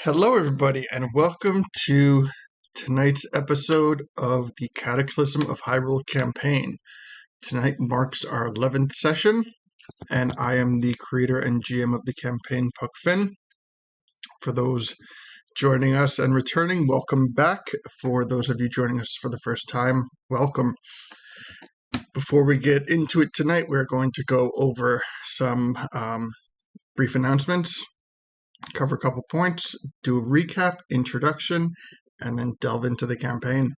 Hello, everybody, and welcome to tonight's episode of the Cataclysm of Hyrule campaign. Tonight marks our 11th session, and I am the creator and GM of the campaign, Puck Finn. For those joining us and returning, welcome back. For those of you joining us for the first time, welcome. Before we get into it tonight, we're going to go over some brief announcements, cover a couple points, do a recap, introduction, and then delve into the campaign.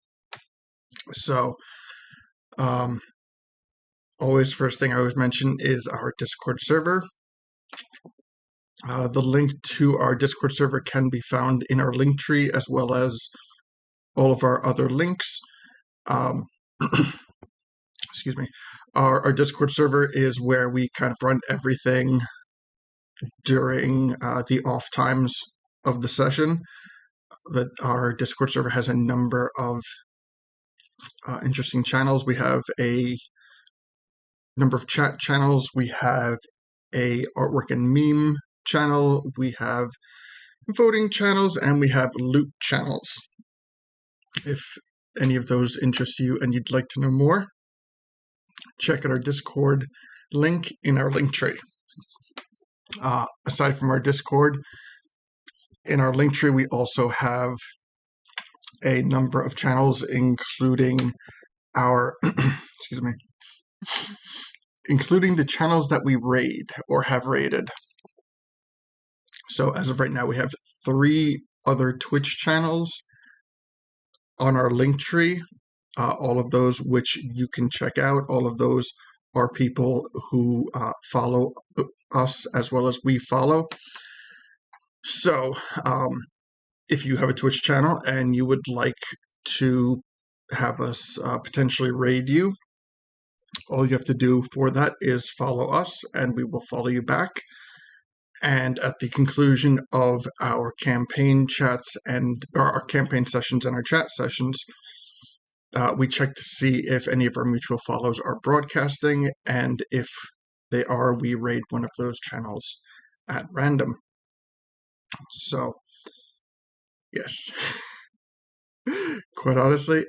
So, always first thing I always mention is our Discord server. The link to our Discord server can be found in our link tree, as well as all of our other links. Excuse me. Our Discord server is where we kind of run everything during the off times of the session. That our Discord server has a number of interesting channels. We have a number of chat channels. We have a artwork and meme channel. We have voting channels, and we have loot channels. If any of those interest you and you'd like to know more, check out our Discord link in our link tree. Aside from our Discord, in our link tree, we also have a number of channels, including our, excuse me, including the channels that we raid or have raided. So as of right now, we have 3 other Twitch channels on our link tree. All of those which you can check out. All of those are people who follow us as well as we follow. So if you have a Twitch channel and you would like to have us potentially raid you, all you have to do for that is follow us, and we will follow you back. And at the conclusion of our campaign chats and our campaign sessions and our chat sessions, we check to see if any of our mutual follows are broadcasting, and if they are, we raid one of those channels at random. So, yes. Quite honestly,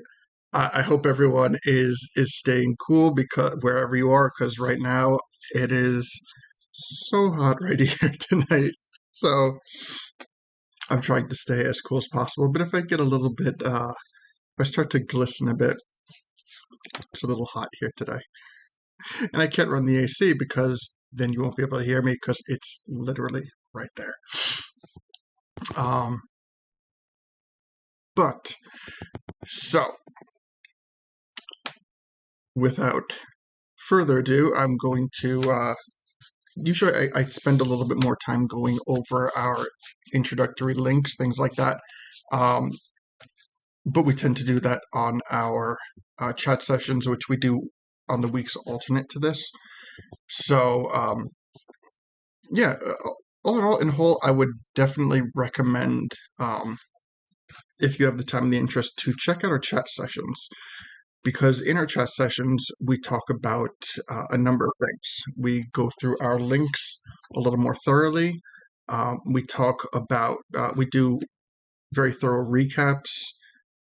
I hope everyone is staying cool because wherever you are, because right now it is so hot right here tonight. So I'm trying to stay as cool as possible. But if I get a little bit, if I start to glisten a bit, it's a little hot here today. And I can't run the AC because then you won't be able to hear me because it's literally right there. But, so, without further ado, I'm going to, usually I spend a little bit more time going over our introductory links, things like that, but we tend to do that on our chat sessions, which we do on the weeks alternate to this. So, yeah, all in whole, I would definitely recommend, if you have the time and the interest, to check out our chat sessions. Because in our chat sessions, we talk about a number of things. We go through our links a little more thoroughly. We talk about, we do very thorough recaps.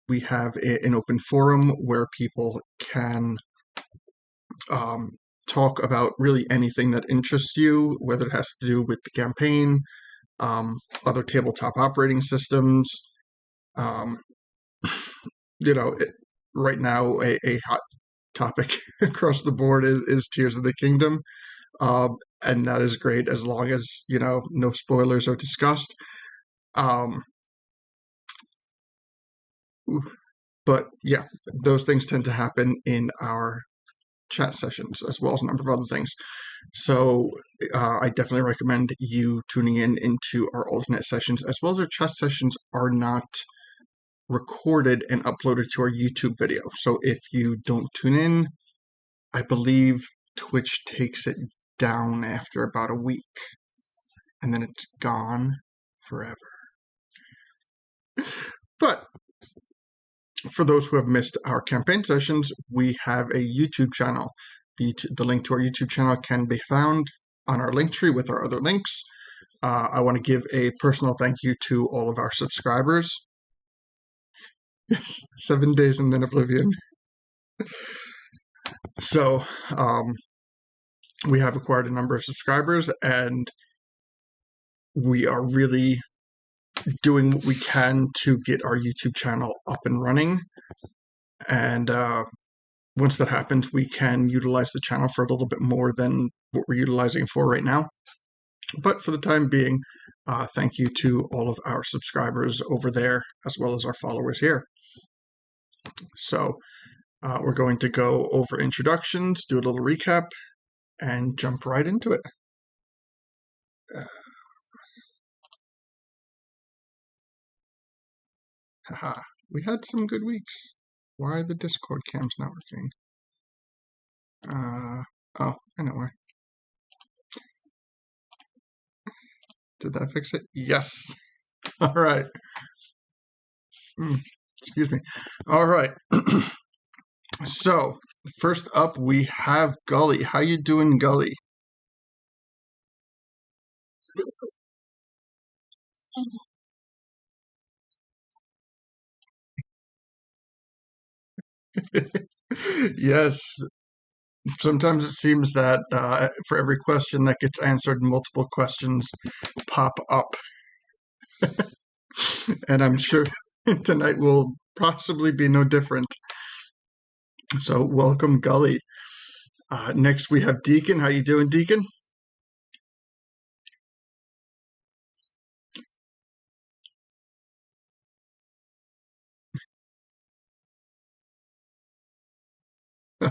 We have an open forum where people can talk about really anything that interests you, whether it has to do with the campaign, other tabletop operating systems. Right now, a hot topic across the board is Tears of the Kingdom, and that is great as long as, no spoilers are discussed. But yeah, those things tend to happen in our chat sessions, as well as a number of other things. So I definitely recommend you tuning into our alternate sessions, as well as our chat sessions are not recorded and uploaded to our YouTube video. So if you don't tune in, I believe Twitch takes it down after about a week, and then it's gone forever. But for those who have missed our campaign sessions, we have a YouTube channel. The link to our YouTube channel can be found on our link tree with our other links. I want to give a personal thank you to all of our subscribers. Yes, 7 days and then oblivion. So, we have acquired a number of subscribers, and we are really doing what we can to get our YouTube channel up and running. And once that happens, we can utilize the channel for a little bit more than what we're utilizing for right now. But for the time being, thank you to all of our subscribers over there, as well as our followers here. So we're going to go over introductions, do a little recap, and jump right into it. Haha, we had some good weeks. Why are the Discord cams not working? Oh, I know why. Did that fix it? Yes. All right. Excuse me. All right. So, first up, we have Gully. How you doing, Gully? Yes. Sometimes it seems that for every question that gets answered, multiple questions pop up. And I'm sure tonight will possibly be no different. So, welcome, Gully. Next, we have Deacon. How you doing, Deacon?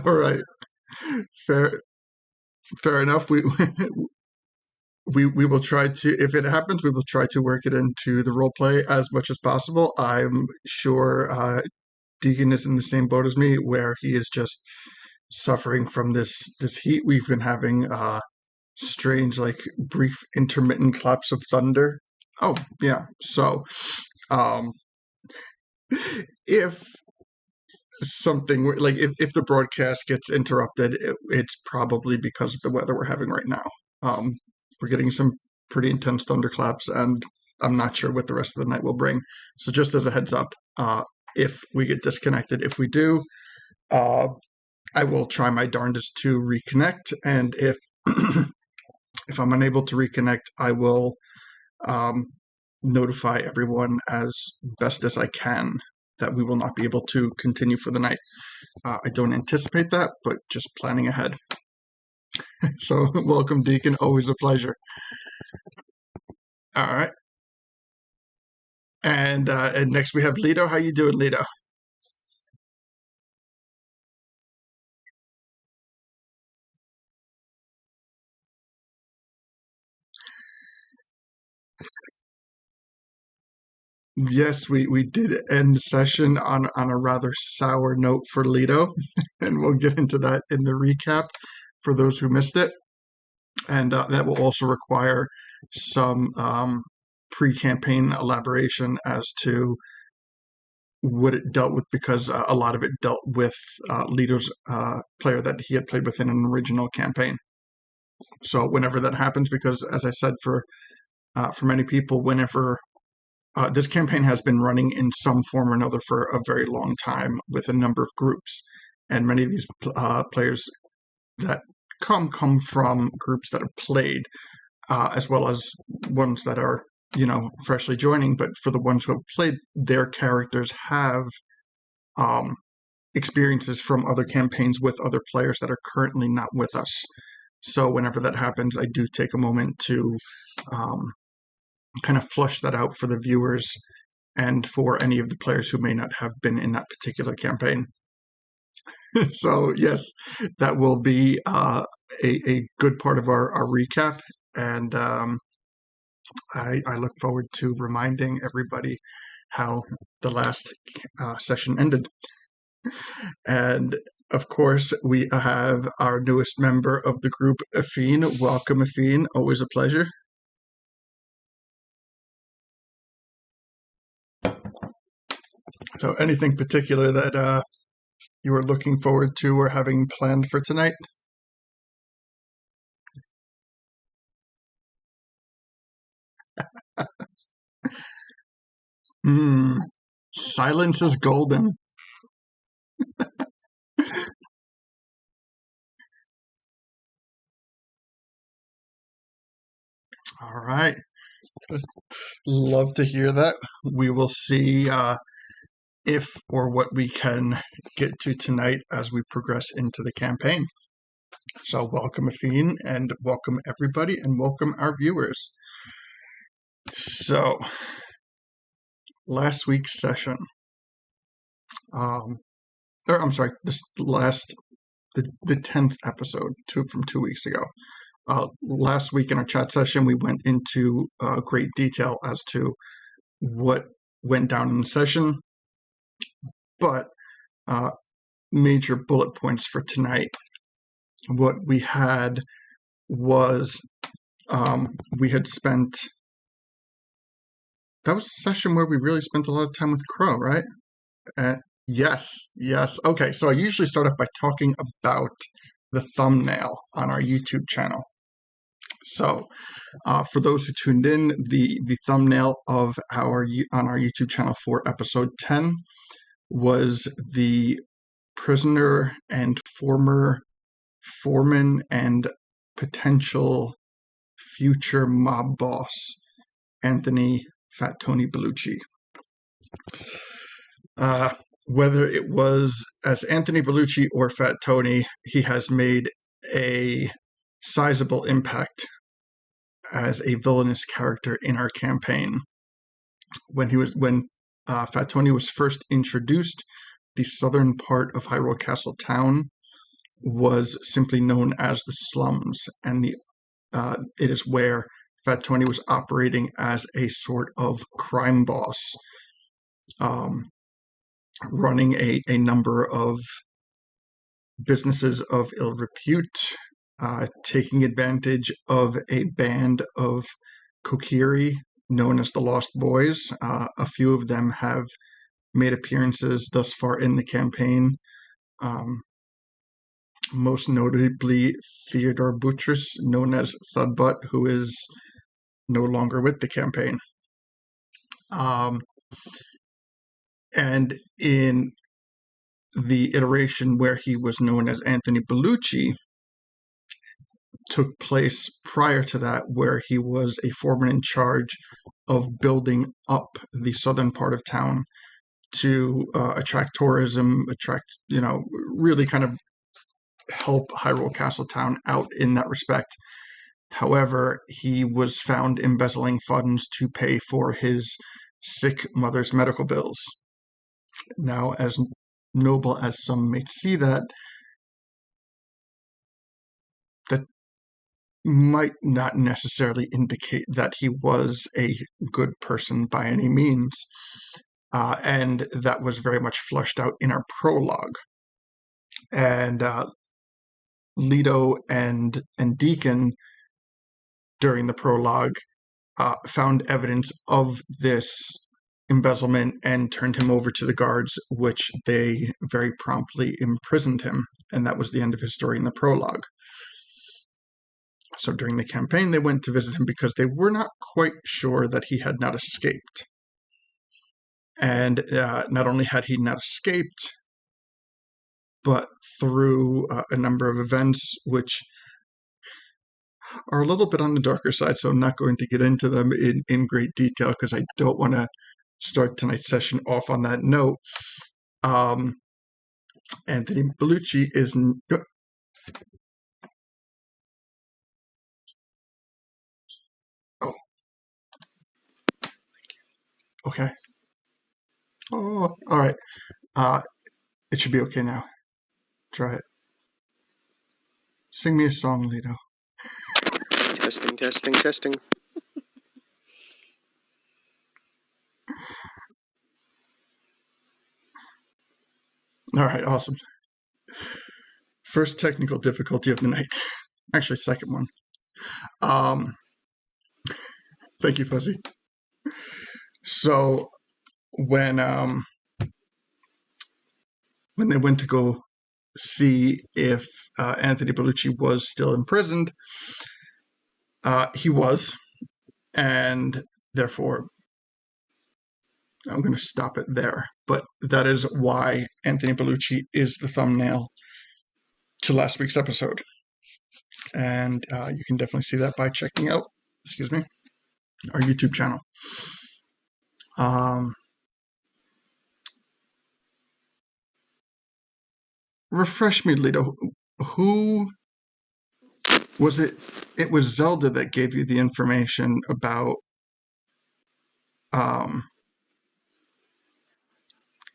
All right. Fair enough. We will try to, if it happens, we will try to work it into the role play as much as possible. I'm sure Deacon is in the same boat as me, where he is just suffering from this heat. We've been having strange, like brief intermittent claps of thunder. Oh yeah. So um, if something like if the broadcast gets interrupted, it's probably because of the weather we're having right now. Um, we're getting some pretty intense thunderclaps, and I'm not sure what the rest of the night will bring. So just as a heads up, if we get disconnected, if we do, I will try my darndest to reconnect, and if if I'm unable to reconnect, I will um, notify everyone as best as I can that we will not be able to continue for the night. I don't anticipate that, but just planning ahead. So welcome, Deacon. Always a pleasure. All right. And next we have Lido. How you doing, Lido? Yes, we did end the session on a rather sour note for Lido, and we'll get into that in the recap for those who missed it. And that will also require some pre-campaign elaboration as to what it dealt with, because a lot of it dealt with Lido's player that he had played with in an original campaign. So whenever that happens, because as I said, for many people, whenever this campaign has been running in some form or another for a very long time with a number of groups, and many of these players that come from groups that have played, as well as ones that are freshly joining. But for the ones who have played, their characters have experiences from other campaigns with other players that are currently not with us. So whenever that happens, I do take a moment to kind of flush that out for the viewers and for any of the players who may not have been in that particular campaign. So yes, that will be a good part of our recap, and I look forward to reminding everybody how the last session ended. And of course, we have our newest member of the group, Afine. Welcome, Afine. Always a pleasure. So anything particular that you were looking forward to or having planned for tonight? Silence is golden. All right. Love to hear that. We will see if or what we can get to tonight as we progress into the campaign. So welcome, Afine, and welcome everybody, and welcome our viewers. So, last week's session, I'm sorry, the 10th episode from 2 weeks ago. Last week in our chat session, we went into great detail as to what went down in the session, but major bullet points for tonight. What we had was we had spent, that was a session where we really spent a lot of time with Crow, right? Yes. Okay, so I usually start off by talking about the thumbnail on our YouTube channel. So, for those who tuned in, the thumbnail of on our YouTube channel for episode 10 was the prisoner and former foreman and potential future mob boss, Anthony Fat Tony Bellucci. Whether it was as Anthony Bellucci or Fat Tony, he has made a sizable impact as a villainous character in our campaign. When Fat Tony was first introduced, the southern part of Hyruls Castle town was simply known as the slums, and it is where Fat Tony was operating as a sort of crime boss, running a number of businesses of ill repute, taking advantage of a band of Kokiri known as the Lost Boys. A few of them have made appearances thus far in the campaign. Most notably Theodore Buttress, known as Thudbutt, who is no longer with the campaign. And in the iteration where he was known as Anthony Bellucci, took place prior to that, where he was a foreman in charge of building up the southern part of town to attract tourism, really kind of help Hyruls Castle town out in that respect. However, he was found embezzling funds to pay for his sick mother's medical bills. Now, as noble as some may see that might not necessarily indicate that he was a good person by any means. And that was very much flushed out in our prologue. And Leto and Deacon, during the prologue, found evidence of this embezzlement and turned him over to the guards, which they very promptly imprisoned him. And that was the end of his story in the prologue. So during the campaign, they went to visit him because they were not quite sure that he had not escaped. And not only had he not escaped, but through a number of events which are a little bit on the darker side, so I'm not going to get into them in great detail because I don't want to start tonight's session off on that note. Anthony Bellucci is... Oh. Okay. Oh, all right. It should be okay now. Try it. Sing me a song, Leto. Testing. All right, awesome. First technical difficulty of the night. Actually, second one. Thank you, Fuzzy. So when they went to go see if Anthony Bellucci was still imprisoned, he was, and therefore I'm going to stop it there. But that is why Anthony Bellucci is the thumbnail to last week's episode. And you can definitely see that by checking out, our YouTube channel. Refresh me, Lito. Who was it? It was Zelda that gave you the information about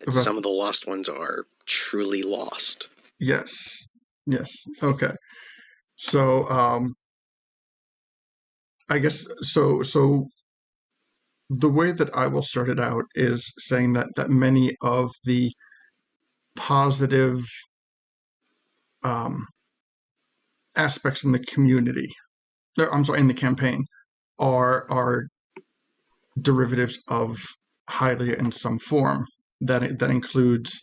some of the lost ones are truly lost. Yes. Okay. So I guess so the way that I will start it out is saying that many of the positive aspects in the community, in the campaign, are derivatives of Hylia in some form. That includes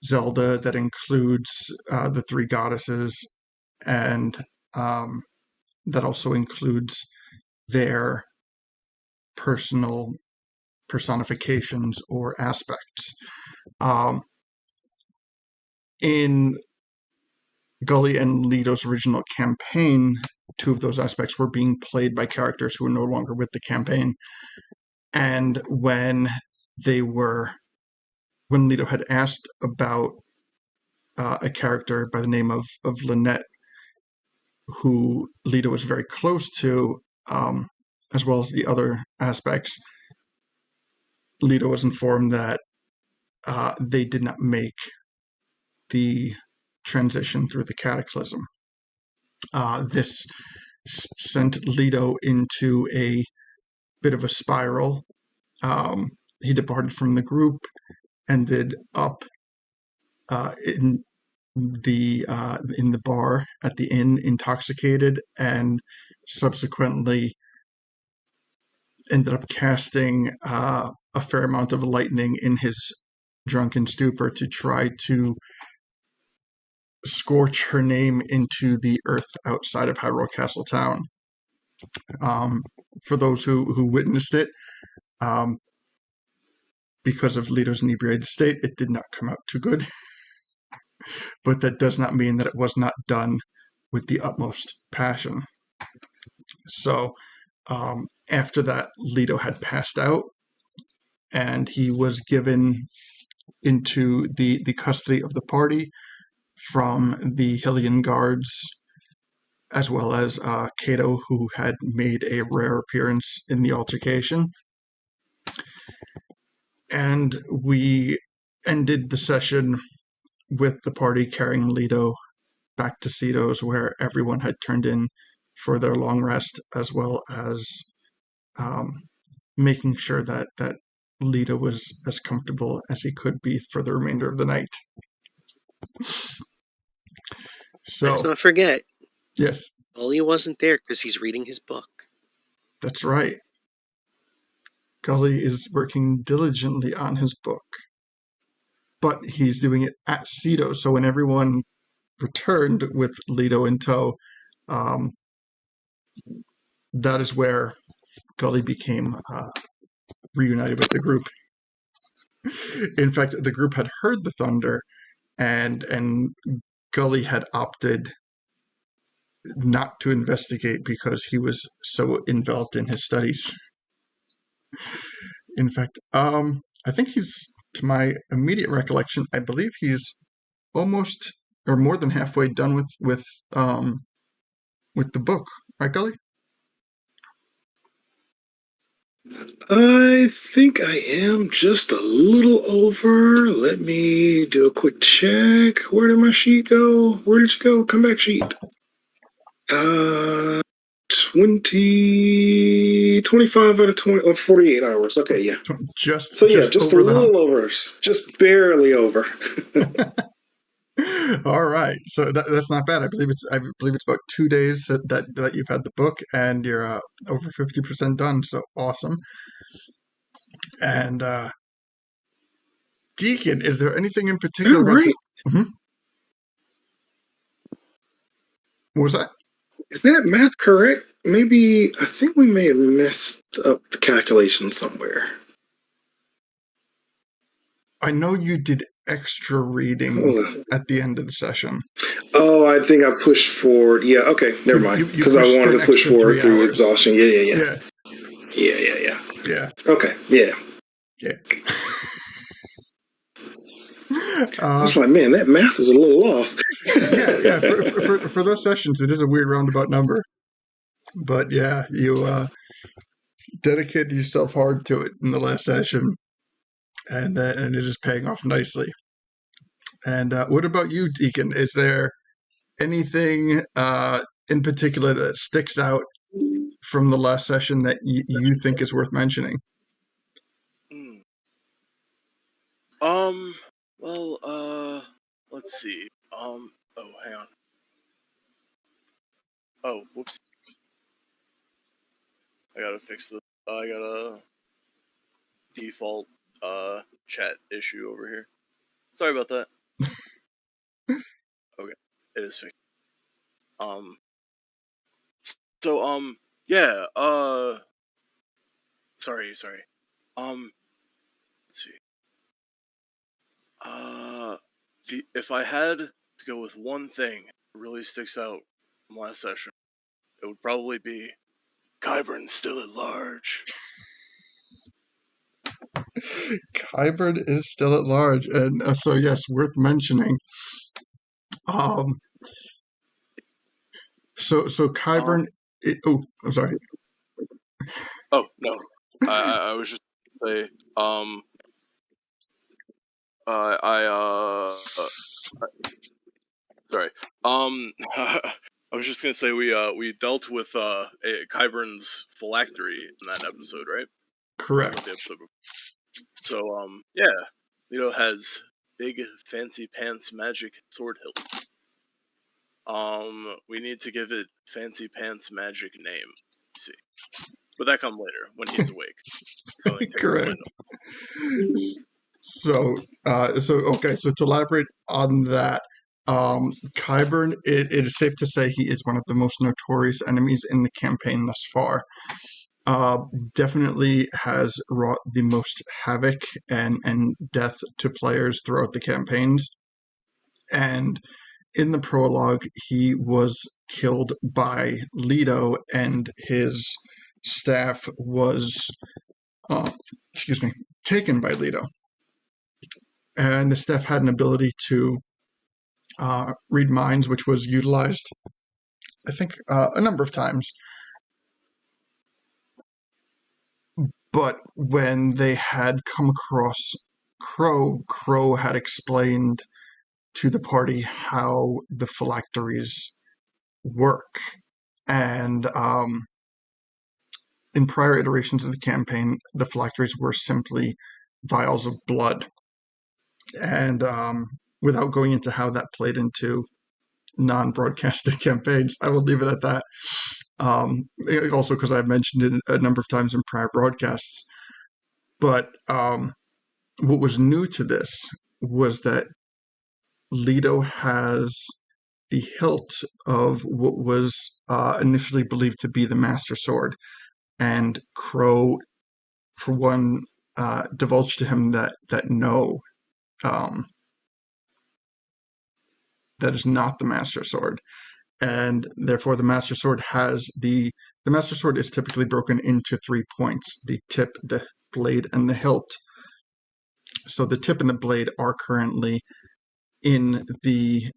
Zelda, that includes the three goddesses, and that also includes their personal personifications or aspects. In Gully and Lito's original campaign, two of those aspects were being played by characters who were no longer with the campaign. And when Leto had asked about a character by the name of Lynette, who Leto was very close to, as well as the other aspects, Leto was informed that they did not make the transition through the Cataclysm. This sent Leto into a bit of a spiral. He departed from the group, ended up in the bar at the inn, intoxicated, and subsequently ended up casting a fair amount of lightning in his drunken stupor to try to scorch her name into the earth outside of Hyruls Castle town. For those who witnessed it, because of Leto's inebriated state, it did not come out too good. But that does not mean that it was not done with the utmost passion. So after that, Leto had passed out, and he was given into the custody of the party from the Hylian guards, as well as Cato, who had made a rare appearance in the altercation. And we ended the session with the party carrying Leto back to Cito's, where everyone had turned in for their long rest, as well as making sure that Leto was as comfortable as he could be for the remainder of the night. So, let's not forget. Yes. Gully wasn't there because he's reading his book. That's right. Gully is working diligently on his book, but he's doing it at Cito. So when everyone returned with Leto in tow, that is where Gully became reunited with the group. In fact, the group had heard the thunder, and Gully had opted not to investigate because he was so enveloped in his studies. In fact, I think he's, to my immediate recollection, I believe he's almost or more than halfway done with the book, right, Gully? I think I am just a little over. Let me do a quick check. Where did my sheet go? Where did you go? Come back, sheet. 25 out of 20, or 48 hours. Okay, yeah. Just a over little over. Just barely over. All right, so that's not bad. I believe it's about 2 days that you've had the book, and you're over 50% done. So awesome. And Deacon, is there anything in particular about What was that? Is that math correct? maybe I think we may have messed up the calculation somewhere. I know you did extra reading at the end of the session. Oh, I think I pushed forward. Yeah, okay, never mind. You Because I pushed for wanted an to push extra forward 3 through hours. exhaustion. Yeah. Yeah. Okay, yeah. I was like, man, that math is a little off. yeah. For those sessions, it is a weird roundabout number. But yeah, you dedicated yourself hard to it in the last session, and it is paying off nicely. And what about you, Deacon? Is there anything in particular that sticks out from the last session that you think is worth mentioning? Well, let's see. Oh, hang on. Oh, whoops. I gotta fix the. I got a default chat issue over here. Sorry about that. Okay, it is fixed. So yeah. Sorry. Let's see. If I had to go with one thing that really sticks out from last session, it would probably be Qyburn's still at large. Qyburn is still at large, and so yes, worth mentioning. So Qyburn. I'm sorry. Oh no, I was just gonna say sorry. I was just gonna say we dealt with Qyburn's phylactery in that episode, right? Correct. The episode before. So yeah, Leto has big fancy pants magic sword hilt. We need to give it fancy pants magic name. You see, but that comes later when he's awake. Correct. So okay. So to elaborate on that, Qyburn, it is safe to say he is one of the most notorious enemies in the campaign thus far. Definitely has wrought the most havoc and death to players throughout the campaigns. And in the prologue, he was killed by Leto, and his staff was, taken by Leto. And the staff had an ability to read minds, which was utilized, I think, a number of times. But when they had come across Crow had explained to the party how the phylacteries work. And in prior iterations of the campaign, the phylacteries were simply vials of blood. And without going into how that played into non-broadcasted campaigns, I will leave it at that. Also because I've mentioned it a number of times in prior broadcasts. But what was new to this was that Leto has the hilt of what was initially believed to be the Master Sword. And Crow, for one, divulged to him that no, that is not the Master Sword. And therefore the Master Sword the Master Sword is typically broken into 3 points: the tip, the blade, and the hilt. So the tip and the blade are currently in the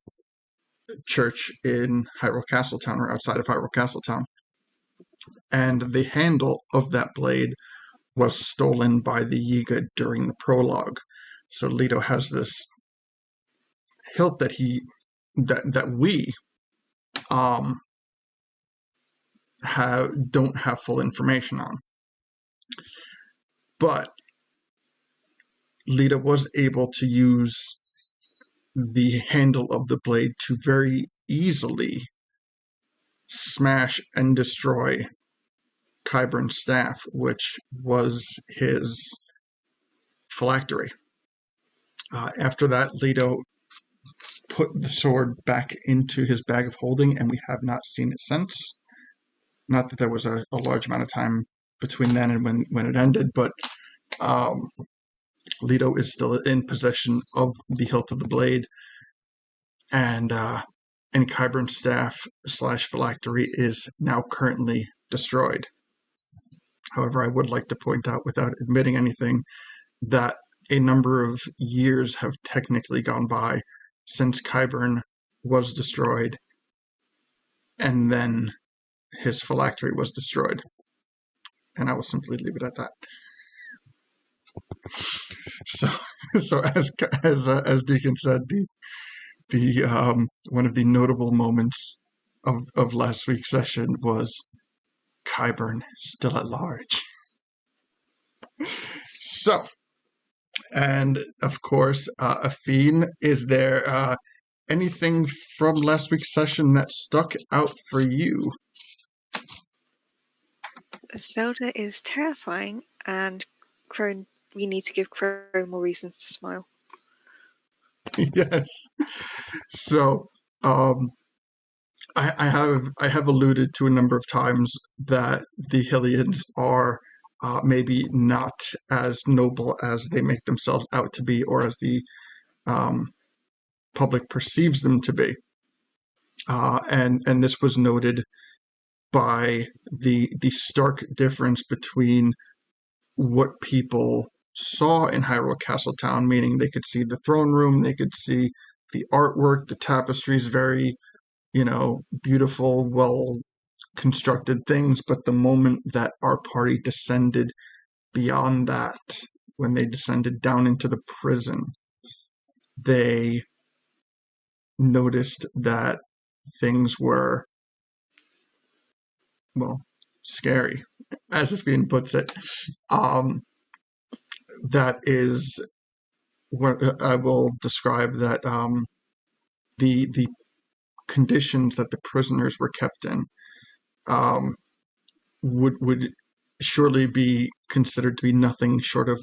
church in Hyrule Castle Town, or outside of Hyrule Castle Town. And the handle of that blade was stolen by the Yiga during the prologue. So Leto has this hilt that we don't have full information on. But Leto was able to use the handle of the blade to very easily smash and destroy Qyburn's staff, which was his phylactery. After that, Leto put the sword back into his bag of holding, and we have not seen it since. not that there was a large amount of time between then and when it ended, but Leto is still in possession of the hilt of the blade, and Qyburn's staff / phylactery is now currently destroyed. However, I would like to point out, without admitting anything, that a number of years have technically gone by since Qyburn was destroyed, and then his phylactery was destroyed. And I will simply leave it at that. So as Deacon said, the one of the notable moments of last week's session was Qyburn still at large. So, and of course, Afine, is there anything from last week's session that stuck out for you? Zelda is terrifying, and Crow. We need to give Crow more reasons to smile. Yes. So, I have alluded to a number of times that the Hylians are maybe not as noble as they make themselves out to be, or as the public perceives them to be. And this was noted by the stark difference between what people saw in Hyrule Castle Town, meaning they could see the throne room, they could see the artwork, the tapestries, very, beautiful, well-constructed things. But the moment that our party descended beyond that, when they descended down into the prison, they noticed that things were, scary, as Afine puts it. That is what I will describe, that the conditions that the prisoners were kept in would surely be considered to be nothing short of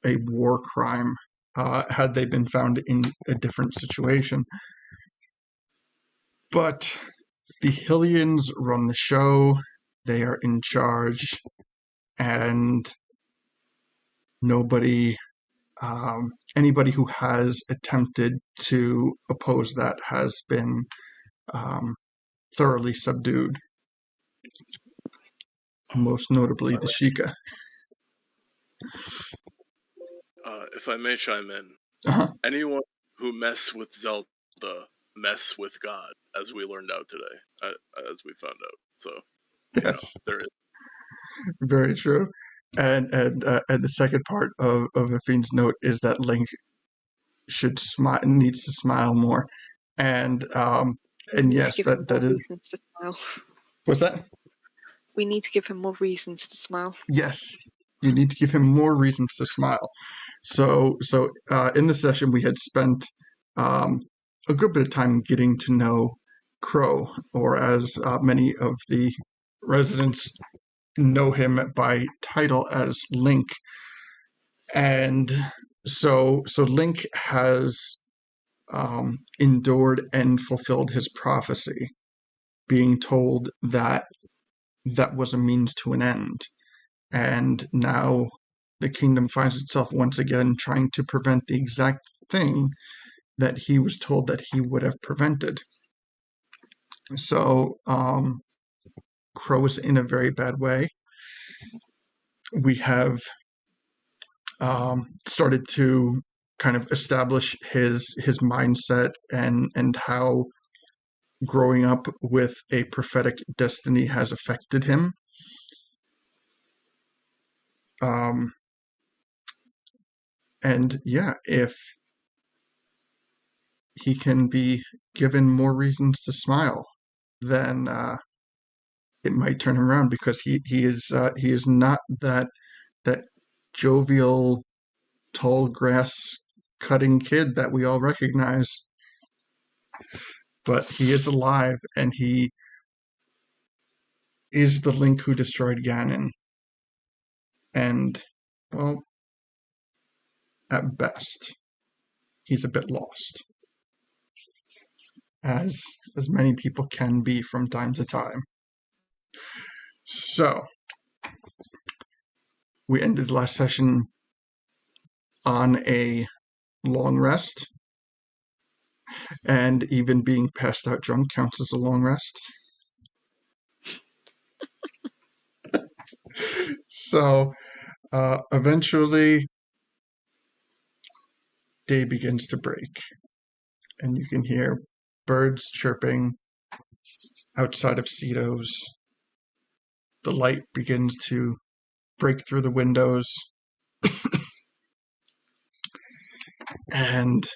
a war crime had they been found in a different situation. But the Hylians run the show, they are in charge, and nobody, anybody who has attempted to oppose that has been thoroughly subdued. Most notably the Sheikah. If I may chime in, anyone who mess with Zelda mess with God, as we learned out today, as we found out. So, yes, there is. Very true. And the second part of Afine's note is that Link needs to smile more, and yes, that is. Reasons to smile. What's that? We need to give him more reasons to smile. Yes, you need to give him more reasons to smile. So in the session we had spent a good bit of time getting to know Crow, or as many of the residents know him by title as Link. And so Link has endured and fulfilled his prophecy, being told that was a means to an end. And now the kingdom finds itself once again trying to prevent the exact thing that he was told that he would have prevented. So Crow is in a very bad way. We have started to kind of establish his mindset and how growing up with a prophetic destiny has affected him. And yeah, if he can be given more reasons to smile, then it might turn him around, because he is not that jovial, tall grass cutting kid that we all recognize. But he is alive, and he is the Link who destroyed Ganon. And, well, at best, he's a bit lost, as many people can be from time to time. So, we ended last session on a long rest, and even being passed out drunk counts as a long rest. So, eventually, day begins to break, and you can hear birds chirping outside of Cito's. The light begins to break through the windows, and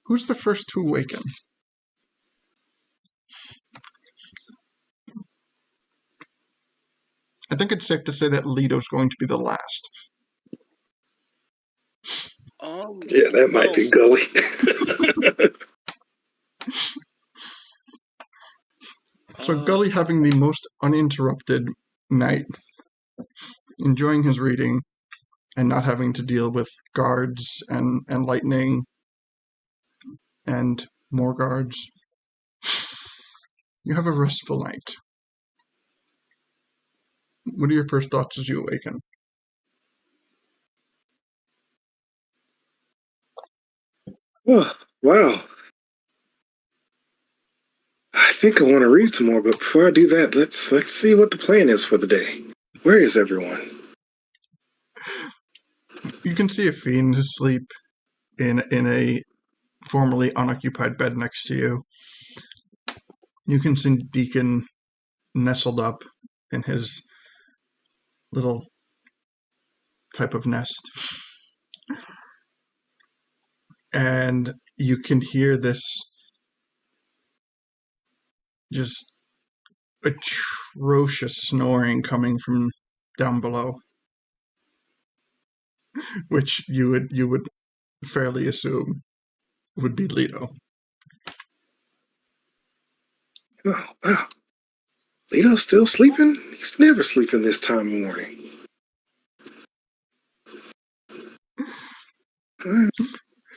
who's the first to awaken? I think it's safe to say that Lito's going to be the last. Yeah, that might be Gully. So Gully, having the most uninterrupted night, enjoying his reading, and not having to deal with guards and lightning and more guards. You have a restful night. What are your first thoughts as you awaken? Oh, wow. I think I want to read some more, but before I do that, let's see what the plan is for the day. Where is everyone? You can see a fiend asleep in a formerly unoccupied bed next to you. You can see Deacon nestled up in his little type of nest. And you can hear this just atrocious snoring coming from down below, which you would fairly assume would be Leto. Oh, wow. Lito's still sleeping? He's never sleeping this time of morning.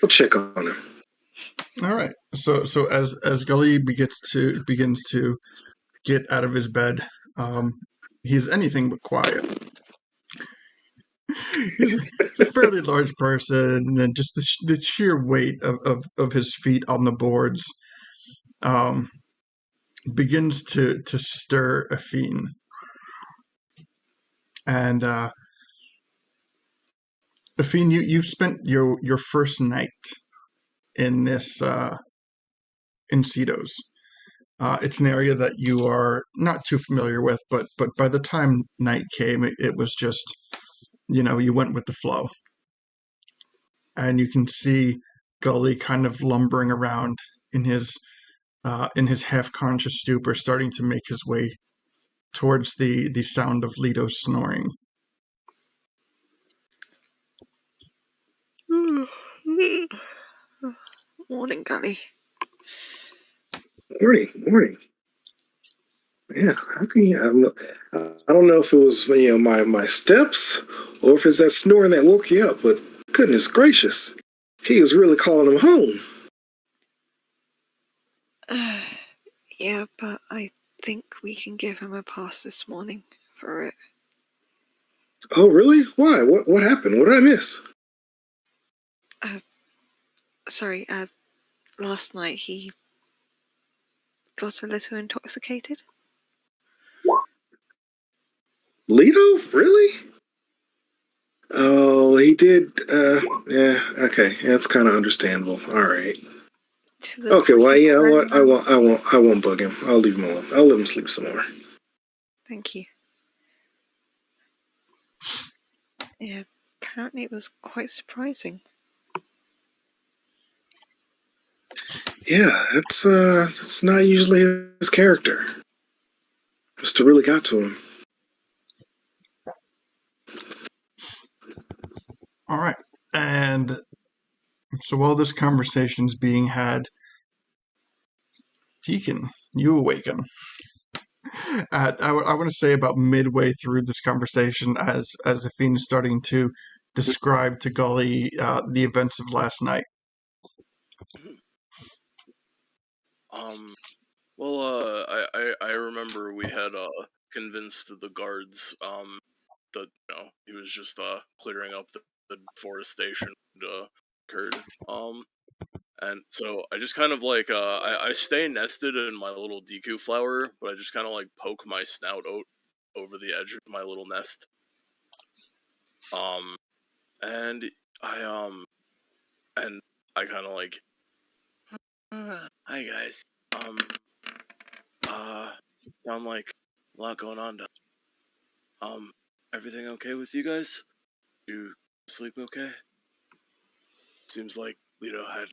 I'll check on him. All right. So as Gully begins to get out of his bed, he's anything but quiet. He's a fairly large person, and just the sheer weight of his feet on the boards begins to stir Afine. And Afine, you've spent your first night in this in Cito's. It's an area that you are not too familiar with, but by the time night came, it was just, you went with the flow. And you can see Gully kind of lumbering around in his half-conscious stupor, starting to make his way towards the sound of Leto snoring. Morning, Gully. Morning. Yeah, how can you? I don't know if it was my steps or if it's that snoring that woke you up. But goodness gracious, he is really calling him home. Yeah, but I think we can give him a pass this morning for it. Oh, really? Why? What happened? What did I miss? Sorry, last night he got a little intoxicated. Leto? Really? Oh, he did. Yeah. Okay, that's kind of understandable. All right. Okay. Well, yeah. What? I won't bug him. I'll leave him alone. I'll let him sleep some more. Thank you. Yeah. Apparently, it was quite surprising. Yeah, that's not usually his character. Must have really got to him. All right. And so while this conversation's being had, Deacon, you awaken. I want to say about midway through this conversation, as Afine is starting to describe to Gully the events of last night. Well, I remember we had convinced the guards that he was just clearing up the deforestation that occurred. And so I just kind of like I stay nested in my little Deku flower, but I just kind of like poke my snout out over the edge of my little nest. And I kind of like, hi guys. Sound like a lot going on. Everything okay with you guys? You sleep okay? Seems like Lito had.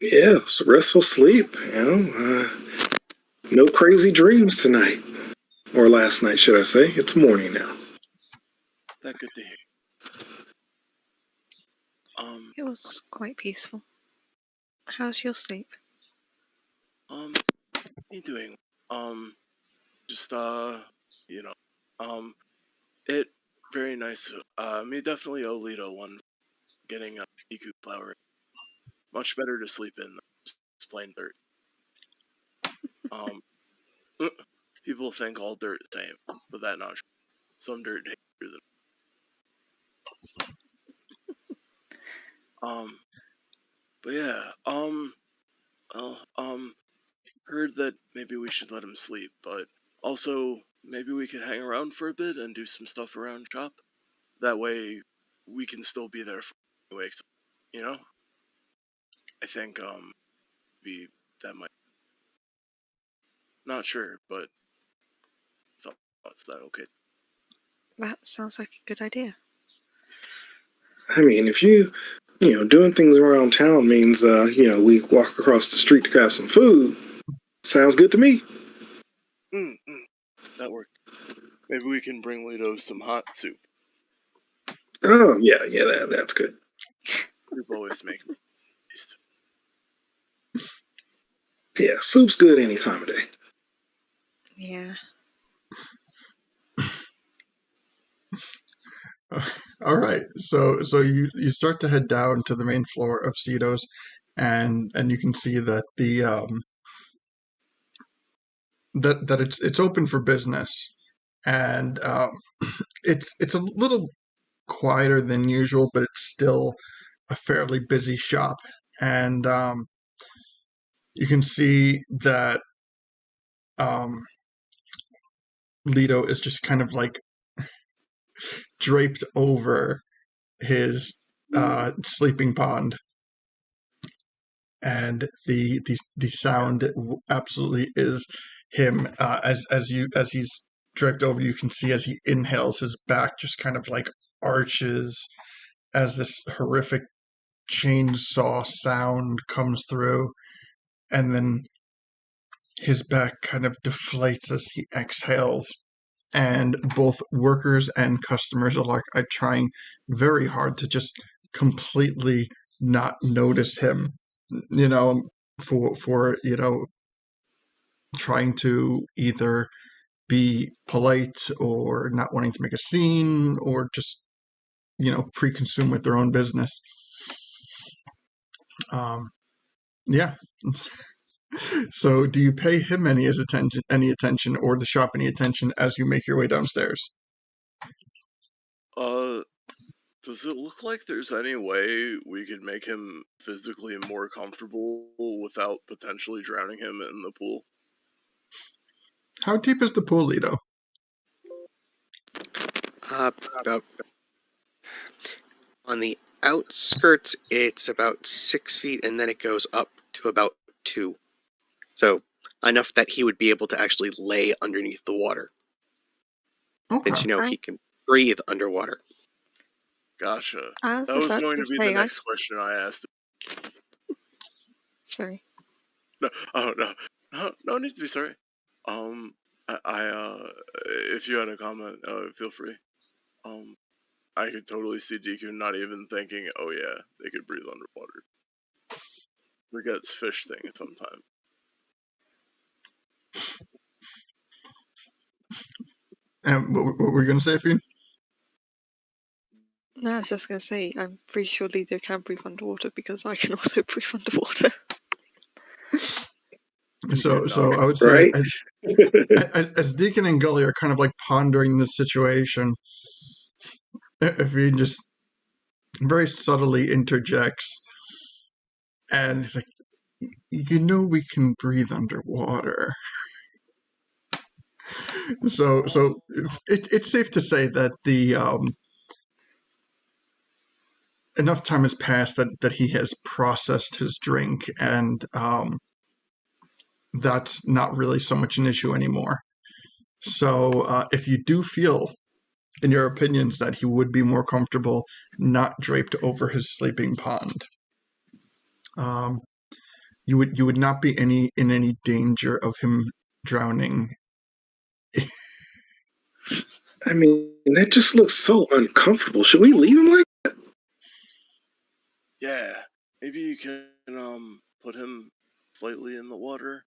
Yeah, it's restful sleep. No crazy dreams tonight, or last night, should I say? It's morning now. That good to hear. It was quite peaceful. How's your sleep? Me doing. Just it very nice. Me definitely owe Lito one getting a Iku flower. Much better to sleep in than just plain dirt. People think all dirt is the same, but that's not true. Some dirt tastes better than. But yeah. Heard that maybe we should let him sleep, but also maybe we could hang around for a bit and do some stuff around shop. That way, we can still be there for when he wakes up. You know? I think be that might. Not sure, but thoughts that okay. That sounds like a good idea. I mean, if doing things around town means, we walk across the street to grab some food, sounds good to me. That worked. Maybe we can bring Lito some hot soup. Oh, yeah, that's good. Soup always make me taste. Yeah, soup's good any time of day. Yeah. All right, so you start to head down to the main floor of Cito's, and you can see that the that it's open for business, and it's a little quieter than usual, but it's still a fairly busy shop, and you can see that Leto is just kind of like draped over his sleeping pond, and the sound absolutely is him as he's draped over. You can see as he inhales, his back just kind of like arches as this horrific chainsaw sound comes through, and then his back kind of deflates as he exhales. And both workers and customers alike are trying very hard to just completely not notice him, for trying to either be polite or not wanting to make a scene or just pre-consume with their own business. Yeah. So do you pay him any attention or the shop any attention as you make your way downstairs? Does it look like there's any way we could make him physically more comfortable without potentially drowning him in the pool? How deep is the pool, Lido? About on the outskirts, it's about 6 feet, and then it goes up to about 2. So enough that he would be able to actually lay underneath the water. Okay. Since he can breathe underwater. Gotcha. I That was going to be the next question I asked. Sorry. No need to be sorry. If you had a comment, feel free. I could totally see Deku not even thinking, oh yeah, they could breathe underwater. Forgets fish thing sometimes. What were you going to say, Fiend? No, I was just going to say, I'm pretty sure Lido can breathe underwater because I can also breathe underwater. So I would say Right? as Deacon and Gully are kind of like pondering the situation, if he just very subtly interjects, and he's like, we can breathe underwater. So it's safe to say that the enough time has passed that he has processed his drink, and that's not really so much an issue anymore. So if you do feel, in your opinions, that he would be more comfortable not draped over his sleeping pond, you would not be in any danger of him drowning. I mean, that just looks so uncomfortable. Should we leave him like that? Yeah, maybe you can put him slightly in the water,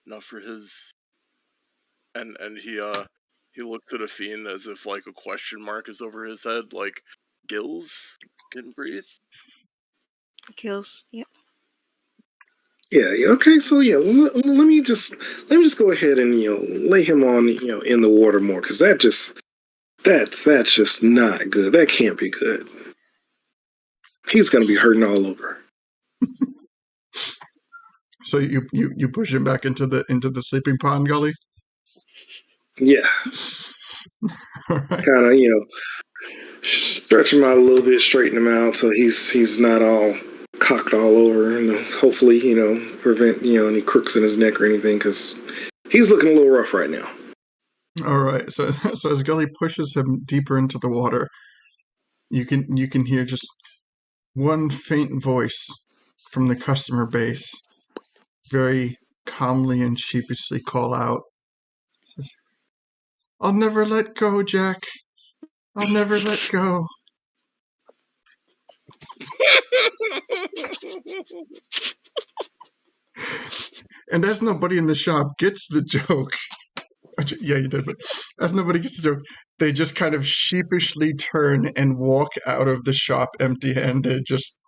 enough for his. And he looks at Athene as if like a question mark is over his head, like gills can breathe. Gills, yep. Yeah, okay, so yeah, let me just go ahead and lay him on in the water more, because that's just not good. That can't be good. He's gonna be hurting all over. So you push him back into the sleeping pond, Gully. Yeah, All right. kind of stretch him out a little bit, straighten him out so he's not all cocked all over, and hopefully prevent any crooks in his neck or anything, because he's looking a little rough right now. All right. So as Gully pushes him deeper into the water, you can hear just one faint voice from the customer base, very calmly and sheepishly call out, says, "I'll never let go, Jack. I'll never let go." And as nobody in the shop gets the joke, yeah, you did, but as nobody gets the joke, they just kind of sheepishly turn and walk out of the shop empty-handed, just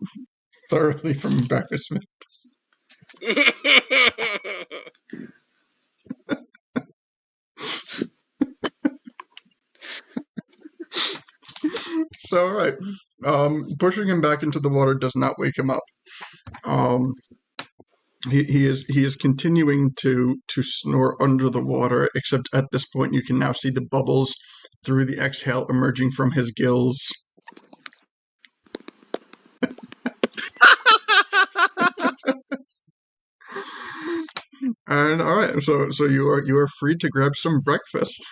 thoroughly from embarrassment. So, all right. Pushing him back into the water does not wake him up. He is continuing to snore under the water, except at this point you can now see the bubbles through the exhale emerging from his gills. And all right, so you are free to grab some breakfast.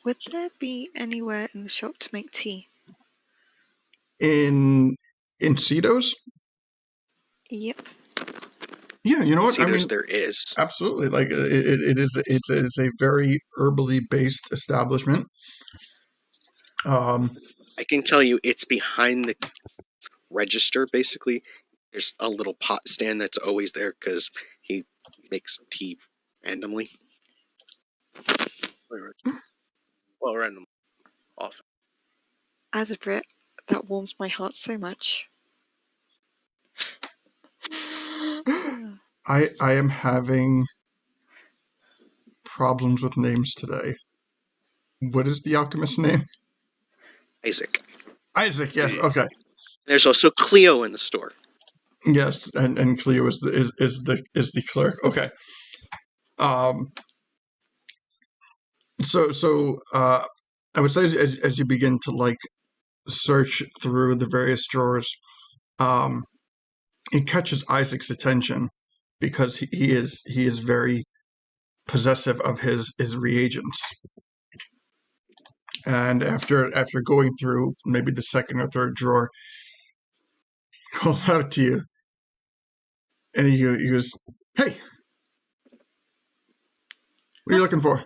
Would there be anywhere in the shop to make tea? In Cedos? Yep. Yeah, you know what? Cedars, there is. Absolutely. Like it is a very herbally based establishment. I can tell you, it's behind the register. Basically, there's a little pot stand that's always there because he makes tea randomly. Well, random, often. As a Brit, that warms my heart so much. I am having problems with names today. What is the alchemist's name? Isaac. Isaac. Yes. Okay. There's also Cleo in the store. Yes, and Cleo is the clerk. Okay. So I would say as you begin to like search through the various drawers, it catches Isaac's attention because he is very possessive of his reagents. And after going through maybe the second or third drawer, he calls out to you, and he goes, "Hey, what are you looking for?"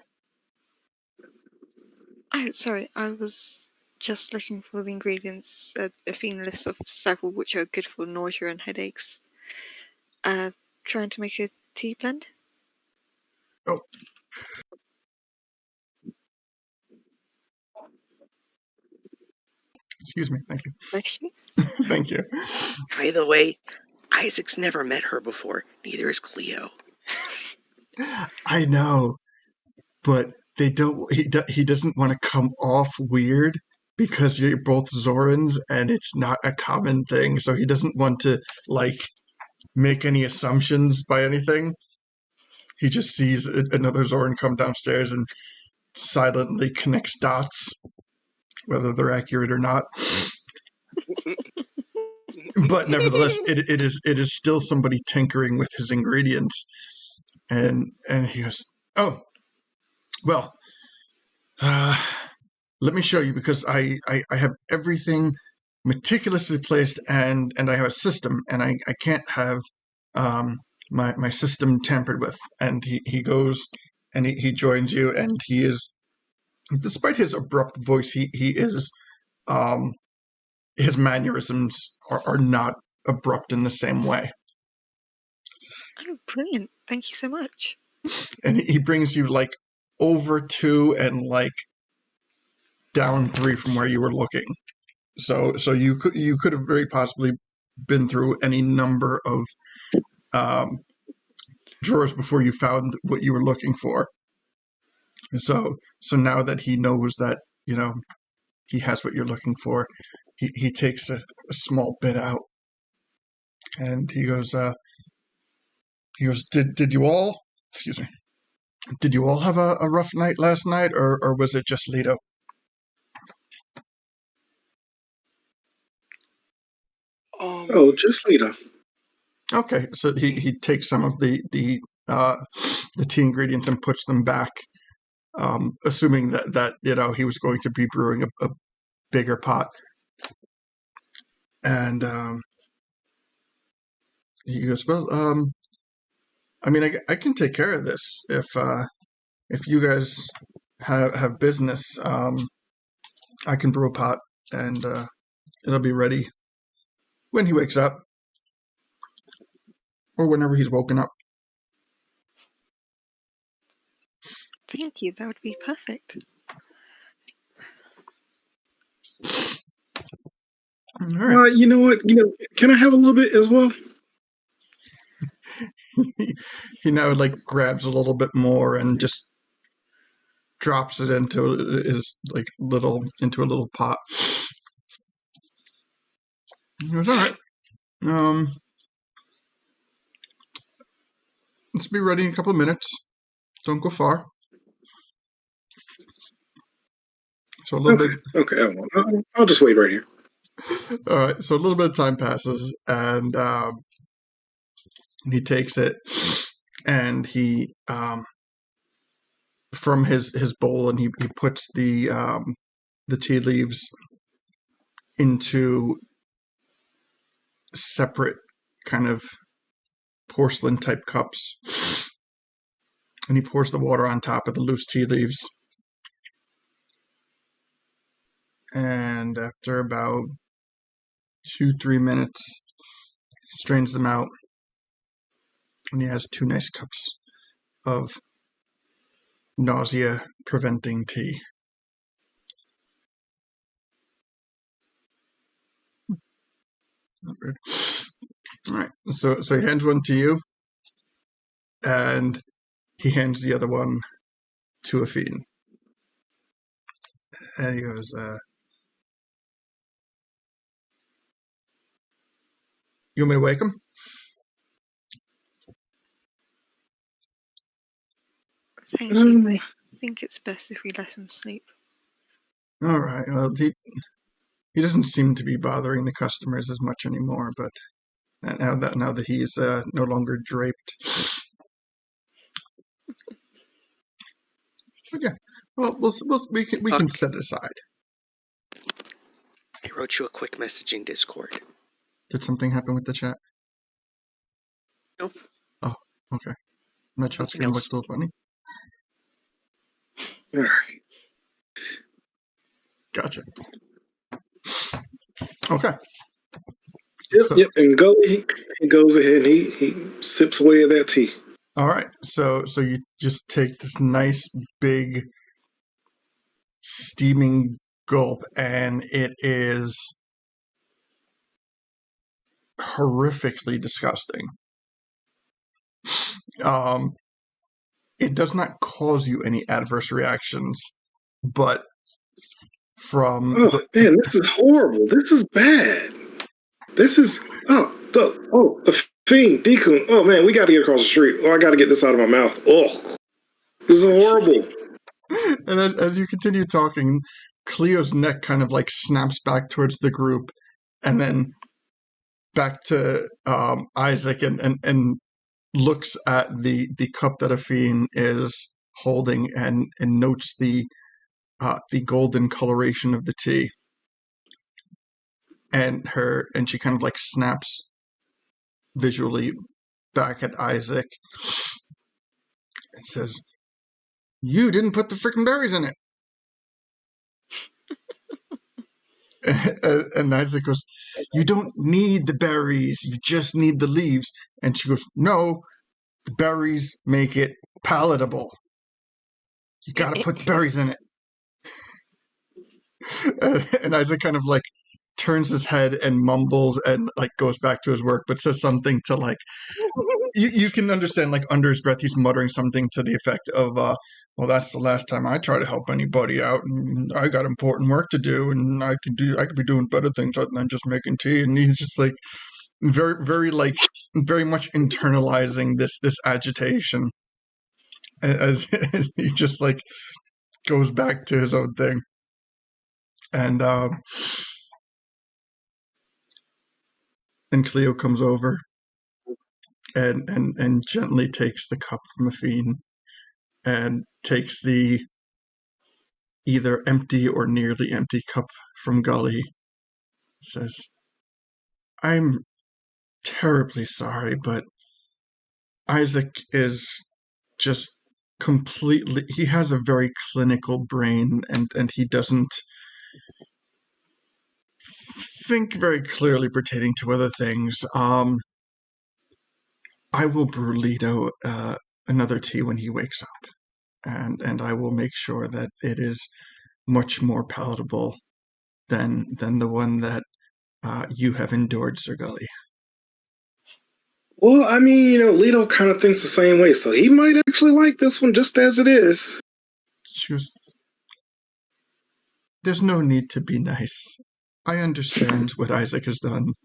Oh, sorry, I was just looking for the ingredients, a theme list of several which are good for nausea and headaches. Trying to make a tea blend? Oh, Excuse me. Thank you. Bless you. Thank you. By the way, Isaac's never met her before. Neither is Cleo. I know, but they don't. He doesn't want to come off weird because you're both Zorans, and it's not a common thing. So he doesn't want to make any assumptions by anything. He just sees another Zoran come downstairs and silently connects dots, whether they're accurate or not. But nevertheless, it is still somebody tinkering with his ingredients, and he goes, "Oh, well, let me show you because I have everything meticulously placed, and I have a system, and I can't have my system tampered with." And he goes and he joins you, and he is, despite his abrupt voice, he is his mannerisms are not abrupt in the same way. Oh, brilliant. Thank you so much. And he brings you over 2 and down 3 from where you were looking. So you could have very possibly been through any number of drawers before you found what you were looking for. So now that he knows that he has what you're looking for, he takes a small bit out, and he goes, did you all, excuse me, did you all have a rough night last night, or was it just Leto? Oh, just Lita. Okay, so he takes some of the tea ingredients and puts them back, assuming that he was going to be brewing a bigger pot. And he goes, well, I mean, I can take care of this if you guys have business. I can brew a pot, and it'll be ready when he wakes up, or whenever he's woken up. Thank you. That would be perfect. All right. You know what? Can I have a little bit as well? He now grabs a little bit more and just drops it into his into a little pot. He goes, all right. Let's be ready in a couple of minutes. Don't go far. So a little bit. Okay, I'll just wait right here. All right. So a little bit of time passes, and he takes it, and he from his bowl, and he puts the tea leaves into separate kind of porcelain type cups, and he pours the water on top of the loose tea leaves. And after about 2-3 minutes, he strains them out, and he has 2 nice cups of nausea-preventing tea. All right, so he hands one to you, and he hands the other one to Afine. And he goes, you want me to wake him? Thank you. I think it's best if we let him sleep. All right, well, he doesn't seem to be bothering the customers as much anymore, but now that he's no longer draped. Okay, well, we can set it aside. I wrote you a quick message in Discord. Did something happen with the chat? Nope. Oh, okay. My chat screen looks a little funny. All right. Gotcha. Okay. Yep. And Gully, he goes ahead and he sips away at that tea. All right. So you just take this nice big steaming gulp, and it is horrifically disgusting. It does not cause you any adverse reactions, but from Oh man, this is horrible. This is bad. This is the fiend, Deacon. Oh man, we got to get across the street. Oh, I got to get this out of my mouth. Oh, this is horrible. And as you continue talking, Cleo's neck kind of like snaps back towards the group, and then back to Isaac, and looks at the cup that Afine is holding, and notes the golden coloration of the tea, and she kind of like snaps visually back at Isaac and says, "You didn't put the freaking berries in it." And Isaac goes, "You don't need the berries, you just need the leaves." And she goes, "No, the berries make it palatable. You gotta put the berries in it." And Isaac kind of like turns his head and mumbles and like goes back to his work, but says something to like, you can understand, like under his breath he's muttering something to the effect of well, that's the last time I try to help anybody out, and I got important work to do, and I could be doing better things other than just making tea. And he's just like very very much internalizing this agitation as, as he just like goes back to his own thing. And Cleo comes over and gently takes the cup from Afine, and takes the either empty or nearly empty cup from Gully. Says, "I'm terribly sorry, but Isaac is just completely, he has a very clinical brain, and he doesn't think very clearly pertaining to other things. I will brew Lido another tea when he wakes up, and I will make sure that it is much more palatable than the one that you have endured, Sir Gully." Well, I mean, Leto kind of thinks the same way, so he might actually like this one just as it is. She goes, "There's no need to be nice. I understand what Isaac has done,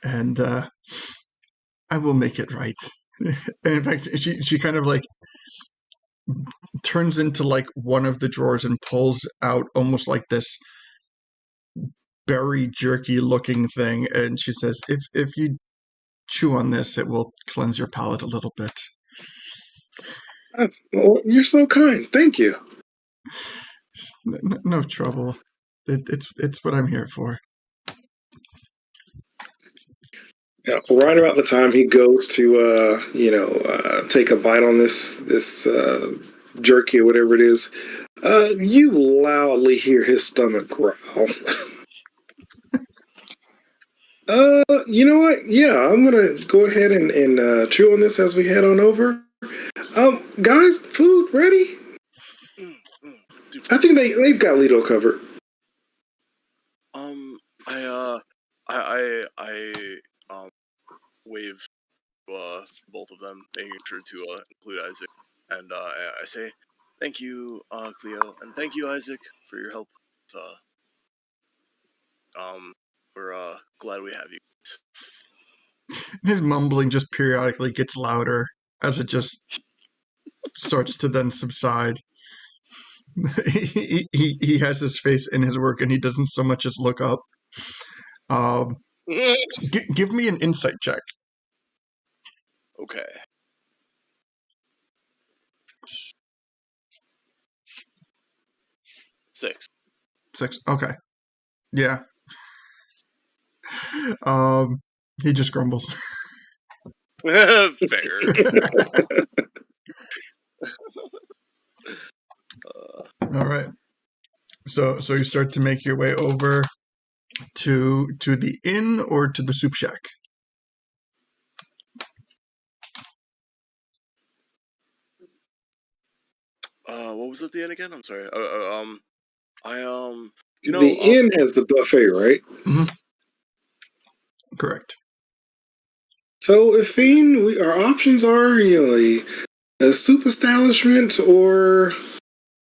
and I will make it right." And in fact, she kind of like turns into like one of the drawers and pulls out almost like this berry jerky looking thing, and she says, if you chew on this, it will cleanse your palate a little bit." Well, you're so kind. Thank you. No trouble. It's what I'm here for. Yeah, right about the time he goes to, take a bite on this jerky or whatever it is, you loudly hear his stomach growl. You know what? Yeah, I'm gonna go ahead and chew on this as we head on over. Guys, food ready? I think they've got Lido covered. I wave both of them, making sure to include Isaac, and I say, "Thank you, Cleo, and thank you, Isaac, for your help. We're glad we have you." His mumbling just periodically gets louder as it just starts to then subside. He has his face in his work, and he doesn't so much as look up. Give me an insight check. Okay. 6. Okay. Yeah. He just grumbles. Fair. All right. So you start to make your way over to the inn or to the soup shack. What was at the end again? I'm sorry. The inn has the buffet, right? Mm-hmm. Correct. So, if Fiend, our options are, a soup establishment or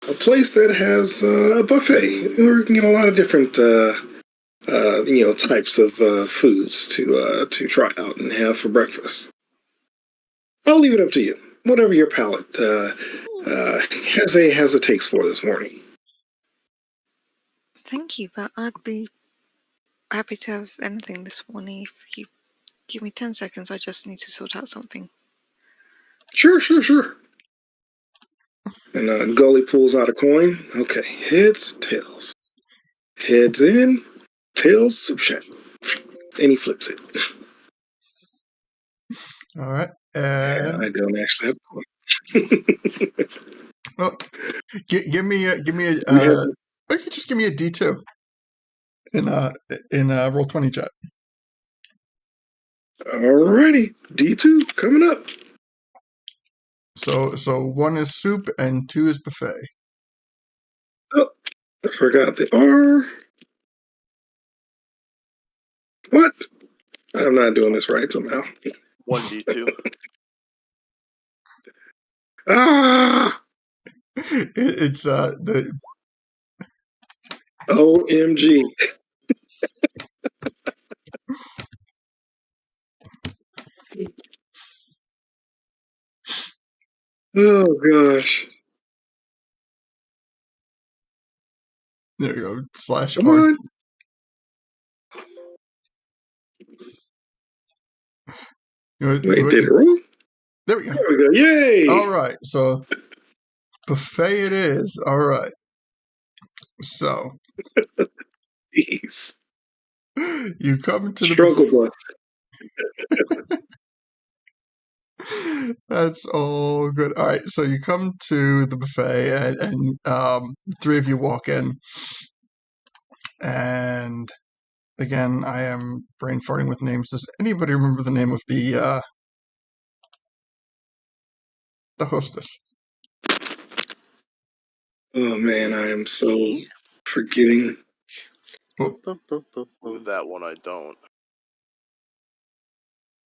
a place that has a buffet, where we can get a lot of different, types of foods to try out and have for breakfast. I'll leave it up to you. Whatever your palate has a taste for this morning. Thank you, but I'd be happy to have anything this morning if you give me 10 seconds. I just need to sort out something. Sure. And Gully pulls out a coin. Okay, heads, tails. Heads in, tails, soup shack. And he flips it. All right. Yeah, And I don't actually have a coin. well, give me a. Or you could just give me a D2 in Roll20 chat. Alrighty, D2 coming up. So 1 is soup and 2 is buffet. Oh, I forgot the R. What? I'm not doing this right somehow. 1d2. Ah! It's the OMG. Oh gosh. there you go slash Come R. on. Wait, did it roll? There we go. There we go. Yay! All right, so buffet it is. All right. So Jeez. you come to the Struggle bus. That's all good. All right, so you come to the buffet, and the 3 of you walk in, and again, I am brain farting with names. Does anybody remember the name of the hostess? Oh man, I am so forgetting. Oh, With that one, I don't.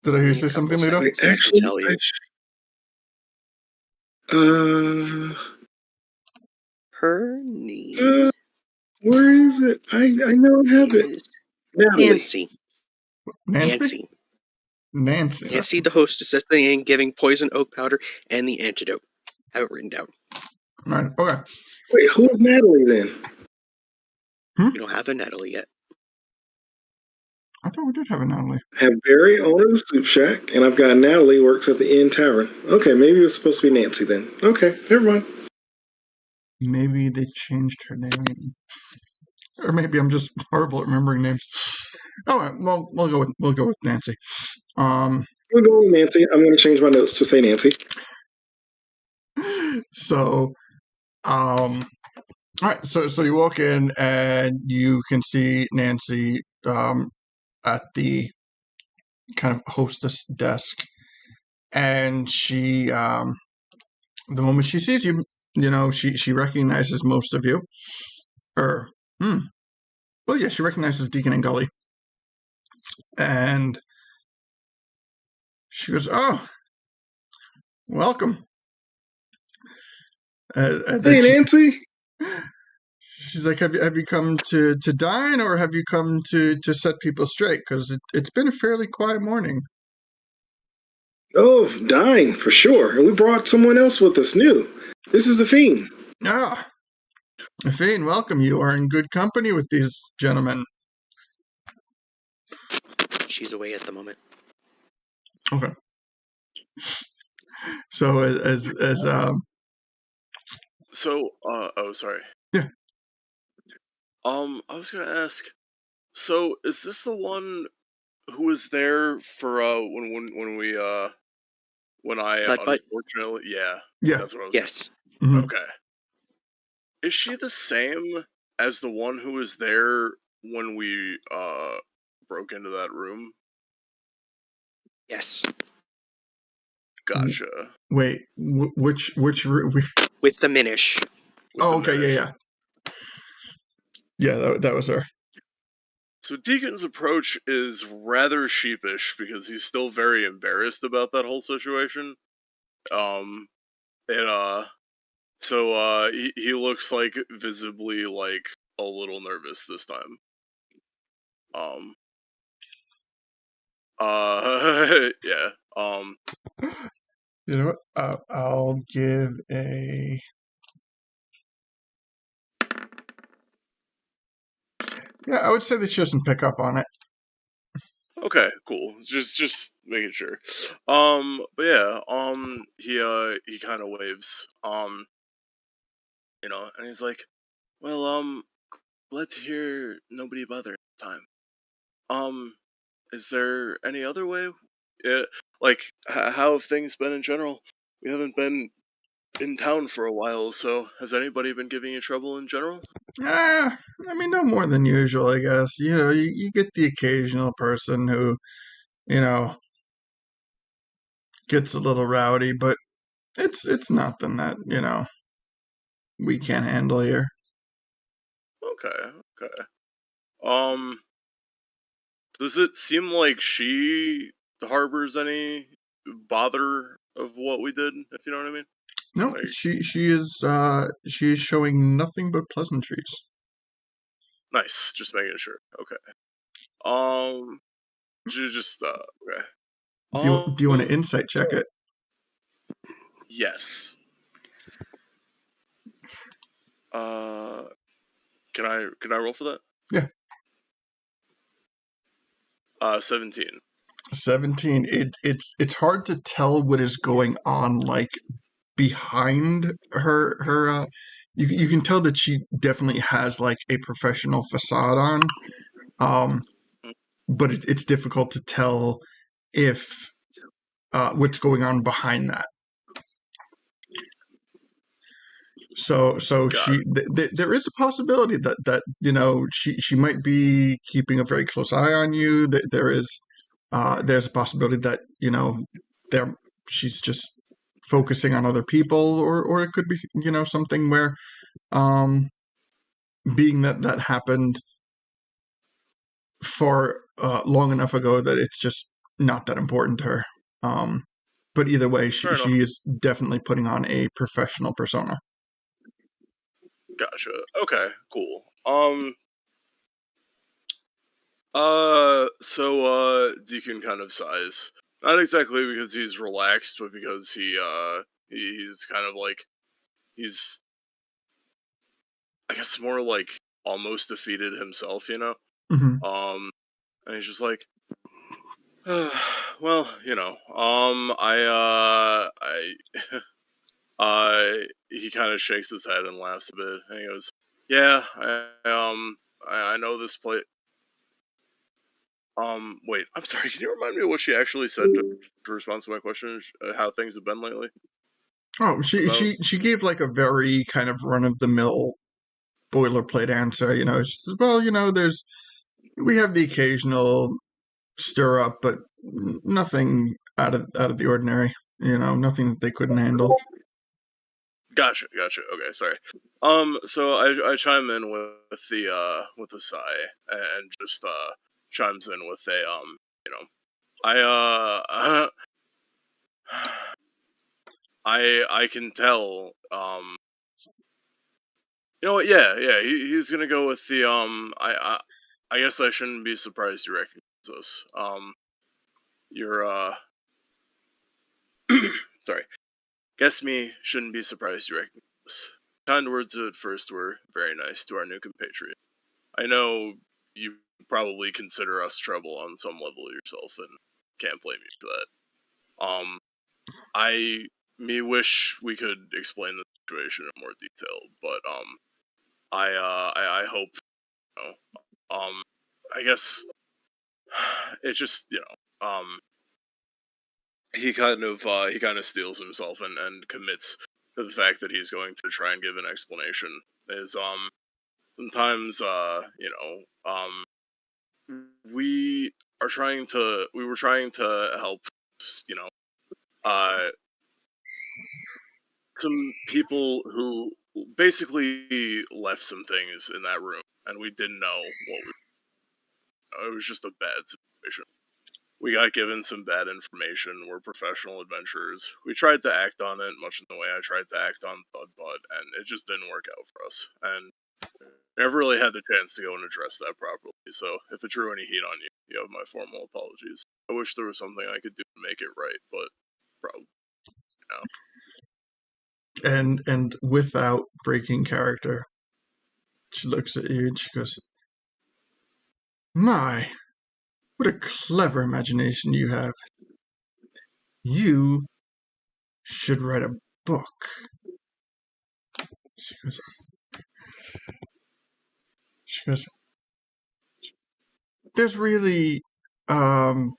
did I hear you say something, Lito? Wait, I can actually, tell you. Uh, Her name where is it? I know I have it. is Natalie. Nancy. Nancy? Nancy. Nancy, the hostess at the inn, giving poison oak powder and the antidote. Have it written down. All right, okay. Wait, who's Natalie then? We don't have a Natalie yet. I thought we did have a Natalie. I have Barry, owner of the soup shack, and I've got Natalie works at the inn tavern. Okay, maybe it was supposed to be Nancy then. Okay, never mind. Maybe they changed her name, or maybe I'm just horrible at remembering names. All right, well, we'll go with Nancy. We'll go with Nancy. I'm going to change my notes to say Nancy. So, all right, so you walk in and you can see Nancy at the kind of hostess desk, and she the moment she sees you, she recognizes most of you. Well, yeah, she recognizes Deacon and Gully, and she goes, "Oh, welcome." And then Hey, Nancy. she's like, "Have you come to dine, or have you come to set people straight? Because it's been a fairly quiet morning." Oh, dine, for sure. And we brought someone else with us new. This is the Fiend. Ah, Fane, welcome. You are in good company with these gentlemen. She's away at the moment. Okay. So as So, oh, sorry. Yeah. I was gonna ask. So, is this the one who was there for when I But unfortunately, yeah, yeah. that's what I was. yes, Mhm. Okay. Is she the same as the one who was there when we broke into that room? yes, Gotcha. Wait, which with the Minish. With Oh, the okay, Minish. yeah. Yeah, that was her. So Deacon's approach is rather sheepish because he's still very embarrassed about that whole situation. Um, and so he looks like visibly like a little nervous this time. Um, yeah. You know what? I'll give a. Yeah, I would say that she doesn't pick up on it. Okay, cool. Just making sure. But yeah, he kind of waves. And he's like, well, glad to hear nobody bothered this time. Is there any other way? Yeah, like, how have things been in general? We haven't been in town for a while, so has anybody been giving you trouble in general? I mean, no more than usual, I guess. You get the occasional person who, you know, gets a little rowdy, but it's nothing that, we can't handle here. Okay. Um, does it seem like she harbors any bother of what we did, if you know what I mean? No, Like, she is showing nothing but pleasantries. nice, just making sure. Okay. Um, okay. Do you want to insight So, check it? yes. Uh, can I roll for that? Yeah. 17. 17. It's hard to tell what is going on, like, behind her. You can tell that she definitely has like a professional facade on. Um, Mm, but it's difficult to tell if what's going on behind that. So got there is a possibility that she might be keeping a very close eye on you. That there's a possibility that there she's just focusing on other people, or it could be something where um being that happened for long enough ago that it's just not that important to her. Um, but either way, Fair enough. she is definitely putting on a professional persona. Gotcha. Okay, cool. Deacon kind of sighs. Not exactly because he's relaxed, but because he's kind of like, he's, I guess, more like almost defeated himself, Hmm. And he's just like, well, he kind of shakes his head and laughs a bit, and he goes, yeah, I know this place. Wait, I'm sorry. Can you remind me of what she actually said to respond to my question? How things have been lately? Oh, she About she she gave like a very kind of run of the mill boilerplate answer. She says, well, we have the occasional stir up, but nothing out of the ordinary. Nothing that they couldn't handle. gotcha. Okay, sorry. So I chime in with a sigh and just chimes in with a you know, I I can tell you know what? Yeah. He's gonna go with the I guess I shouldn't be surprised you recognize us. You're sorry. Guess me shouldn't be surprised you recognize us. Kind words at first were very nice to our new compatriot. I know you probably consider us trouble on some level yourself, and can't blame you for that. I me wish we could explain the situation in more detail, but I hope you know. I guess it's just he kind of steals himself and commits to the fact that he's going to try and give an explanation. Is sometimes we we were trying to help you know uh some people who basically left some things in that room and we didn't know what we. It was just a bad situation. We got given some bad information. We're professional adventurers. We tried to act on it much in the way I tried to act on Bud, and it just didn't work out for us. And never really had the chance to go and address that properly. So if it drew any heat on you, you have my formal apologies. I wish there was something I could do to make it right, but probably no. And without breaking character, she looks at you and she goes, "My, what a clever imagination you have. You should write a book." She goes, "There's really no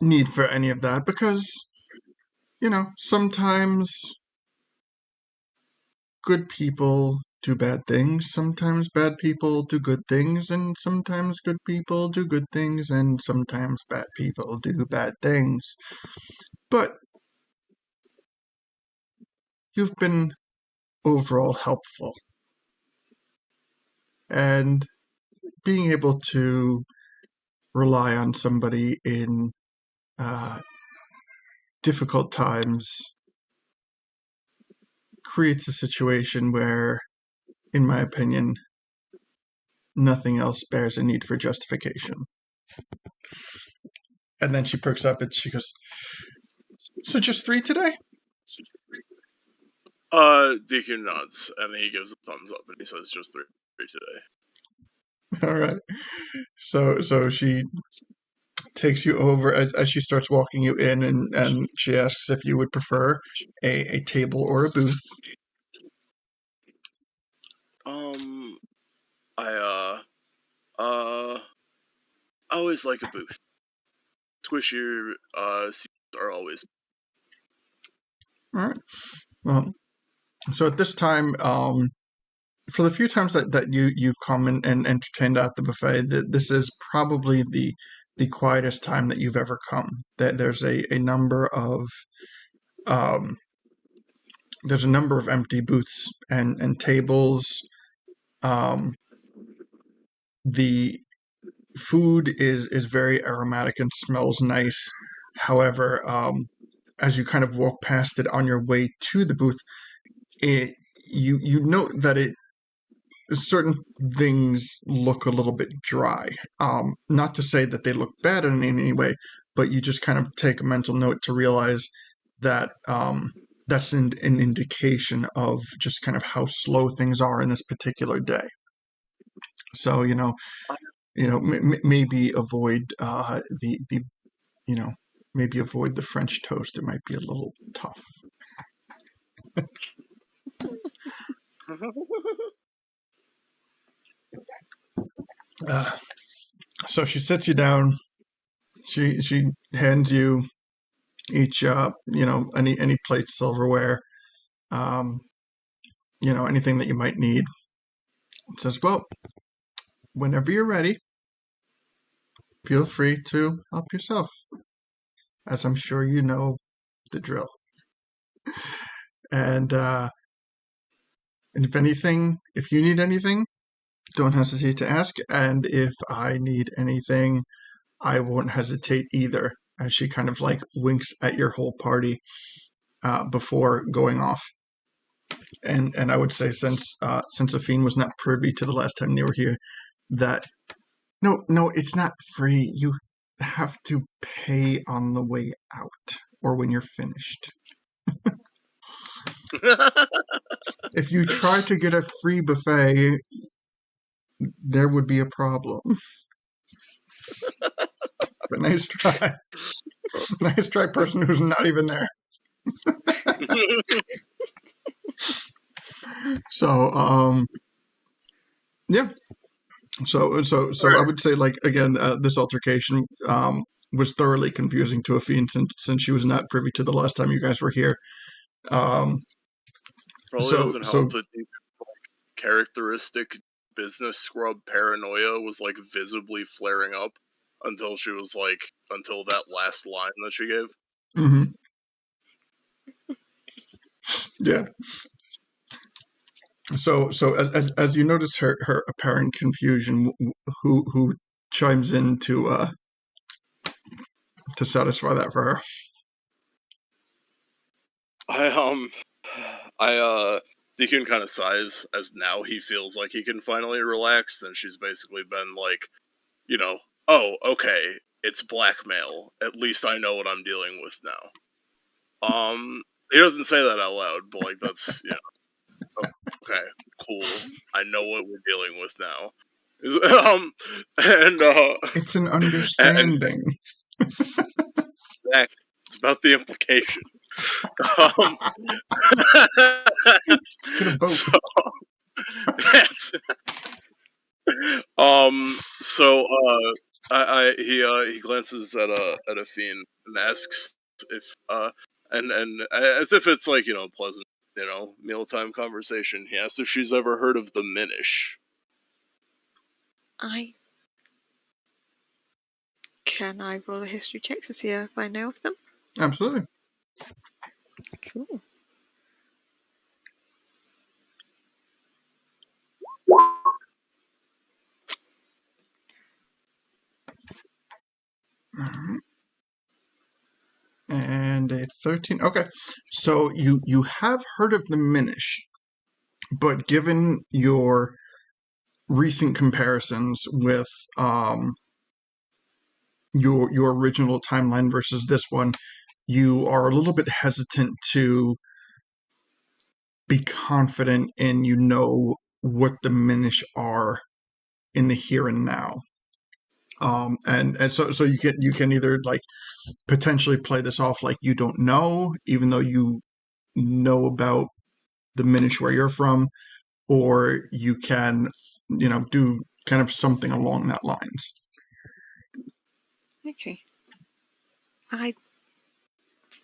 need for any of that because, sometimes good people do bad things, sometimes bad people do good things, and sometimes good people do good things, and sometimes bad people do bad things. But you've been overall helpful. And being able to rely on somebody in difficult times creates a situation where, in my opinion, nothing else bears a need for justification." And then she perks up and she goes, "So just 3 today?" Deacon nods, and he gives a thumbs up, and he says, "Just 3 today." All right. So she takes you over as she starts walking you in, and she asks if you would prefer a table or a booth. I always like a booth. Squishier seats are always. All right. Well, so at this time, for the few times that you've come and entertained at the buffet, this is probably the quietest time that you've ever come. That there's a number of empty booths and tables. The food is very aromatic and smells nice. However, as you kind of walk past it on your way to the booth, you note that certain things look a little bit dry. Not to say that they look bad in any way, but you just kind of take a mental note to realize that that's an indication of just kind of how slow things are in this particular day. So maybe avoid the maybe avoid the French toast. It might be a little tough. So she sits you down. She hands you each any plate, silverware, anything that you might need. It says, "Well, whenever you're ready, feel free to help yourself, as I'm sure you know the drill. And if you need anything, don't hesitate to ask. And if I need anything, I won't hesitate either." As she kind of like winks at your whole party before going off. And I would say, since Afine was not privy to the last time they were here, that no, it's not free. You have to pay on the way out or when you're finished. If you try to get a free buffet, there would be a problem. But nice try. Nice try, person who's not even there. So, yeah. So I would say, like, again, this altercation was thoroughly confusing to Afine since she was not privy to the last time you guys were here. Probably doesn't help that characteristic business scrub paranoia was like visibly flaring up until that last line that she gave. Mm-hmm. Yeah. So as you notice her apparent confusion, who chimes in to satisfy that for her? Deacon kind of sighs as now he feels like he can finally relax, and she's basically been like, oh, okay, it's blackmail. At least I know what I'm dealing with now. He doesn't say that out loud, but like that's okay, cool. I know what we're dealing with now. And It's an and understanding. exactly, it's about the implication. Um, Let's get a boat. so, yes. So he glances at a fiend and asks if and as if it's like pleasant mealtime conversation. He asks if she's ever heard of the Minish. Can I roll a history check to see if I know of them? Absolutely. Cool. And a 13. Okay, so you have heard of the Minish, but given your recent comparisons with your original timeline versus this one, you are a little bit hesitant to be confident in what the Minish are in the here and now. And so you can either like potentially play this off like you don't know, even though you know about the Minish where you're from, or you can do kind of something along that lines. Okay. I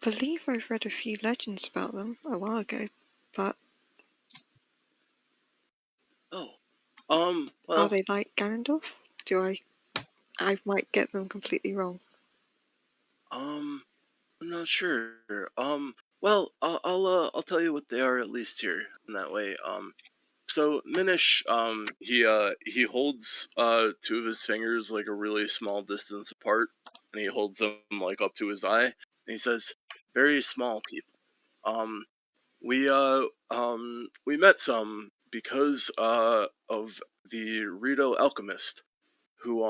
believe I've read a few legends about them a while ago, but Well, are they like Ganondorf? I might get them completely wrong. I'm not sure. Well, I'll tell you what they are at least here, in that way. So Minish, he holds two of his fingers like a really small distance apart, and he holds them like up to his eye, and he says, "Very small people. Um, we met some because of the Rito alchemist, who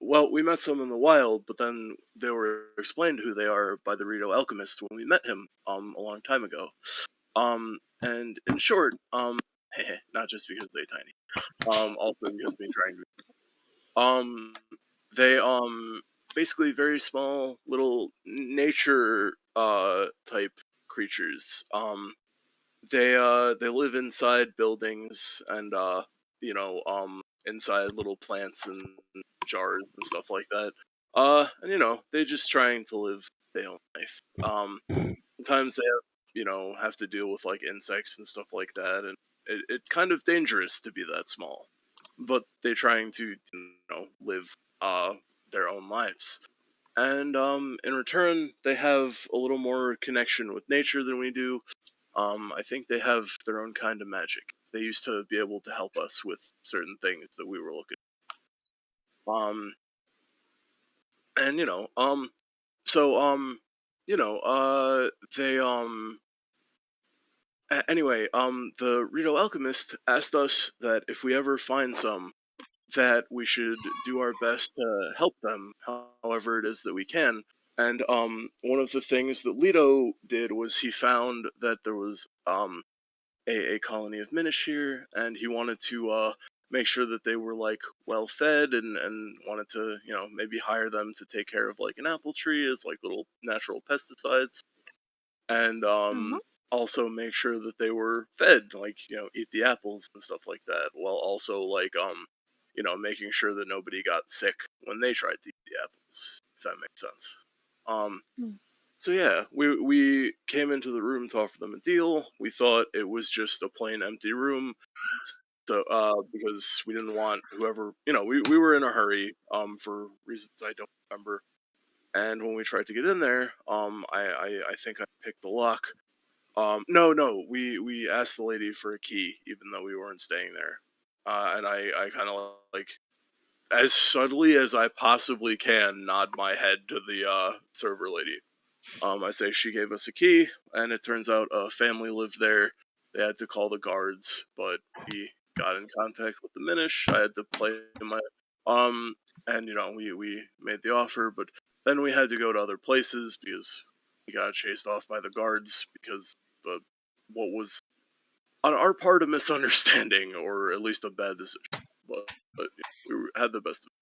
well, we met some in the wild, but then they were explained who they are by the Rito alchemist when we met him a long time ago. And in short, not just because they're tiny, also because they're trying to, they basically very small little nature type creatures. They live inside buildings and inside little plants and jars and stuff like that. And they're just trying to live their own life. Sometimes they have to deal with like insects and stuff like that, and it's kind of dangerous to be that small. But they're trying to live their own lives. And in return, they have a little more connection with nature than we do. I think they have their own kind of magic. They used to be able to help us with certain things that we were looking. Um, and so they anyway, the Rito alchemist asked us that if we ever find some, that we should do our best to help them, however it is that we can. And one of the things that Leto did was he found that there was a colony of Minish here, and he wanted to make sure that they were like well fed, and wanted to maybe hire them to take care of like an apple tree as like little natural pesticides, and also make sure that they were fed, like eat the apples and stuff like that, while also like making sure that nobody got sick when they tried to eat the apples, if that makes sense. Um, so yeah, we came into the room to offer them a deal. We thought it was just a plain empty room, so because we didn't want whoever we were in a hurry for reasons I don't remember. And when we tried to get in there, I think I picked the lock, No. We asked the lady for a key, even though we weren't staying there. And I kind of like, as subtly as I possibly can, nod my head to the server lady. I say she gave us a key, and it turns out a family lived there. They had to call the guards, but we got in contact with the Minish. I had to play my and we made the offer, but then we had to go to other places because we got chased off by the guards because of what was on our part a misunderstanding or at least a bad decision. But we had the best of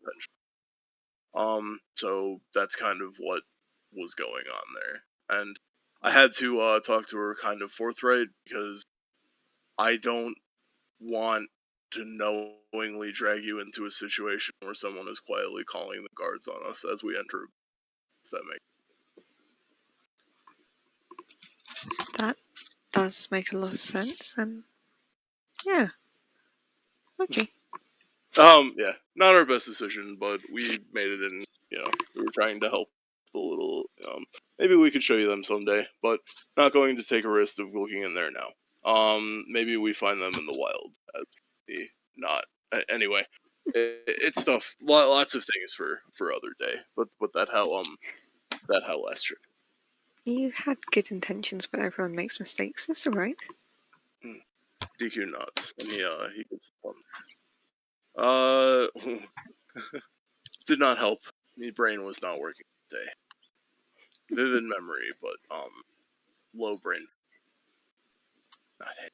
intentions. So that's kind of what was going on there, and I had to talk to her kind of forthright because I don't want to knowingly drag you into a situation where someone is quietly calling the guards on us as we enter. If that makes That does make a lot of sense, and yeah. Okay. Yeah, not our best decision, but we made it, and we were trying to help a little. Maybe we could show you them someday, but not going to take a risk of looking in there now. Maybe we find them in the wild. Not anyway. It's stuff. Lots of things for other day. But that how last trip. You had good intentions, but everyone makes mistakes. That's all right. DQ nods, and he gives the thumb. Did not help. My brain was not working today. Vivid memory, but low brain. Not hit.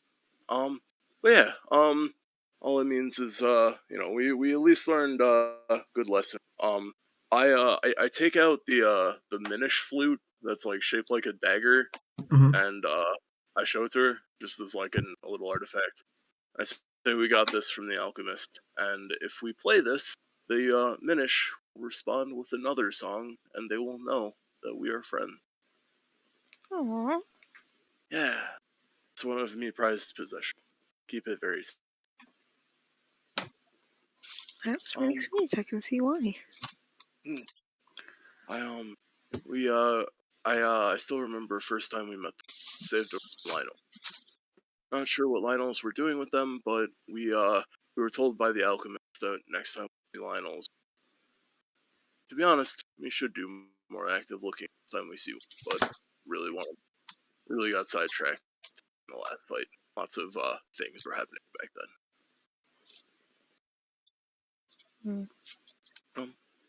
But yeah, all it means is we at least learned a good lesson. I take out the Minish flute that's like shaped like a dagger, and I show it to her just as like a little artifact. I say we got this from the alchemist, and if we play this, the Minish will respond with another song, and they will know that we are friends. Aww. Yeah, it's one of me prized possessions. Keep it very. That's really sweet. I can see why. I still remember first time we met them. Saved a Lionel. Not sure what Lionels were doing with them, but we were told by the alchemist that next time we see Lionels. To be honest, we should do more active looking next time we see one, but really got sidetracked in the last fight. Lots of things were happening back then.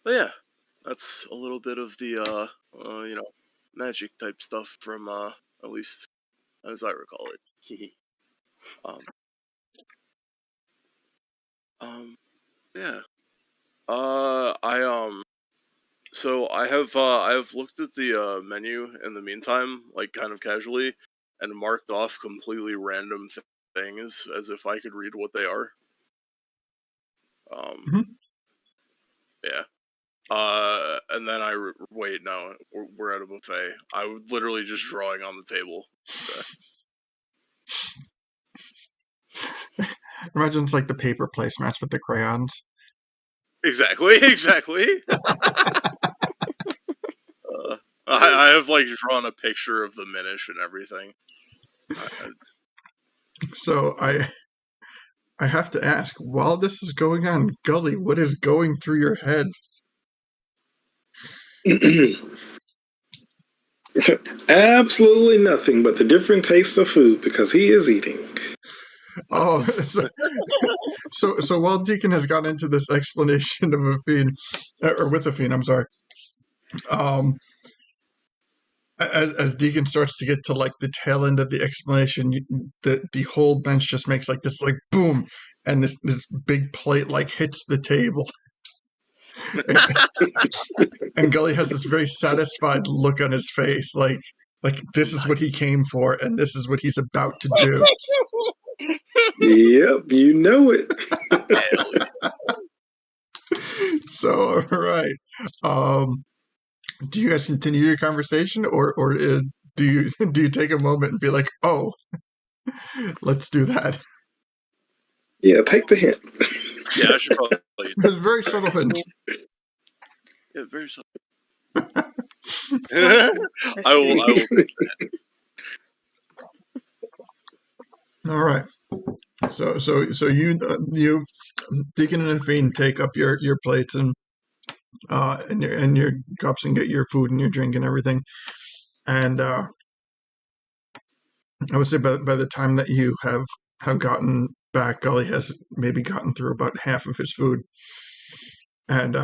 But yeah, that's a little bit of the magic type stuff from at least as I recall it. Yeah. So I have looked at the menu in the meantime, like kind of casually, and marked off completely random things as if I could read what they are. Yeah. And then wait, no, we're at a buffet. I was literally just drawing on the table. Imagine it's like the paper placemats with the crayons. Exactly. I have like drawn a picture of the Minish and everything. So I have to ask, while this is going on, Gully, what is going through your head? Absolutely nothing but the different tastes of food because he is eating. Oh, so while Deacon has gotten into this explanation of a fiend, or with a fiend, I'm sorry. As Deacon starts to get to like the tail end of the explanation, the whole bench just makes like this like boom, and this big plate like hits the table. And Gully has this very satisfied look on his face, like this is what he came for, and this is what he's about to do. Yep, you know it. So, all right. Do you guys continue your conversation, or do you take a moment and be like, oh, let's do that? Yeah, take the hint. Yeah, I should probably. It's a very subtle hint. Yeah, very subtle. I will take that. All right. So you Deacon and Fiend take up your plates and your cups and get your food and your drink and everything. And I would say by the time that you have gotten back, Gully has maybe gotten through about half of his food, and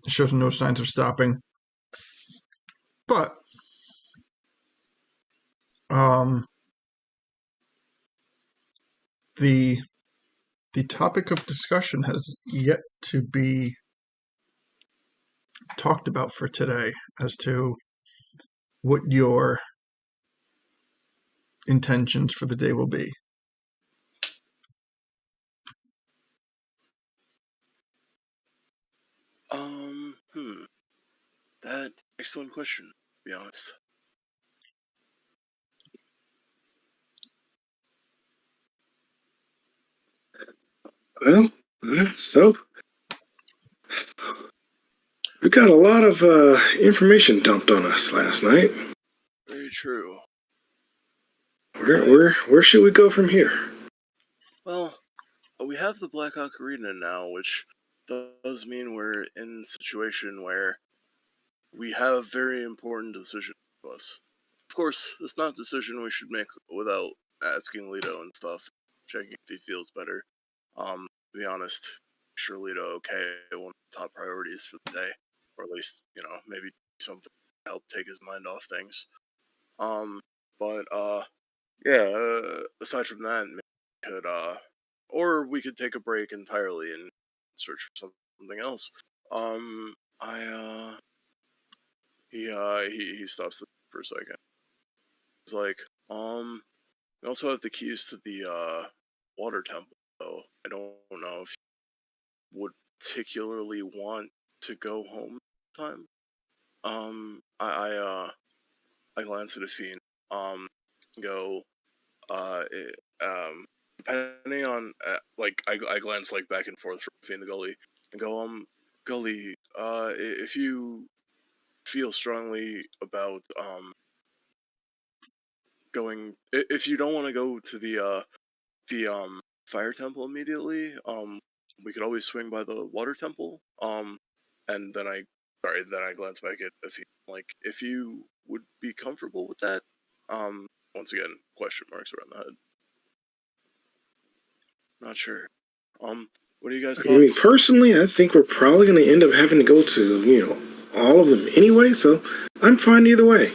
shows no signs of stopping. But um, the the topic of discussion has yet to be talked about for today as to what your intentions for the day will be. That excellent question, to be honest. Well, so we got a lot of information dumped on us last night. Very true. Where should we go from here? Well, we have the Black Hawk Arena now, which does mean we're in a situation where we have very important decisions to us. Of course, it's not a decision we should make without asking Leto and stuff, checking if he feels better. To be honest, sure Leto okay, one of the top priorities for the day, or at least maybe something to help take his mind off things. But yeah. Aside from that, maybe we could or we could take a break entirely and search for something else. I he stops for a second. He's like, we also have the keys to the water temple, though. I don't know if you would particularly want to go home this time. I glance at a fiend. Go. Depending on I glance like back and forth from Fiend to Gully and go Gully, if you feel strongly about going, if you don't want to go to the fire temple immediately, we could always swing by the water temple. And then I glance back at if if you would be comfortable with that. Once again, question marks around the head. Not sure. What are you guys' I mean, thoughts? personally, I think we're probably going to end up having to go to, all of them anyway, so I'm fine either way.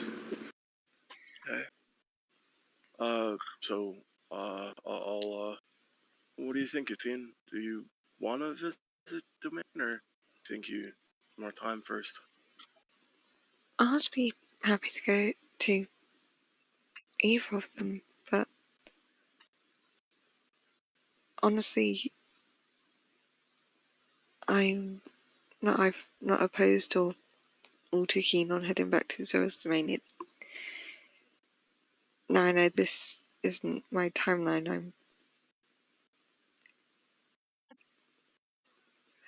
Okay. So, I'll, what do you think, Etienne? Do you want to visit Domain, or think you more time first? I'd be happy to go to either of them, but honestly, I'm not opposed or all too keen on heading back to Zora's Domain. Now I know this isn't my timeline.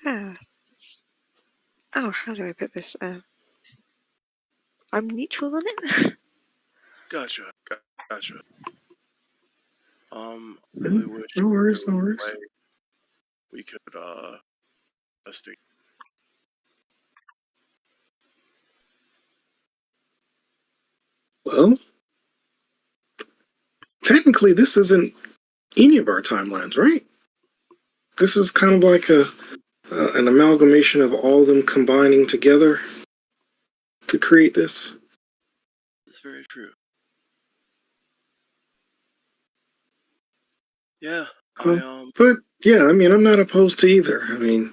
How do I put this? I'm neutral on it. Gotcha. Really wish No there worries, no was a worries. way we could, investigate. Well, technically, this isn't any of our timelines, right? This is kind of like an amalgamation of all of them combining together to create this. It's very true. Yeah, But yeah, I mean, I'm not opposed to either. I mean,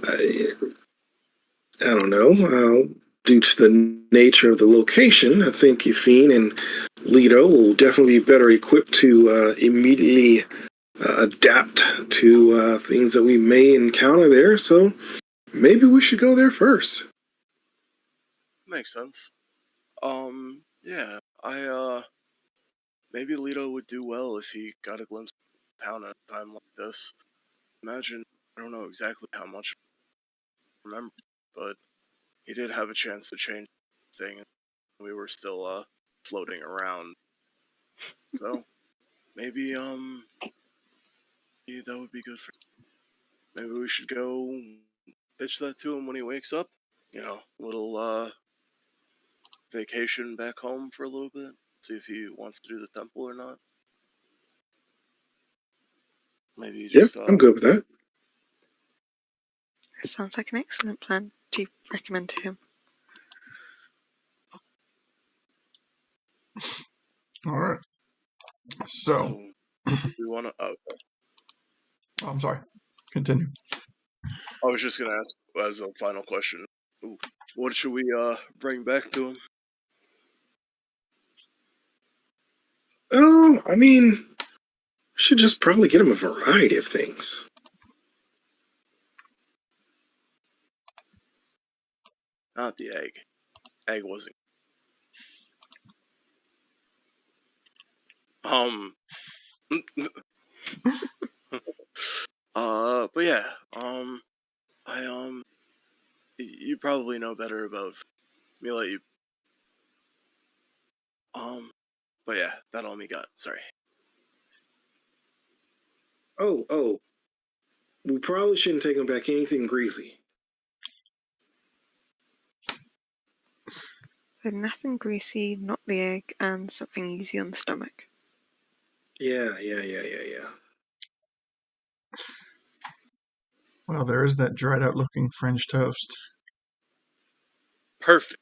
I don't know. Due to the nature of the location, I think Yufine and Leto will definitely be better equipped to immediately adapt to things that we may encounter there. So maybe we should go there first. makes sense. Yeah, maybe Leto would do well if he got a glimpse of town at a time like this. Imagine, I don't know exactly how much I remember, but he did have a chance to change things. We were still floating around. So maybe that would be good for. Maybe we should go pitch that to him when he wakes up. Little vacation back home for a little bit. See if he wants to do the temple or not. Maybe just. I'm good with that. It sounds like an excellent plan. Do you recommend to him? All right. So we want to. Oh, I'm sorry. Continue. I was just gonna ask as a final question. What should we bring back to him? Oh, I mean, should just probably get him a variety of things. Not the egg. Egg wasn't. But yeah. You probably know better about. Let me let you. But yeah, that all me got. Sorry. Oh. We probably shouldn't take him back anything greasy. So nothing greasy, not the egg, and something easy on the stomach. Yeah. Well, there is that dried out looking French toast. Perfect.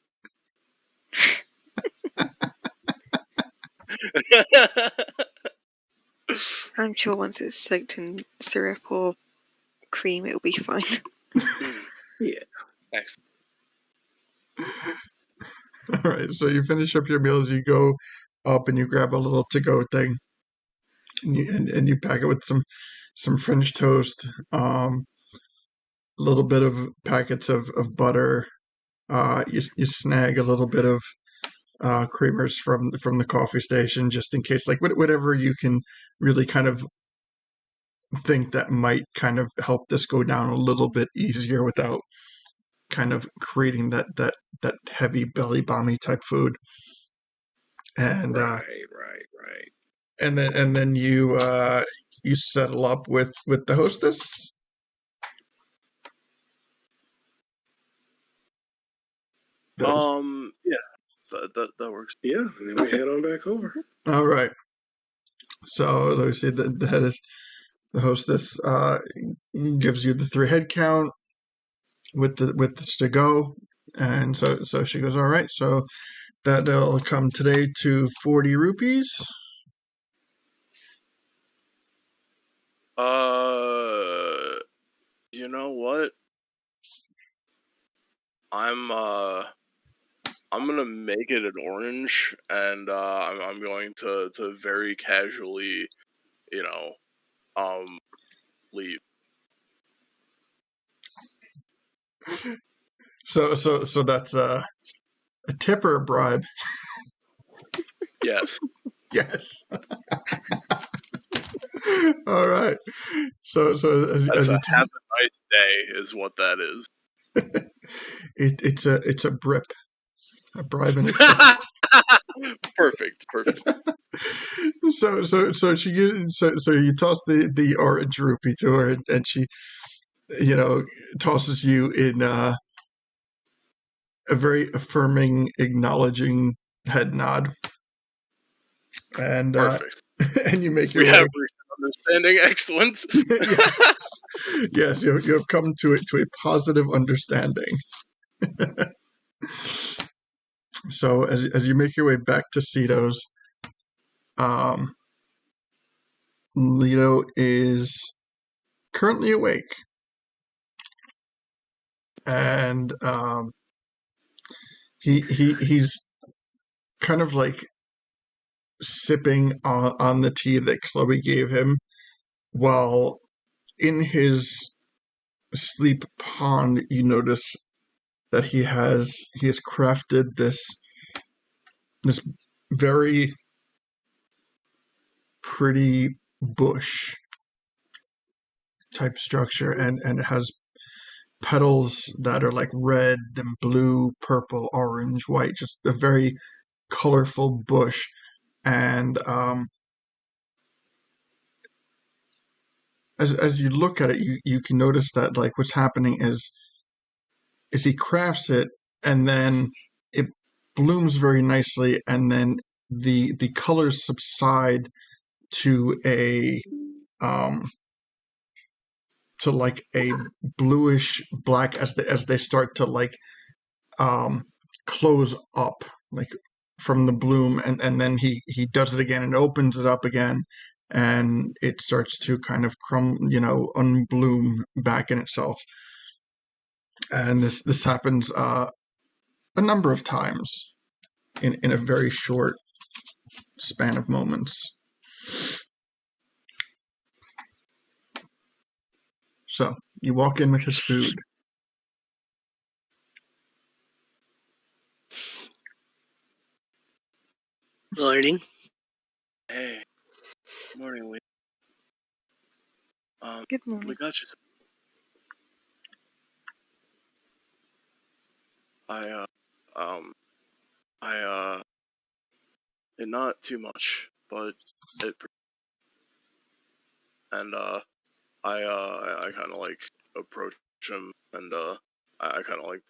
I'm sure once it's soaked in syrup or cream, it'll be fine. Yeah. Excellent. All right, so you finish up your meals, you go up and you grab a little to-go thing, and you pack it with some French toast, a little bit of packets of butter. You snag a little bit of creamers from the coffee station just in case, like whatever you can really kind of think that might kind of help this go down a little bit easier without kind of creating that heavy belly bomby type food. And Right. and then you settle up with the hostess. Yeah, that works. Yeah, and then we head on back over. All right. So let me see. The head is the hostess. Gives you the 3 head count with the to go, and so she goes. All right. So that'll come today to 40 rupees. You know what? I'm gonna make it an orange, and I'm going to very casually, leave. So that's a tip or a bribe? Yes. Yes. All right. So as you have a nice day is what that is. It's a brip, a bribe and a tip. Perfect. So she so you toss the orange rupee to her, and she tosses you in a very affirming, acknowledging head nod, and perfect. And you make your we way. Have understanding excellence. Yes, you have come to a positive understanding. So as you make your way back to Cito's, Leto is currently awake, and he's kind of like sipping on the tea that Chloe gave him, while in his sleep pond you notice that he has crafted this very pretty bush type structure, and it has petals that are like red and blue, purple, orange, white, just a very colorful bush. And as you look at it, you can notice that like what's happening is he crafts it, and then it blooms very nicely, and then the colors subside to a to like a bluish black as they start to like close up like from the bloom, and then he does it again and opens it up again, and it starts to kind of unbloom back in itself. And this happens a number of times in a very short span of moments. So you walk in with his food. Morning. Hey, morning, Lee. Good morning. We got you. And not too much, but it, and I kind of like approach him, and I kind of like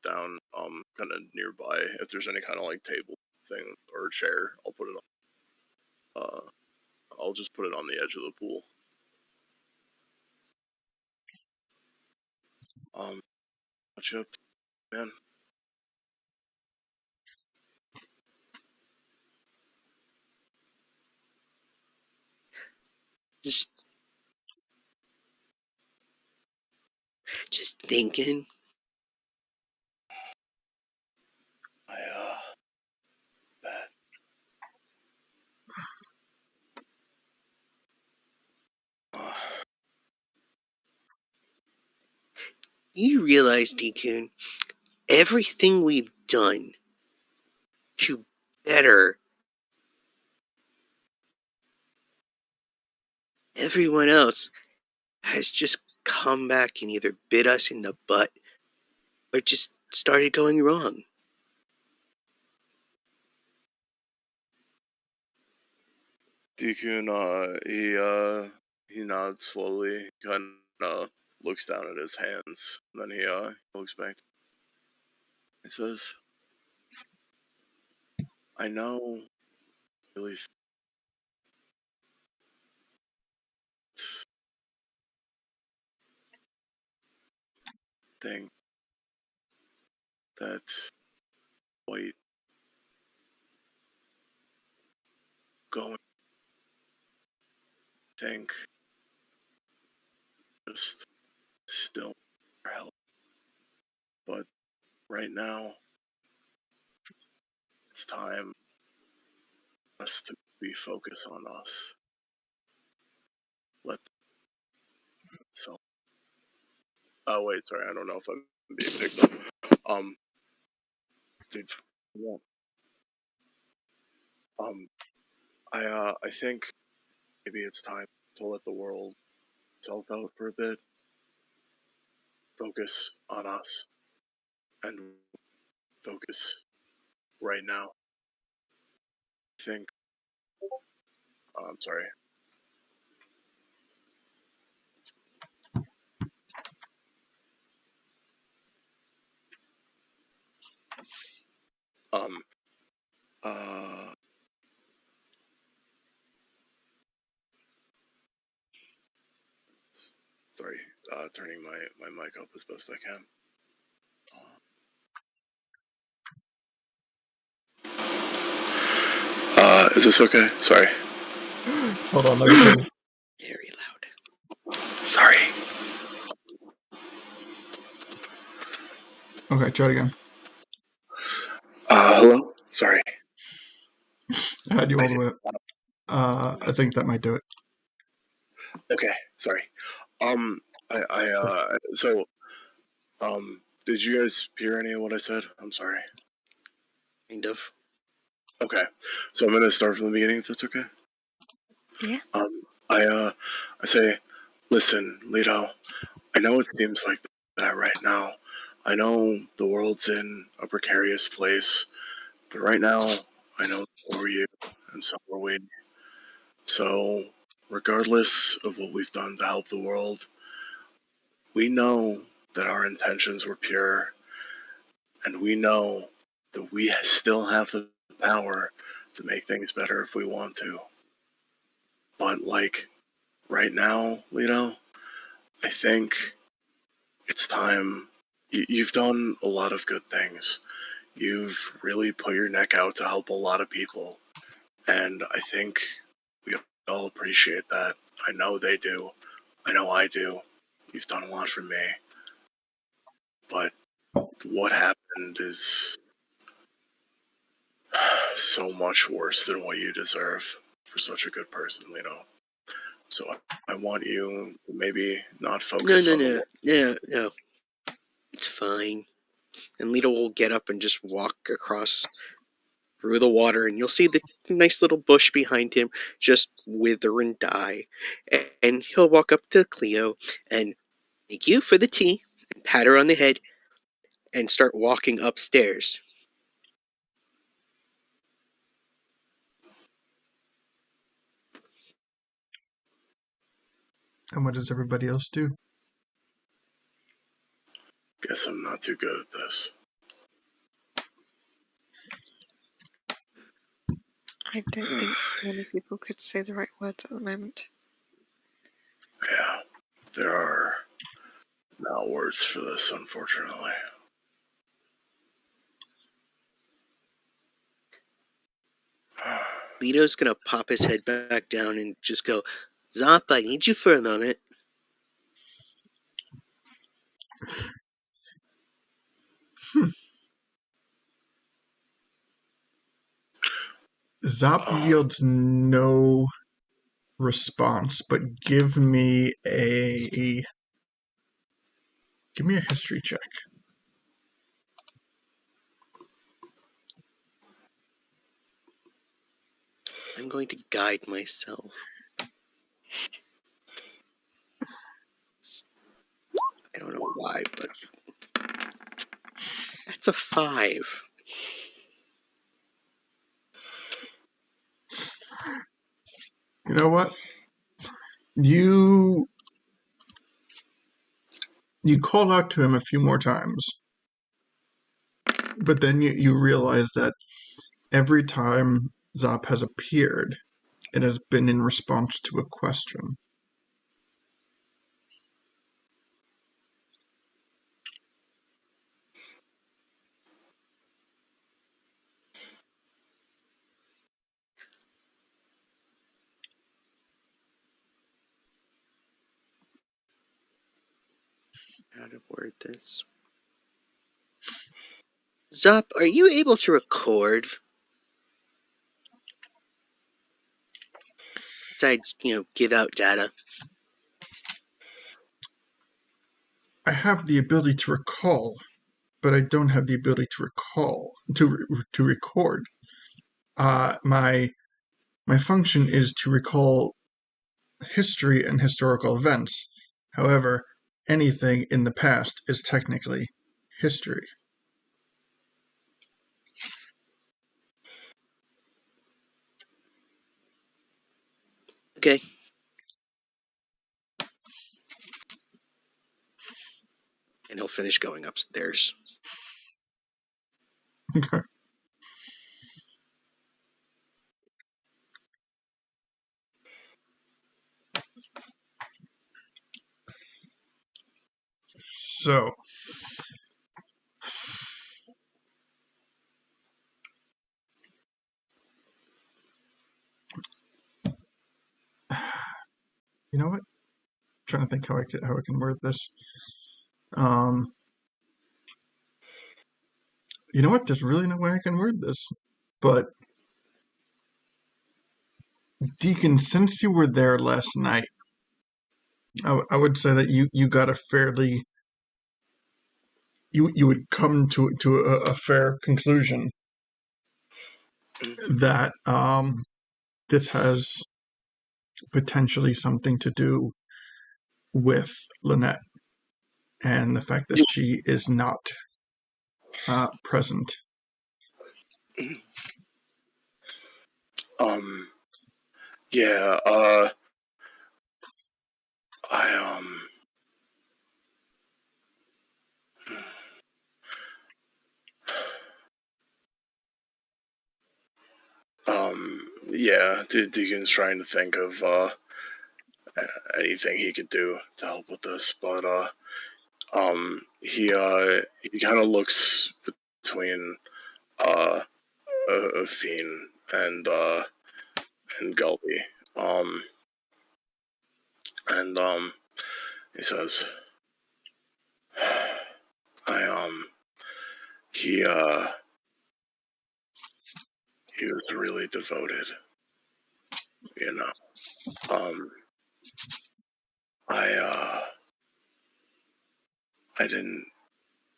down kind of nearby if there's any kind of like table thing or chair, I'll put it on. I'll just put it on the edge of the pool. What you up to, man? Just thinking. Bet. You realize, Deacon, everything we've done to better everyone else has just come back and either bit us in the butt or just started going wrong. Deacon, he nods slowly, kind of looks down at his hands, and then he looks back. He says, "I know, really think that white going think just still help, but right now it's time us to be focused on us. Let so. Oh wait, sorry, I don't know if I'm being picked up. Dude, yeah. I think maybe it's time to let the world self out for a bit. Focus on us and focus right now. I think. I'm sorry. Um. Uh. Sorry. Turning my mic up as best I can. Is this okay? Sorry. Hold on, let me turn it. Very loud. Sorry. Okay, try it again. Hello? Sorry. I had you all the way up. I think that might do it. Okay, sorry. So, did you guys hear any of what I said? I'm sorry. Kind of. Okay, so I'm gonna start from the beginning, if that's okay. Yeah. I say, listen, Lito, I know it seems like that right now. I know the world's in a precarious place, but right now, I know so are you, and so are we. So, regardless of what we've done to help the world, we know that our intentions were pure, and we know that we still have the power to make things better if we want to. But, like, right now, I think it's time. You've done a lot of good things. You've really put your neck out to help a lot of people. And I think we all appreciate that. I know they do. I know I do. You've done a lot for me. But what happened is so much worse than what you deserve for such a good person, So I want you to maybe not focus on the... No. It's fine. And Lito will get up and just walk across through the water, and you'll see the nice little bush behind him just wither and die. And he'll walk up to Cleo and thank you for the tea, and pat her on the head, and start walking upstairs. And what does everybody else do? Guess I'm not too good at this. I don't think many people could say the right words at the moment. Yeah, there are no words for this, unfortunately. Lito's gonna pop his head back down and just go, Zop, I need you for a moment. Zop yields no response, but give me a history check. I'm going to guide myself. I don't know why, but that's a 5. You know what? You call out to him a few more times, but then you realize that every time Zop has appeared, it has been in response to a question. How to word this? Zop, are you able to record? Besides, give out data. I have the ability to recall, but I don't have the ability to record. My function is to recall history and historical events. However, anything in the past is technically history. Okay. And he'll finish going upstairs. Okay. So, you know what? I'm trying to think how I can word this. You know what? There's really no way I can word this. But Deacon, since you were there last night, I would say that you got a fairly you would come to a fair conclusion that this has potentially something to do with Lynette and the fact that she is not present. Yeah, Yeah, Deacon's trying to think of anything he could do to help with this, but he kind of looks between Athene and Gulby, and he says, he he was really devoted, you know. I didn't.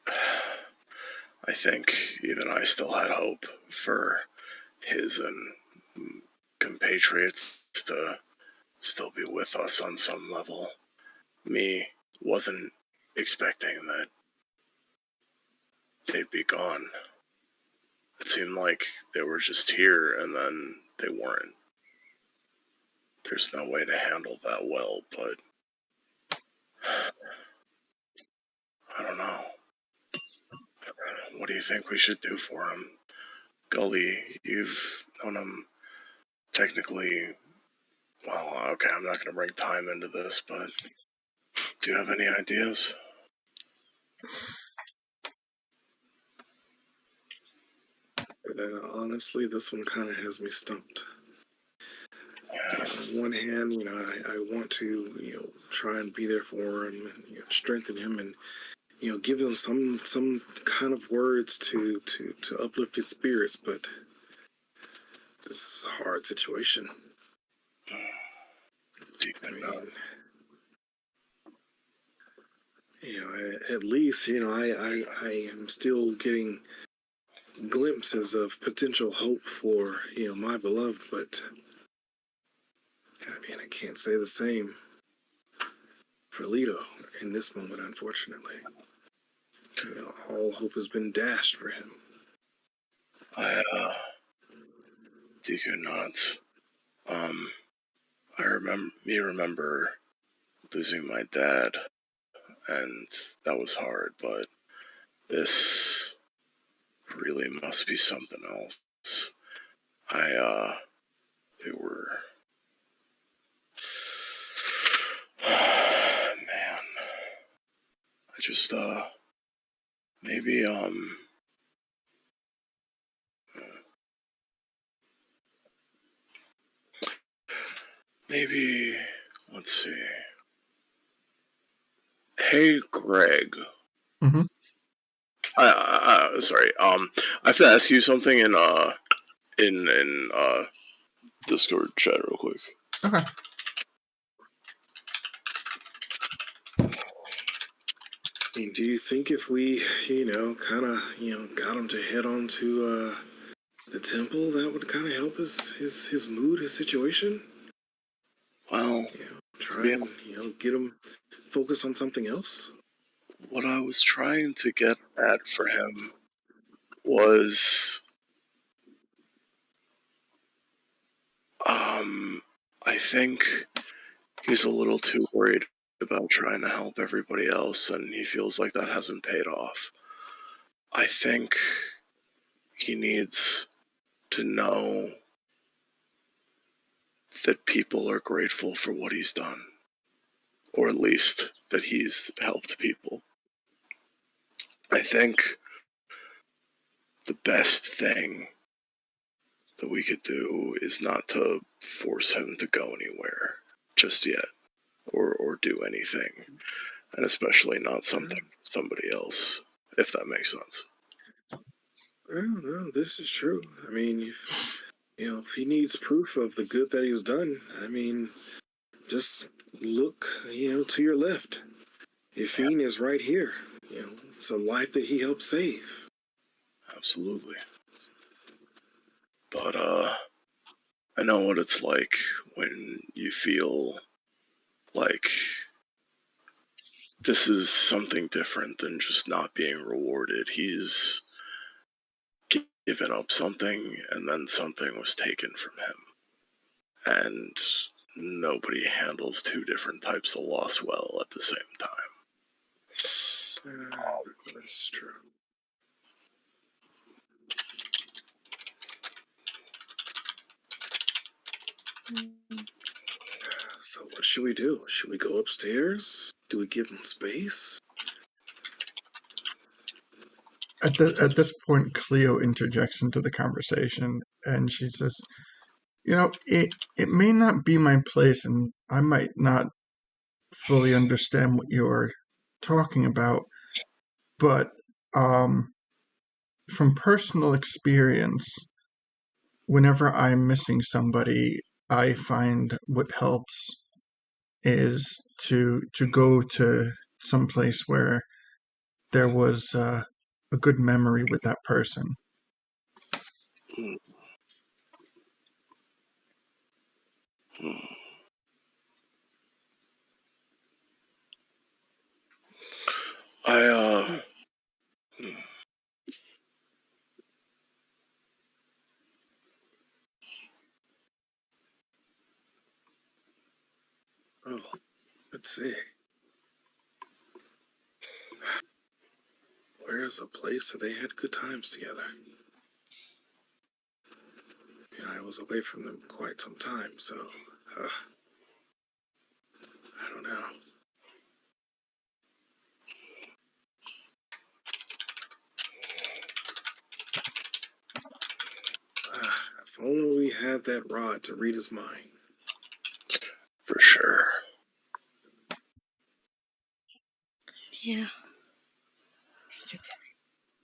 I think even I still had hope for his and compatriots to still be with us on some level. Me wasn't expecting that they'd be gone. It seemed like they were just here and then they weren't. There's no way to handle that well, but I don't know. What do you think we should do for him? Gully, you've known him technically. Well, okay, I'm not going to bring time into this, but do you have any ideas? Honestly, this one kind of has me stumped. On one hand, I want to, try and be there for him and strengthen him and give him some kind of words to uplift his spirits. But this is a hard situation. I mean, at least I am still getting glimpses of potential hope for my beloved, but I mean I can't say the same for Leto in this moment, unfortunately. All hope has been dashed for him. Deacon nods. I remember losing my dad, and that was hard, but this really must be something else. They were, man, I just, maybe, maybe, let's see. Hey, Greg. Mm-hmm. Sorry. I have to ask you something in Discord chat real quick. Okay. Do you think if we, kind of, got him to head on to the temple, that would kind of help his mood, his situation? Well, try and, get him focused on something else? What I was trying to get at for him was, I think he's a little too worried about trying to help everybody else, and he feels like that hasn't paid off. I think he needs to know that people are grateful for what he's done, or at least that he's helped people. I think the best thing that we could do is not to force him to go anywhere just yet, or do anything, and especially not somebody else, if that makes sense. No, this is true. I mean, if he needs proof of the good that he's done, I mean, just look, to your left. Ifine is right here. It's a life that he helped save. Absolutely. But I know what it's like when you feel like this is something different than just not being rewarded. He's given up something, and then something was taken from him. And nobody handles two different types of loss well at the same time. That's true. So what should we do? Should we go upstairs? Do we give him space? At this point, Cleo interjects into the conversation, and she says, it may not be my place, and I might not fully understand what you're talking about, but from personal experience, whenever I'm missing somebody, I find what helps is to go to some place where there was a good memory with that person. Hmm. Hmm. Oh, let's see. Where's a place that they had good times together? I was away from them quite some time, so I don't know. If only we had that rod to read his mind. For sure. Yeah.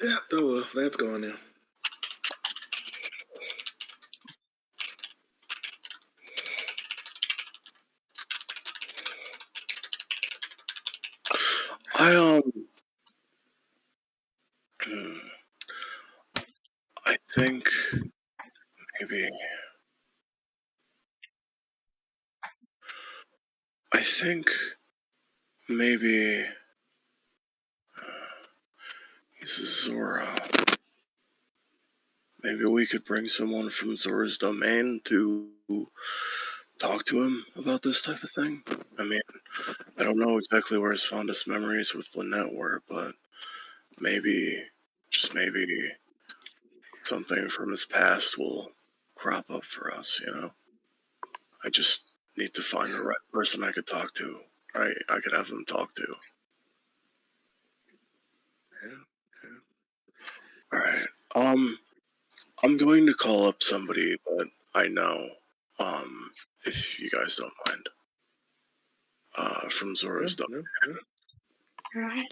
Yeah, oh well, that's gone now. I think maybe. I think maybe he's Zora. Maybe we could bring someone from Zora's domain to talk to him about this type of thing. I mean, I don't know exactly where his fondest memories with Lynette were, but maybe, just maybe, something from his past will crop up for us, I just need to find the right person I could talk to. I could have him talk to. Yeah. Alright. I'm going to call up somebody that I know, if you guys don't mind. From Zora's domain. Right.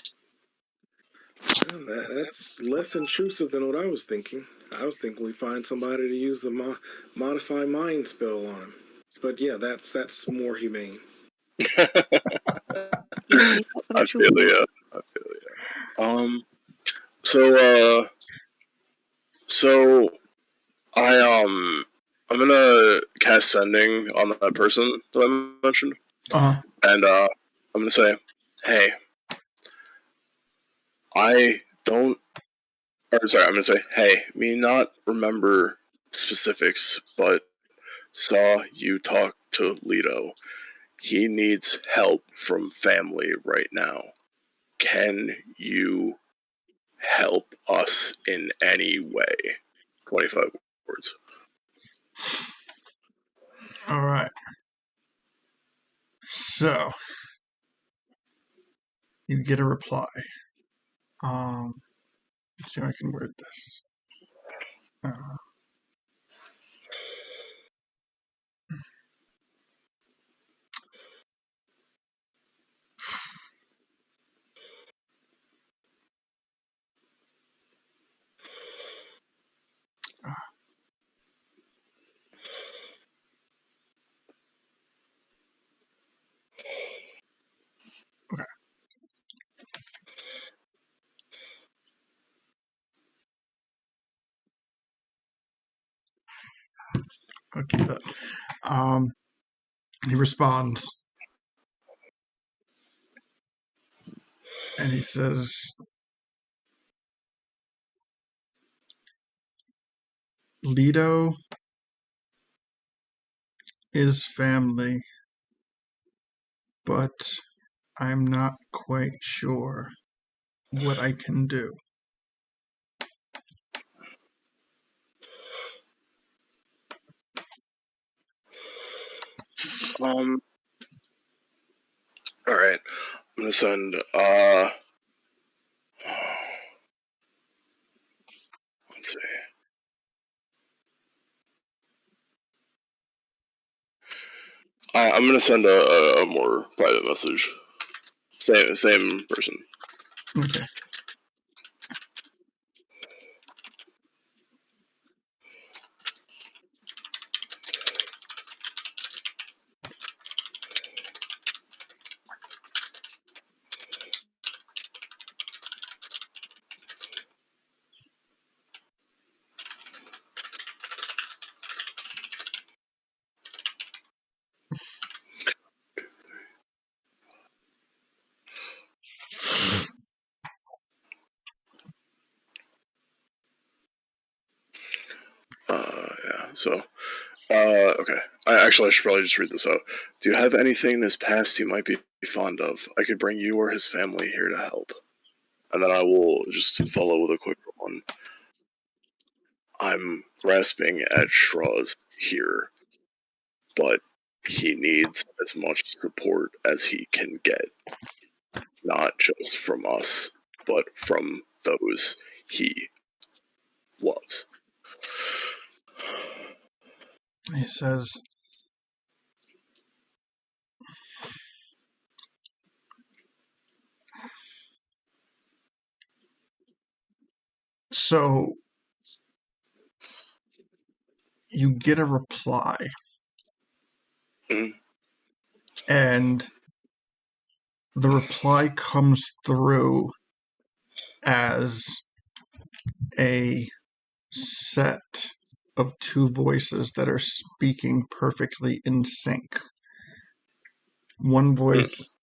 Well, that's less intrusive than what I was thinking. I was thinking we find somebody to use the modify mind spell on him. But yeah, that's more humane. I feel ya. So I'm gonna cast sending on that person that I mentioned, and I'm gonna say, hey, I'm gonna say, hey, me not remember specifics, but saw you talk to Leto. He needs help from family right now. Can you help us in any way? 25 words. All right. So you get a reply. Let's see how I can word this. Okay. Okay. He responds, and he says, Leto is family, but I'm not quite sure what I can do. All right. I'm gonna send let's see. I'm gonna send a more private message. Same person. Okay. Yeah. So, okay. I should probably just read this out. Do you have anything in his past he might be fond of? I could bring you or his family here to help. And then I will just follow with a quick one. I'm grasping at straws here, but he needs as much support as he can get. Not just from us, but from those he loves. He says, so you get a reply, and the reply comes through as a set of two voices that are speaking perfectly in sync. One voice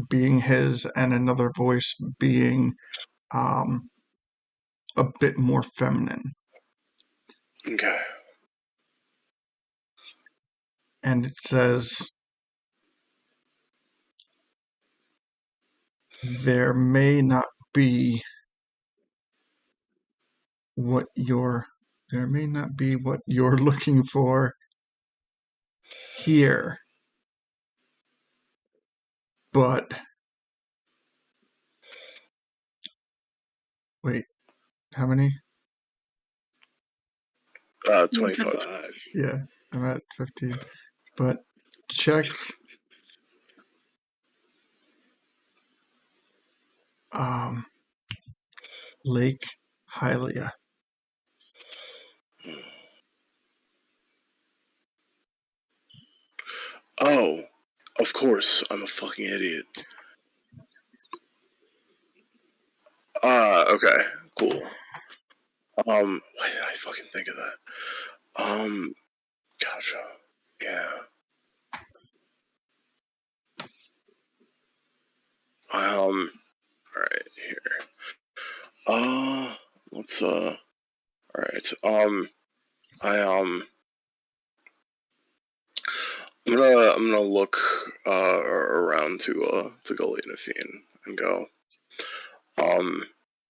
being his, and another voice being a bit more feminine. Okay. And it says, there may not be what you're looking for here, but wait, how many? 25. Yeah, I'm at 15. But check Lake Hylia. Oh, of course, I'm a fucking idiot. Okay, cool. Why did I fucking think of that? Gotcha. Yeah. Alright, here. Let's, alright, I'm gonna look, around to Goliathine and go,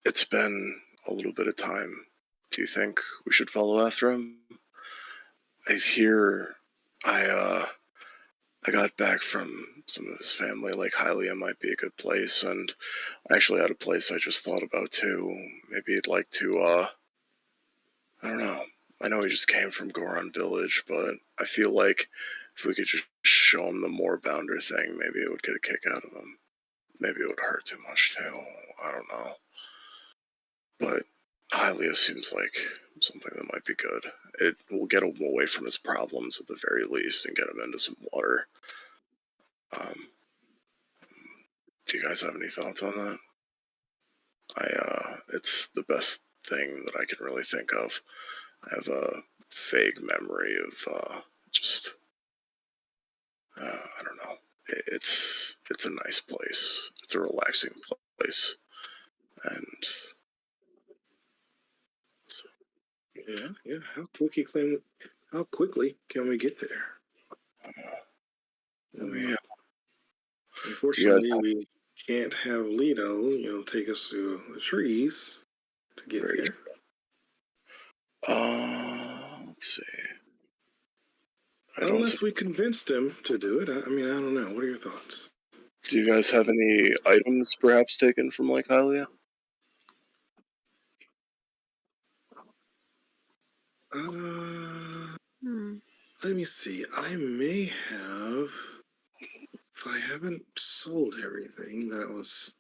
it's been a little bit of time. Do you think we should follow after him? I hear, I got back from some of his family, like Hylia might be a good place, and I actually had a place I just thought about too. Maybe you'd like to, I don't know. I know he just came from Goron Village, but I feel like if we could just show him the Moorbounder thing, maybe it would get a kick out of him. Maybe it would hurt too much too. I don't know. But Hylia seems like something that might be good. It will get him away from his problems at the very least and get him into some water. Do you guys have any thoughts on that? It's the best thing that I can really think of. I have a vague memory of just, I don't know. It's a nice place. It's a relaxing place, and Yeah. How quick he claim How quickly can we get there? Yeah. Unfortunately, we can't have Lido, take us through the trees to get there. Let's see. Unless we convinced him to do it. I don't know. What are your thoughts? Do you guys have any items perhaps taken from Lake Hylia? Let me see. I may have, if I haven't sold everything that was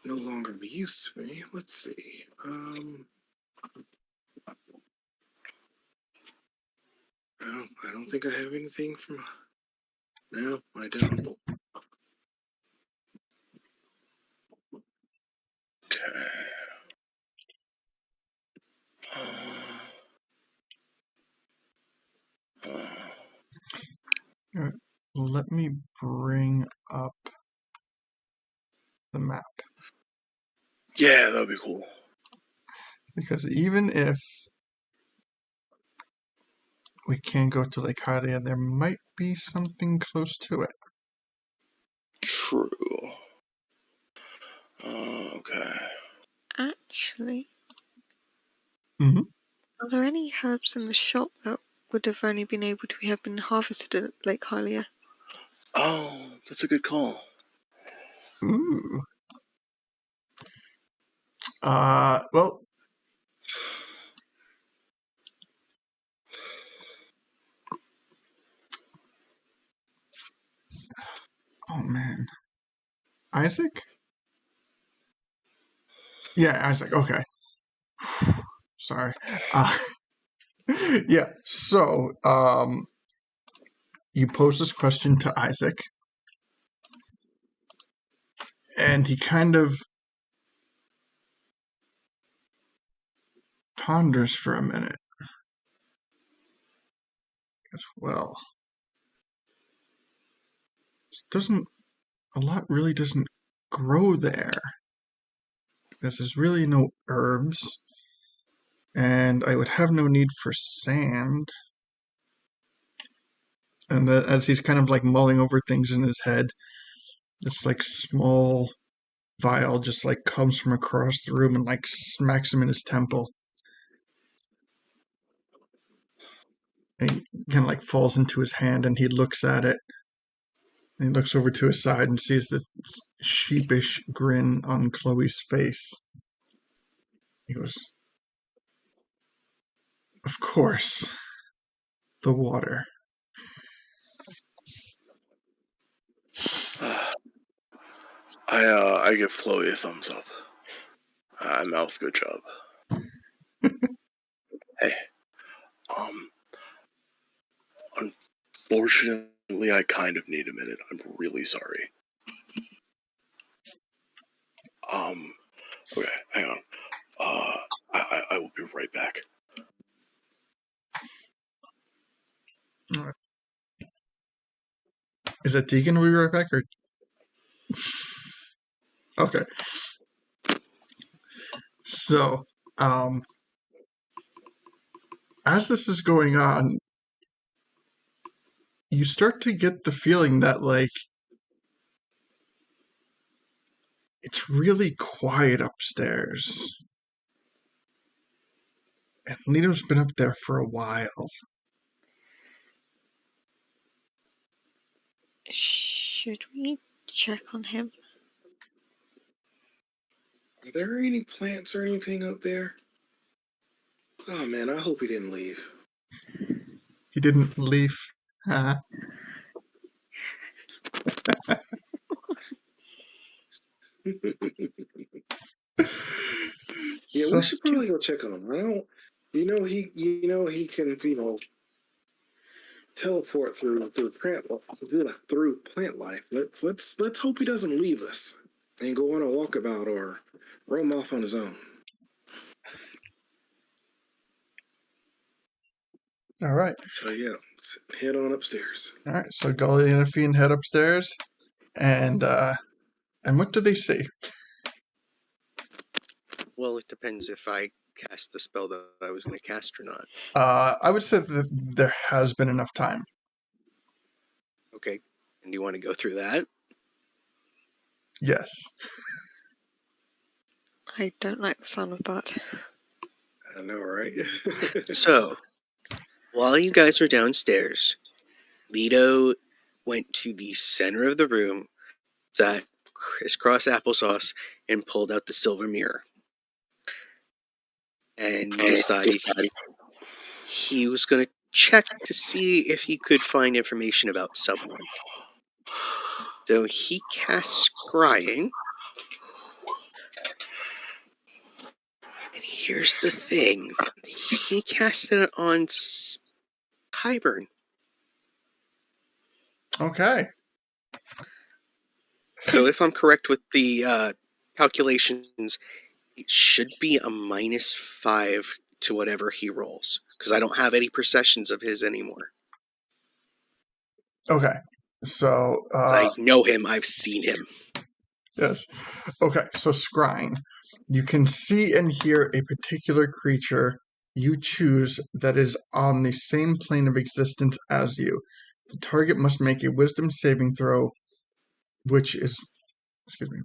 no longer of use to me. Let's see. No, I don't think I have anything from. No, I don't. Okay. All right. Let me bring up the map. Yeah, that'd be cool. Because even if we can't go to Lake Hylia, there might be something close to it. True. Okay. Actually, Mm-hmm. are there any herbs in the shop that would have only been able to have been harvested at Lake Hylia? Oh, that's a good call. Ooh. Well. Oh man. Isaac? Yeah, Isaac. Okay. Sorry. Yeah. So, you pose this question to Isaac, and he kind of ponders for a minute. As well, a lot really doesn't grow there because there's really no herbs, and I would have no need for sand. And as he's kind of like mulling over things in his head, this like small vial just like comes from across the room and like smacks him in his temple. And he kind of like falls into his hand, and he looks at it. And he looks over to his side and sees this sheepish grin on Chloe's face. He goes, "Of course, the water." I give Chloe a thumbs up. Mouth, good job. Hey, unfortunately, I kind of need a minute. I'm really sorry. Okay, hang on. I will be right back. All right. Is that Deacon will be right back, or? Okay. So, as this is going on, you start to get the feeling that, like, it's really quiet upstairs. And Lito's been up there for a while. Should we check on him? Are there any plants or anything up there? Oh man, I hope he didn't leave. He didn't leave. Yeah, So, we should probably go check on him. I don't. He can teleport through plant life. Let's hope he doesn't leave us and go on a walkabout or roam off on his own. all right. So yeah, let's head on upstairs. All right. So Gully and Afian head upstairs, and what do they see? Well, it depends if I cast the spell that I was going to cast or not? I would say that there has been enough time. Okay. And do you want to go through that? Yes. I don't like the sound of that. I know, right? So, while you guys were downstairs, Leto went to the center of the room, that crisscross applesauce, and pulled out the silver mirror. And decided he was going to check to see if he could find information about someone. So he cast scrying. And here's the thing. He casted it on Kyburn. Okay. So if I'm correct with the calculations, it should be a -5 to whatever he rolls. Because I don't have any processions of his anymore. Okay. So, I know him. I've seen him. yes. Okay, so scrying. You can see and hear a particular creature you choose that is on the same plane of existence as you. The target must make a wisdom saving throw, which is,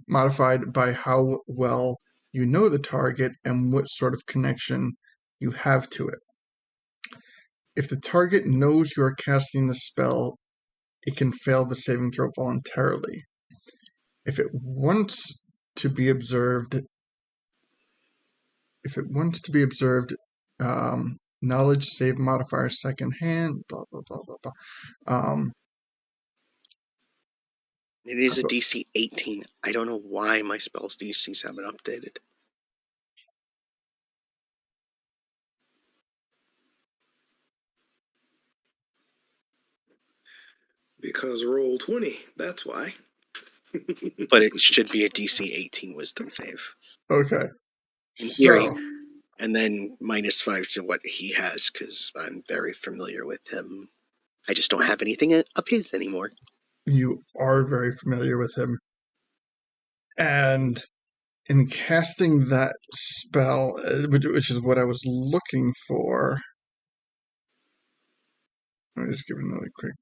modified by how well you know the target and what sort of connection you have to it. If the target knows you are casting the spell, it can fail the saving throw voluntarily. If it wants to be observed, knowledge save modifier second hand, blah blah blah blah blah. It is a DC 18. I don't know why my spells DCs haven't updated. Because roll 20, that's why. But it should be a DC 18 wisdom save. Okay. In theory. So, And then -5 to what he has, because I'm very familiar with him. I just don't have anything of his anymore. you are very familiar with him. And in casting that spell, which is what I was looking for, let me just give it another quick.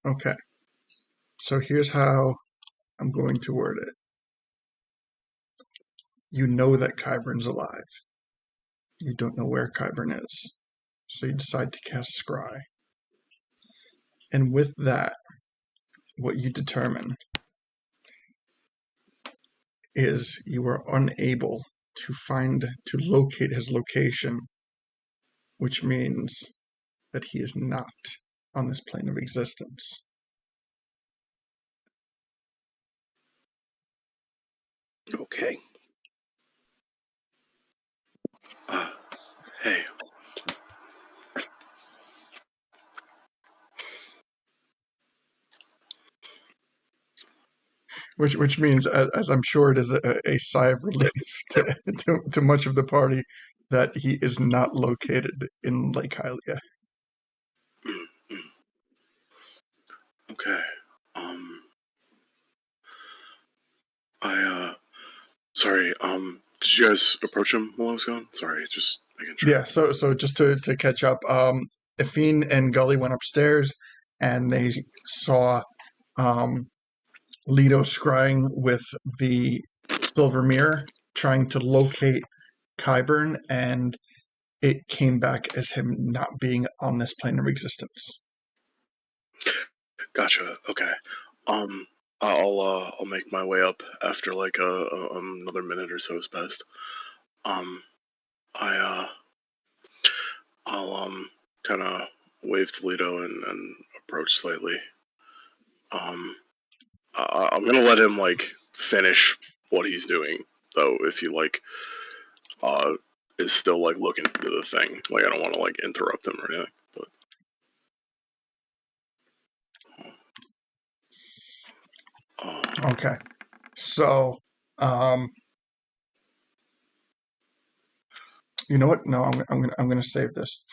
Okay. So here's how I'm going to word it. You know that Kyburn's alive. You don't know where Kyburn is. So you decide to cast Scry. And with that, what you determine is you are unable to locate his location, which means that he is not on this plane of existence. Okay. Hey. Which means, as I'm sure it is a sigh of relief to much of the party, that he is not located in Lake Hylia. Okay. Sorry, did you guys approach him while I was gone? Sorry, just making sure. Yeah, so just to catch up, Efine and Gully went upstairs, and they saw Leto scrying with the silver mirror, trying to locate Kyburn, and it came back as him not being on this plane of existence. Gotcha. Okay. I'll make my way up after like another minute or so has passed. I'll kind of wave to Leto and approach slightly. I'm gonna let him like finish what he's doing though. If he like is still like looking into the thing, like I don't want to like interrupt him or anything. But Okay, so you know what? No, I'm gonna save this.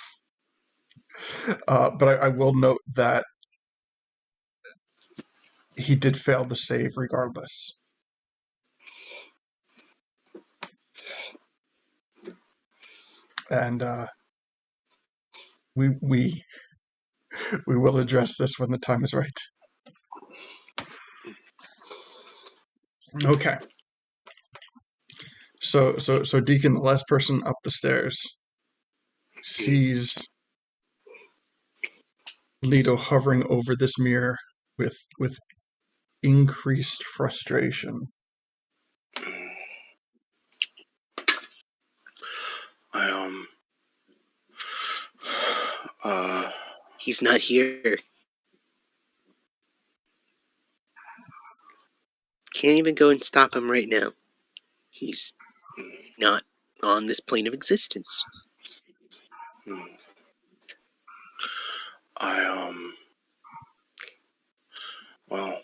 But I will note that he did fail to save regardless. And we will address this when the time is right. Okay. So Deacon, the last person up the stairs, sees Leto hovering over this mirror with increased frustration. He's not here. Can't even go and stop him right now. He's not on this plane of existence. Well,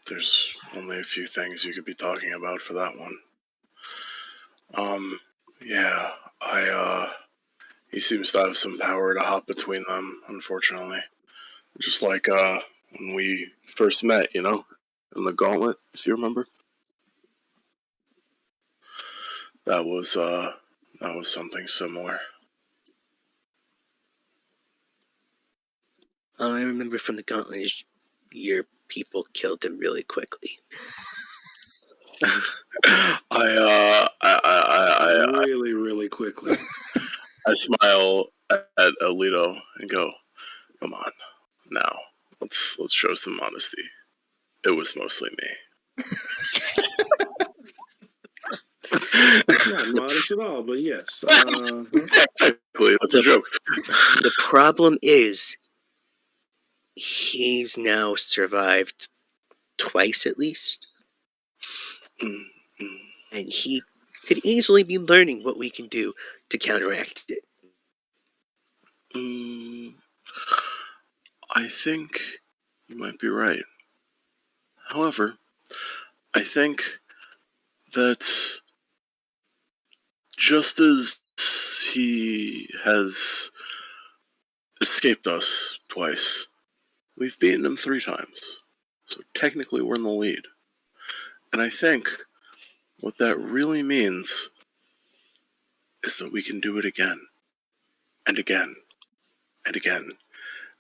there's only a few things you could be talking about for that one. Yeah, he seems to have some power to hop between them, unfortunately. Just like, when we first met, in the gauntlet, if you remember. That was something similar. All I remember from the gauntlet is your people killed him really quickly. Really, really quickly. I smile at Alito and go, "Come on, now let's show some modesty. It was mostly me." Not modest at all, but yes. Exactly, that's a joke. The problem is, he's now survived twice at least. Mm-hmm. And he could easily be learning what we can do to counteract it. I think you might be right. However, I think that just as he has escaped us twice, we've beaten him 3 times. So technically we're in the lead. And I think what that really means is that we can do it again. And again. And again.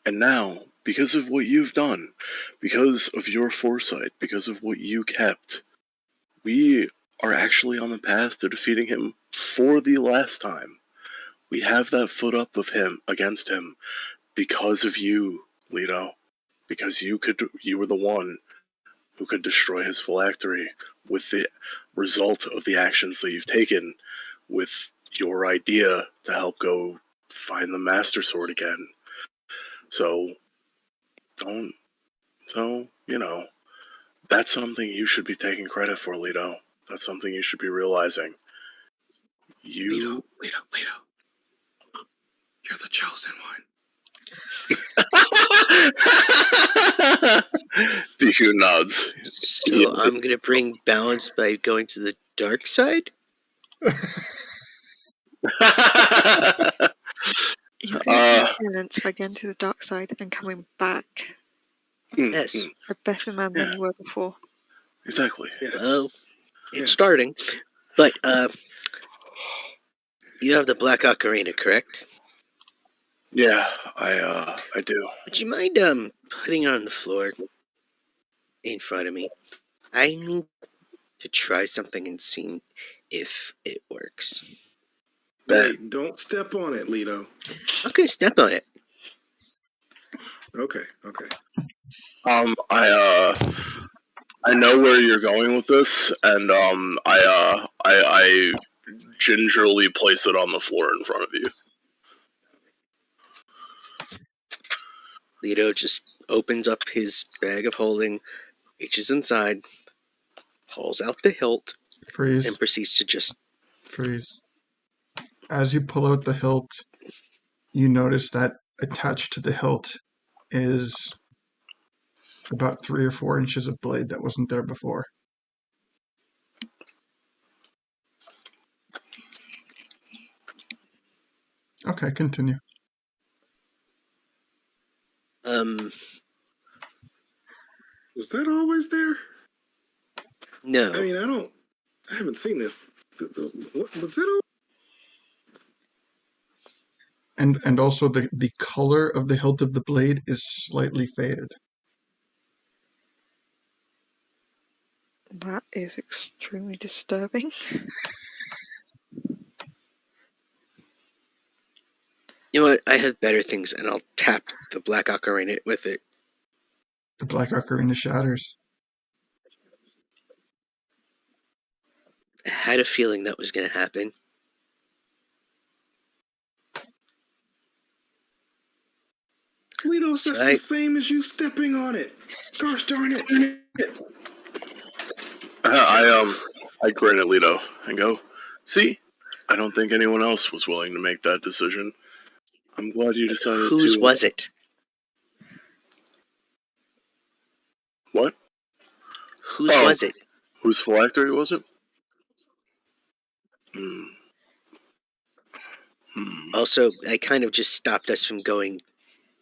And now, because of what you've done, because of your foresight, because of what you kept, we are actually on the path to defeating him for the last time. We have that foot up of him against him because of you, Leto. Because you were the one who could destroy his phylactery with the result of the actions that you've taken, with your idea to help go find the Master Sword again. So, that's something you should be taking credit for, Leto. That's something you should be realizing. Leto. You're the chosen one. Deku nods. So I'm going to bring balance by going to the dark side? You can balance by going to the dark side and coming back Yes. a better man than you were before. Exactly. Yes. Well, it's starting. But you have the Black Ocarina, correct? Yeah, I do. Would you mind putting it on the floor in front of me? I need to try something and see if it works. Wait, don't step on it, Leto. I'm gonna step on it. Okay. I know where you're going with this, and I gingerly place it on the floor in front of you. Leto just opens up his bag of holding, reaches inside, pulls out the hilt, and proceeds to just... Freeze. As you pull out the hilt, you notice that attached to the hilt is about 3 or 4 inches of blade that wasn't there before. Okay, continue. Was that always there? No. I mean, I haven't seen this. What was it? And also the color of the hilt of the blade is slightly faded. That is extremely disturbing. You know what? I have better things, and I'll tap the black ocarina with it. The black ocarina shatters. I had a feeling that was going to happen. Litos, that's the same as you stepping on it. Gosh darn it. I grin at Leto and go, see, I don't think anyone else was willing to make that decision. I'm glad you decided to... Whose was it? What? Whose was it? Whose phylactery was it? Also, I kind of just stopped us from going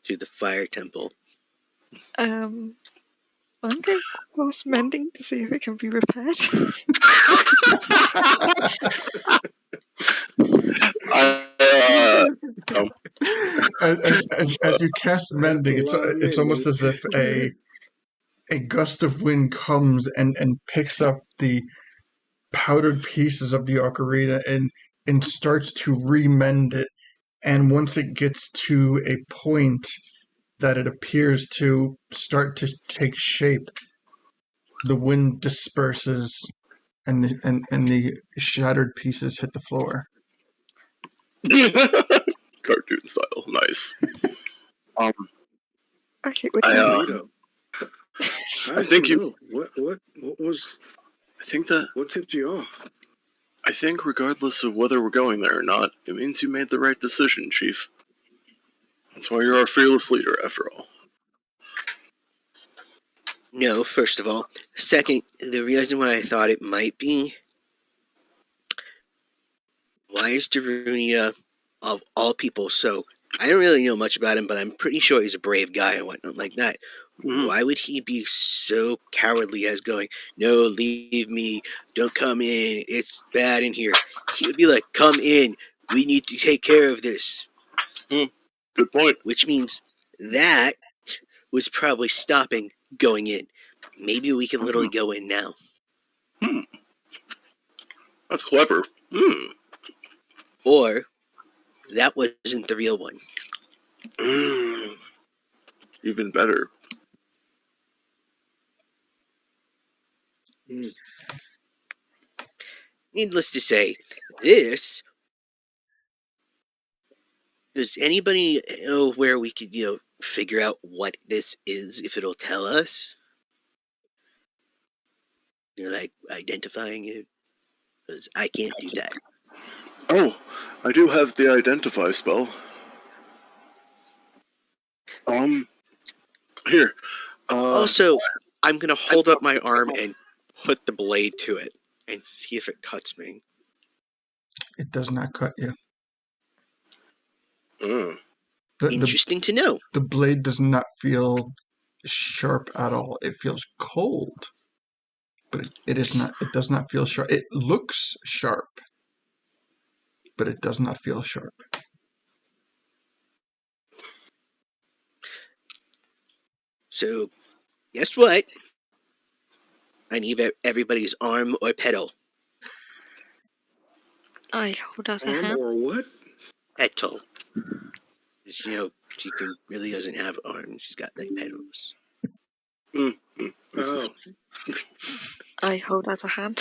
to the fire temple. I'm going to cast mending to see if it can be repaired. As you cast mending, it's almost as if a gust of wind comes and picks up the powdered pieces of the ocarina and starts to remend it. And once it gets to a point that it appears to start to take shape, the wind disperses and the shattered pieces hit the floor. Cartoon style, nice. Okay, I think you. What was? I think that. What tipped you off? I think regardless of whether we're going there or not, it means you made the right decision, Chief. That's why you're our fearless leader, after all. No, first of all. Second, the reason why I thought it might be, why is Darunia, of all people, so I don't really know much about him, but I'm pretty sure he's a brave guy and whatnot like that. Why would he be so cowardly as going, no, leave me, don't come in, it's bad in here? He would be like, come in, we need to take care of this. Good point. Which means that was probably stopping going in. Maybe we can literally go in now. That's clever. Or that wasn't the real one. Even better. Needless to say, this... Does anybody know where we could, figure out what this is, if it'll tell us? Like, identifying it? Because I can't do that. Oh, I do have the identify spell. Here. Also, I'm going to hold up my arm and put the blade to it and see if it cuts me. It does not cut you. Interesting to know. The blade does not feel sharp at all. It feels cold, but it is not. It does not feel sharp. It looks sharp, but it does not feel sharp. So, guess what? I need everybody's arm or petal. I hold out a hand. Arm or what? Petal. Because, Tiku really doesn't have arms. He's got, like, petals. I hold out a hand.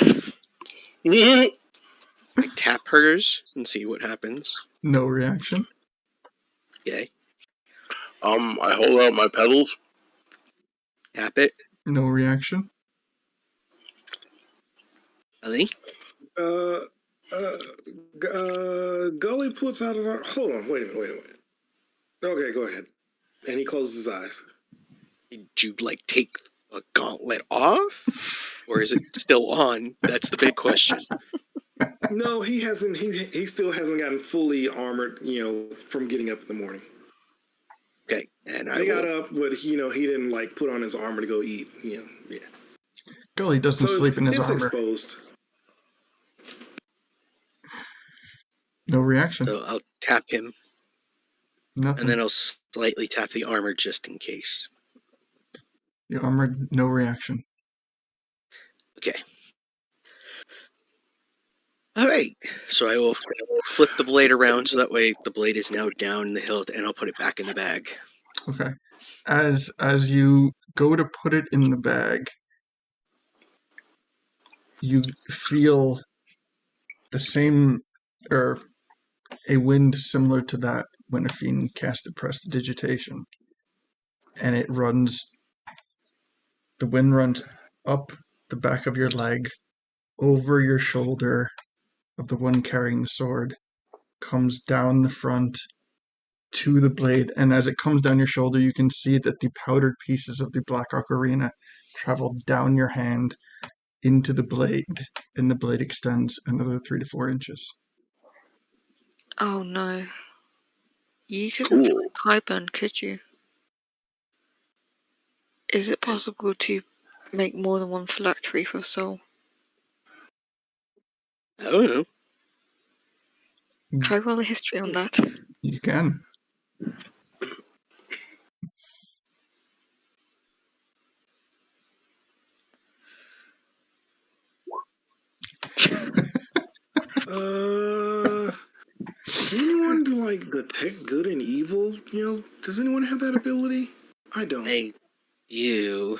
I tap hers and see what happens. No reaction. Okay. I hold out my petals. Tap it. No reaction. Ali? Gully puts out an arm. Hold on, wait a minute. Okay, go ahead. And he closes his eyes. Did you, take a gauntlet off? Or is it still on? That's the big question. No, he hasn't. He still hasn't gotten fully armored, from getting up in the morning. Okay, and I got up, but he didn't like put on his armor to go eat. Yeah. Gully doesn't So sleep in his it's armor. exposed. No reaction. So I'll tap him, Nothing. and then I'll slightly tap the armor just in case. The armor, no reaction. Okay. All right. So I will flip the blade around so that way the blade is now down the hilt, and I'll put it back in the bag. Okay. As you go to put it in the bag, you feel the same, or a wind similar to that when a fiend casted prestidigitation. And it runs, the wind runs up the back of your leg, over your shoulder of the one carrying the sword, comes down the front to the blade, and as it comes down your shoulder, you can see that the powdered pieces of the black ocarina travel down your hand into the blade, and the blade extends another 3 to 4 inches. Oh no. You couldn't Cool. fly Highburn, could you? Is it possible to make more than one phylactery for soul? I don't know. Can I roll a history on that? You can. Can anyone like detect good and evil? Does anyone have that ability? I don't. You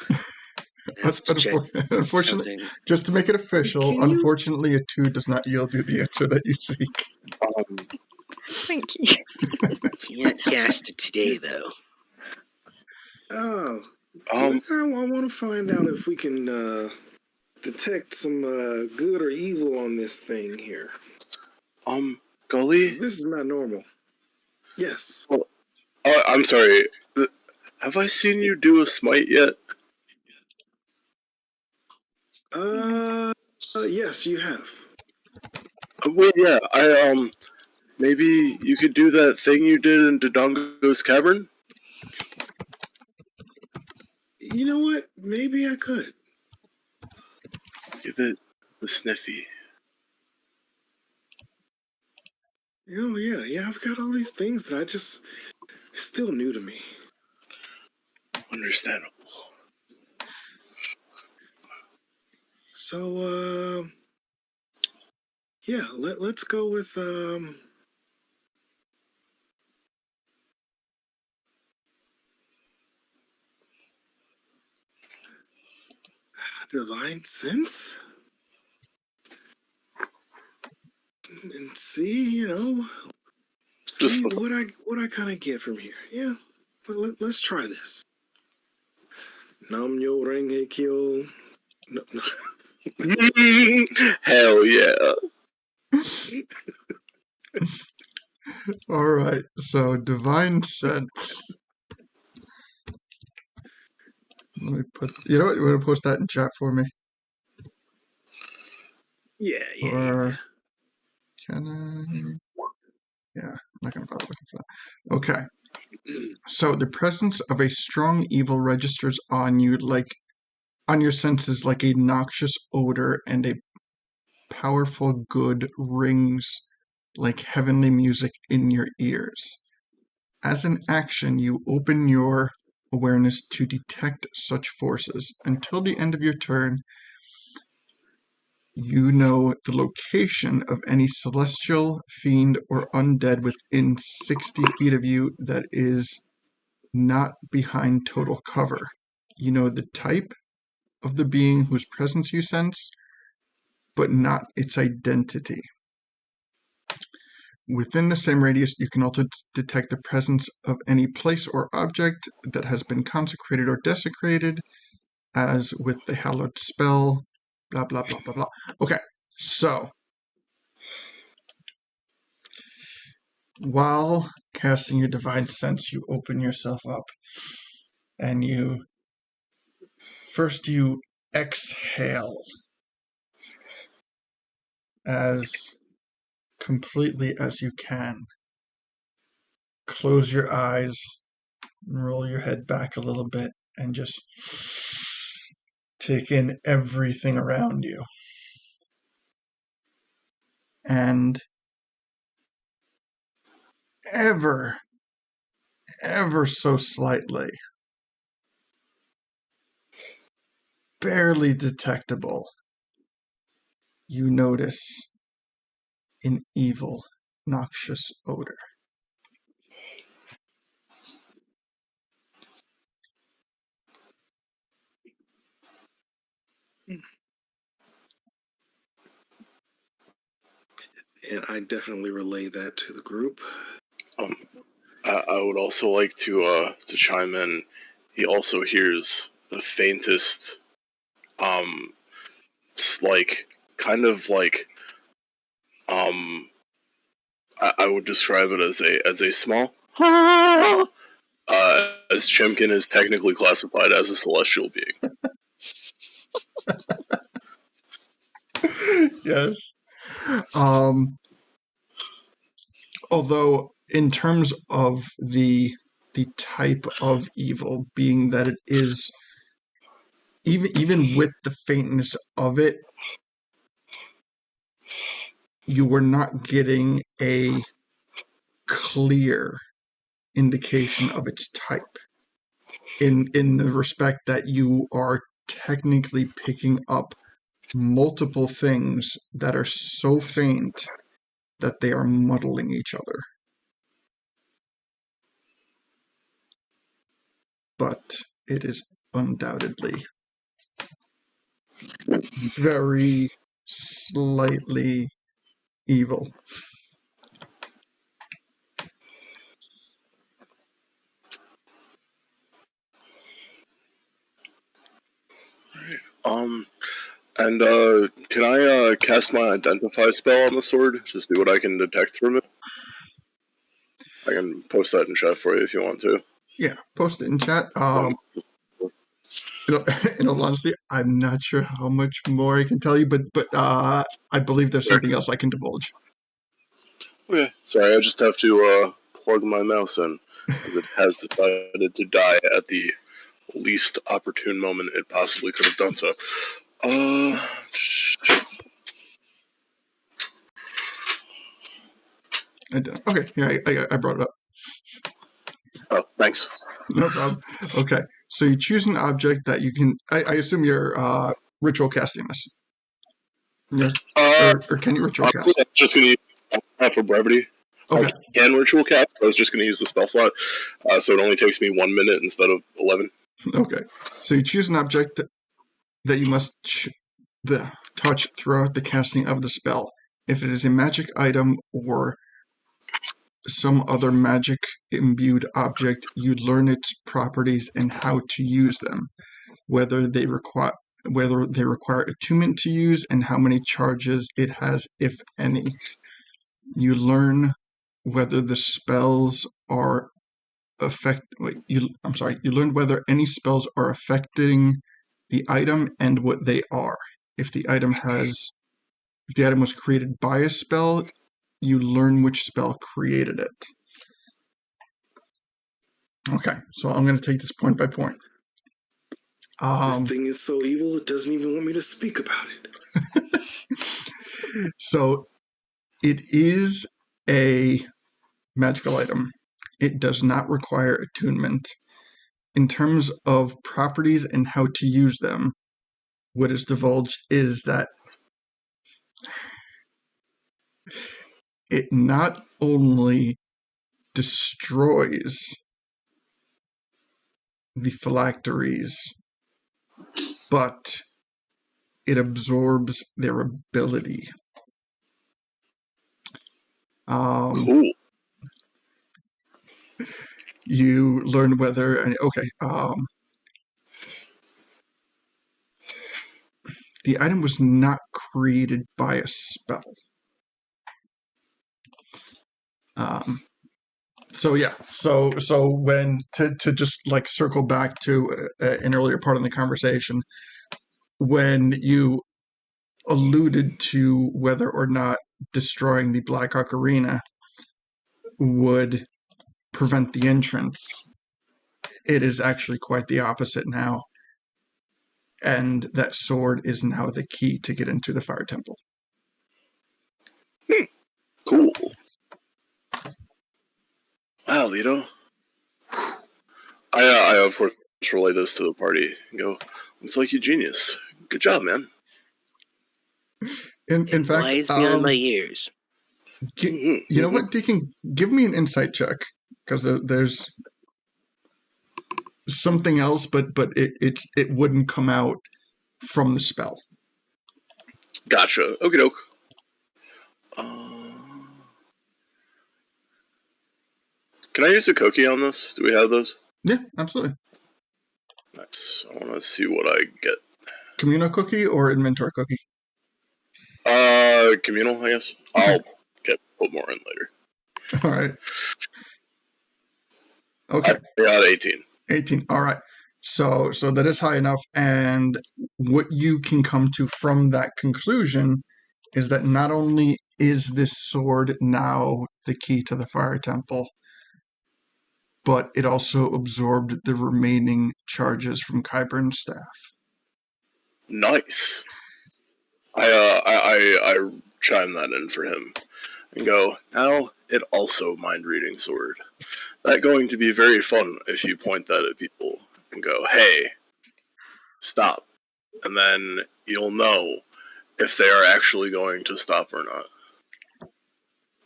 have to check Unfortunately, something. just to make it official, Can you? unfortunately, a 2 does not yield you the answer that you seek. Thank you. Can't cast it today, though. Oh, Um, look, I want to find out if we can detect some good or evil on this thing here. Gully? 'Cause this is not normal. Yes. I'm sorry. Have I seen you do a smite yet? Yes, you have. Well, yeah. Maybe you could do that thing you did in Dodongo's cavern? You know what? Maybe I could. Give it the sniffy. Yeah, I've got all these things that it's still new to me. Understandable. So, yeah, let's go with, divine sense? And see, Just what I kind of get from here. Yeah, let's try this. Nam yo renge kyo. No. hell yeah. All right, so divine sense. Let me put. You know what? You want to post that in chat for me, Yeah. or can I? Yeah, I'm not gonna bother looking for that. Okay. So the presence of a strong evil registers on you on your senses like a noxious odor, and a powerful good rings like heavenly music in your ears. As an action, you open your awareness to detect such forces. Until the end of your turn, you know the location of any celestial, fiend, or undead within 60 feet of you that is not behind total cover. You know the type of the being whose presence you sense, but not its identity. Within the same radius, you can also detect the presence of any place or object that has been consecrated or desecrated, as with the hallowed spell, blah, blah, blah, blah, blah. Okay, so while casting your divine sense, you open yourself up, and you exhale as completely as you can. Close your eyes roll your head back a little bit and just take in everything around you. And ever so slightly, barely detectable, you notice an evil, noxious odor. And I definitely relay that to the group. I would also like to chime in. He also hears the faintest, it's like kind of like, I would describe it as a small, as Chimkin is technically classified as a celestial being. Yes. Although, in terms of the type of evil, being that it is even with the faintness of it, you were not getting a clear indication of its type. In the respect that you are technically picking up multiple things that are so faint that they are muddling each other. But it is undoubtedly very slightly evil. And can I cast my identify spell on the sword? Just see what I can detect from it. I can post that in chat for you if you want to. Yeah, post it in chat. In all honesty, I'm not sure how much more I can tell you, but I believe there's something else I can divulge. Okay, sorry, I just have to plug my mouse in, as it has decided to die at the least opportune moment it possibly could have done so. Okay, yeah, I brought it up. Oh, thanks. No problem. Okay, so you choose an object that you can. I assume you're ritual casting this. Yes, or can you ritual Honestly, cast? I'm just going to use the spell slot for brevity. Okay. I can ritual cast. I was just going to use the spell slot, so it only takes me 1 minute instead of 11. Okay, so you choose an object that you must touch throughout the casting of the spell. If it is a magic item or some other magic imbued object, you learn its properties and how to use them, whether they require attunement to use, and how many charges it has, if any. You learn whether the spells are you learn whether any spells are affecting the item and what they are. If the item was created by a spell, you learn which spell created it. Okay, so I'm going to take this point by point. This thing is so evil, it doesn't even want me to speak about it. So it is a magical item. It does not require attunement. In terms of properties and how to use them, what is divulged is that it not only destroys the phylacteries, but it absorbs their ability. Cool. You learn whether the item was not created by a spell. So when to just like circle back to an earlier part of the conversation, when you alluded to whether or not destroying the Black Ocarina would prevent the entrance, it is actually quite the opposite now. And that sword is now the key to get into the Fire Temple. Cool. Wow, Lito. I of course relay this to the party and go, "Looks like you genius. Good job, man." In fact, wise beyond my years. you know what, Deacon? Give me an insight check, because there's something else, but it wouldn't come out from the spell. Gotcha. Okie doke. Can I use a cookie on this? Do we have those? Yeah, absolutely. Nice. I want to see what I get. Communal cookie or inventory cookie? Communal, I guess. I'll put more in later. All right. Okay. I got 18. 18. All right. So that is high enough, and what you can come to from that conclusion is that not only is this sword now the key to the Fire Temple, but it also absorbed the remaining charges from Qyburn's staff. Nice. I chime that in for him and go, now it also mind reading sword. That's going to be very fun if you point that at people and go, hey, stop. And then you'll know if they are actually going to stop or not.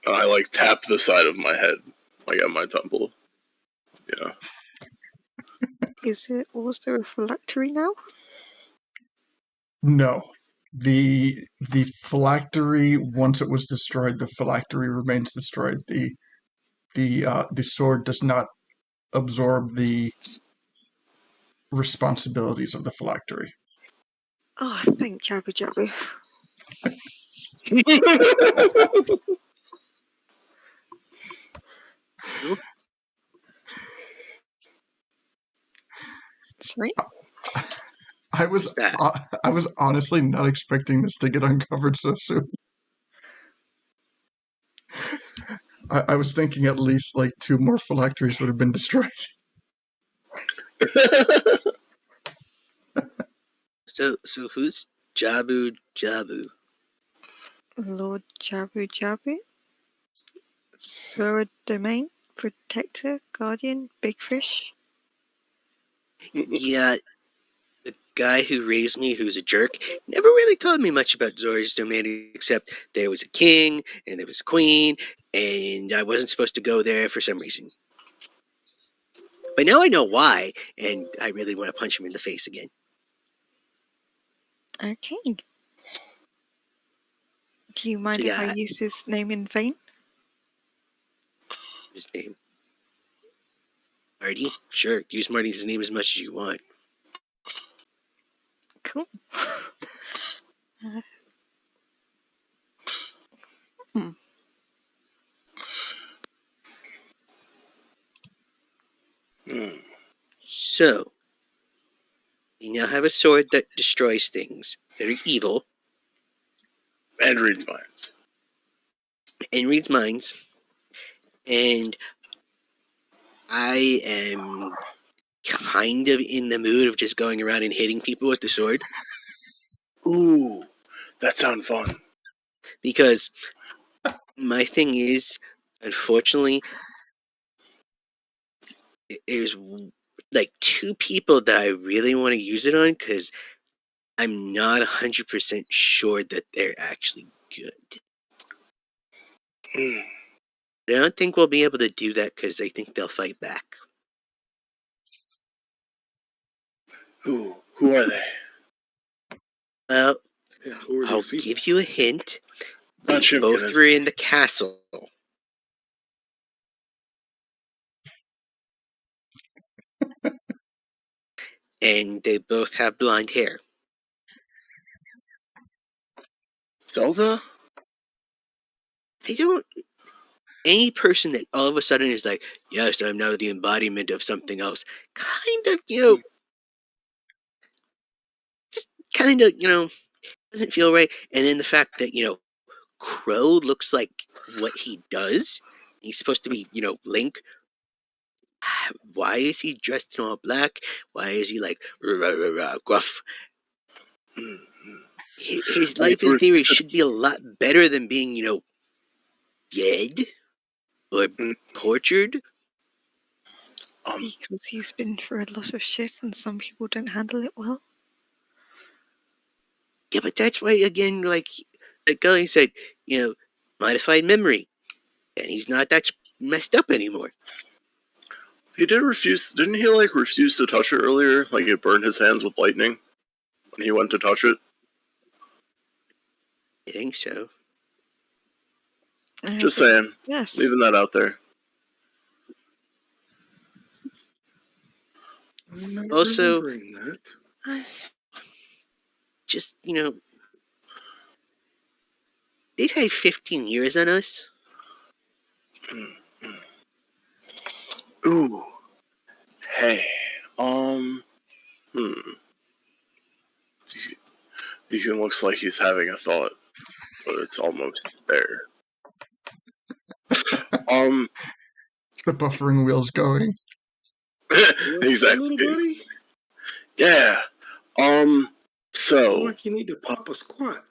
And I tap the side of my head, at my temple. Yeah. Is it also a phylactery now? No. The phylactery, once it was destroyed, the phylactery remains destroyed. The sword does not absorb the responsibilities of the phylactery. Oh, thank Jabba Jabba. Sorry? I was honestly not expecting this to get uncovered so soon. I was thinking at least 2 more phylacteries would have been destroyed. So who's Jabu Jabu? Lord Jabu Jabu? Sword Domain? Protector? Guardian? Big Fish? Yeah, the guy who raised me, who's a jerk, never really told me much about Zora's Domain, except there was a king, and there was a queen, and I wasn't supposed to go there for some reason. But now I know why, and I really want to punch him in the face again. Okay. Do you mind if I use his name in vain? His name? Marty? Sure, use Marty's name as much as you want. Cool. So, you now have a sword that destroys things that are evil. And reads minds. And I am kind of in the mood of just going around and hitting people with the sword. Ooh, that sounds fun. Because my thing is, unfortunately, there's 2 people that I really want to use it on, because I'm not 100% sure that they're actually good. I don't think we'll be able to do that because I think they'll fight back. Who are they? Well, who are I'll these people? give you a hint. Not They Chimkin, both is were in the castle. And they both have blonde hair. Zelda? Any person that all of a sudden is like, yes, I'm now the embodiment of something else, doesn't feel right. And then the fact that, Crow looks like what he does. He's supposed to be, Link. why is he dressed in all black? Why is he like gruff? His life in theory should be a lot better than being, dead or tortured. Because he's been through a lot of shit and some people don't handle it well. Yeah, but that's why, again, like Gully said, modified memory. And he's not that messed up anymore. He did refuse. Didn't he refuse to touch it earlier? Like it burned his hands with lightning when he went to touch it. I think so. Just saying. Yes. Leaving that out there. I'm not Also, remembering that. Just, they've had 15 years on us. Ooh. Hey. Deacon looks like he's having a thought, but it's almost there. The buffering wheel's going. Exactly. Little buddy? Yeah. So. Like you need to pop a squat.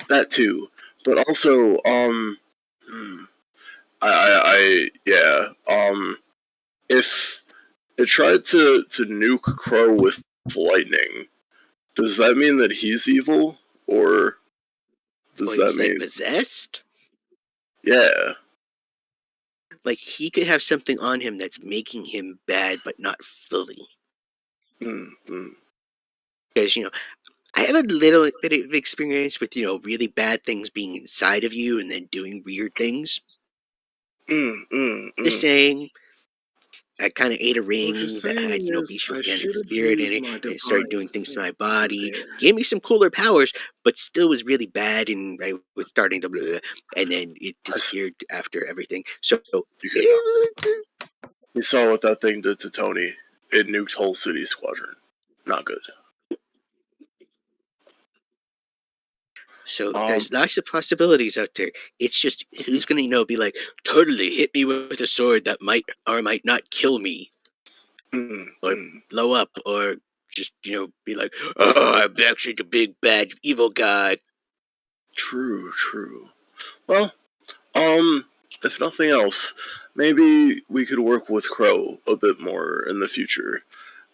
That too, but also, if it tried to nuke Crow with lightning, does that mean that he's evil, or does that mean possessed? Yeah. Like he could have something on him that's making him bad, but not fully. Because I have a little bit of experience with really bad things being inside of you and then doing weird things. Just saying. I kind of ate a ring that had, beast organic spirit in it, and it started doing things to my body. Gave me some cooler powers, but still was really bad, and I was starting to blah, and then it disappeared after everything. So you saw what that thing did to Tony. It nuked whole city squadron. Not good. So there's lots of possibilities out there. It's just who's gonna be like, totally hit me with a sword that might or might not kill me. Or blow up, or just, be like, oh, I'm actually the big, bad, evil guy. True. Well, if nothing else, maybe we could work with Crow a bit more in the future.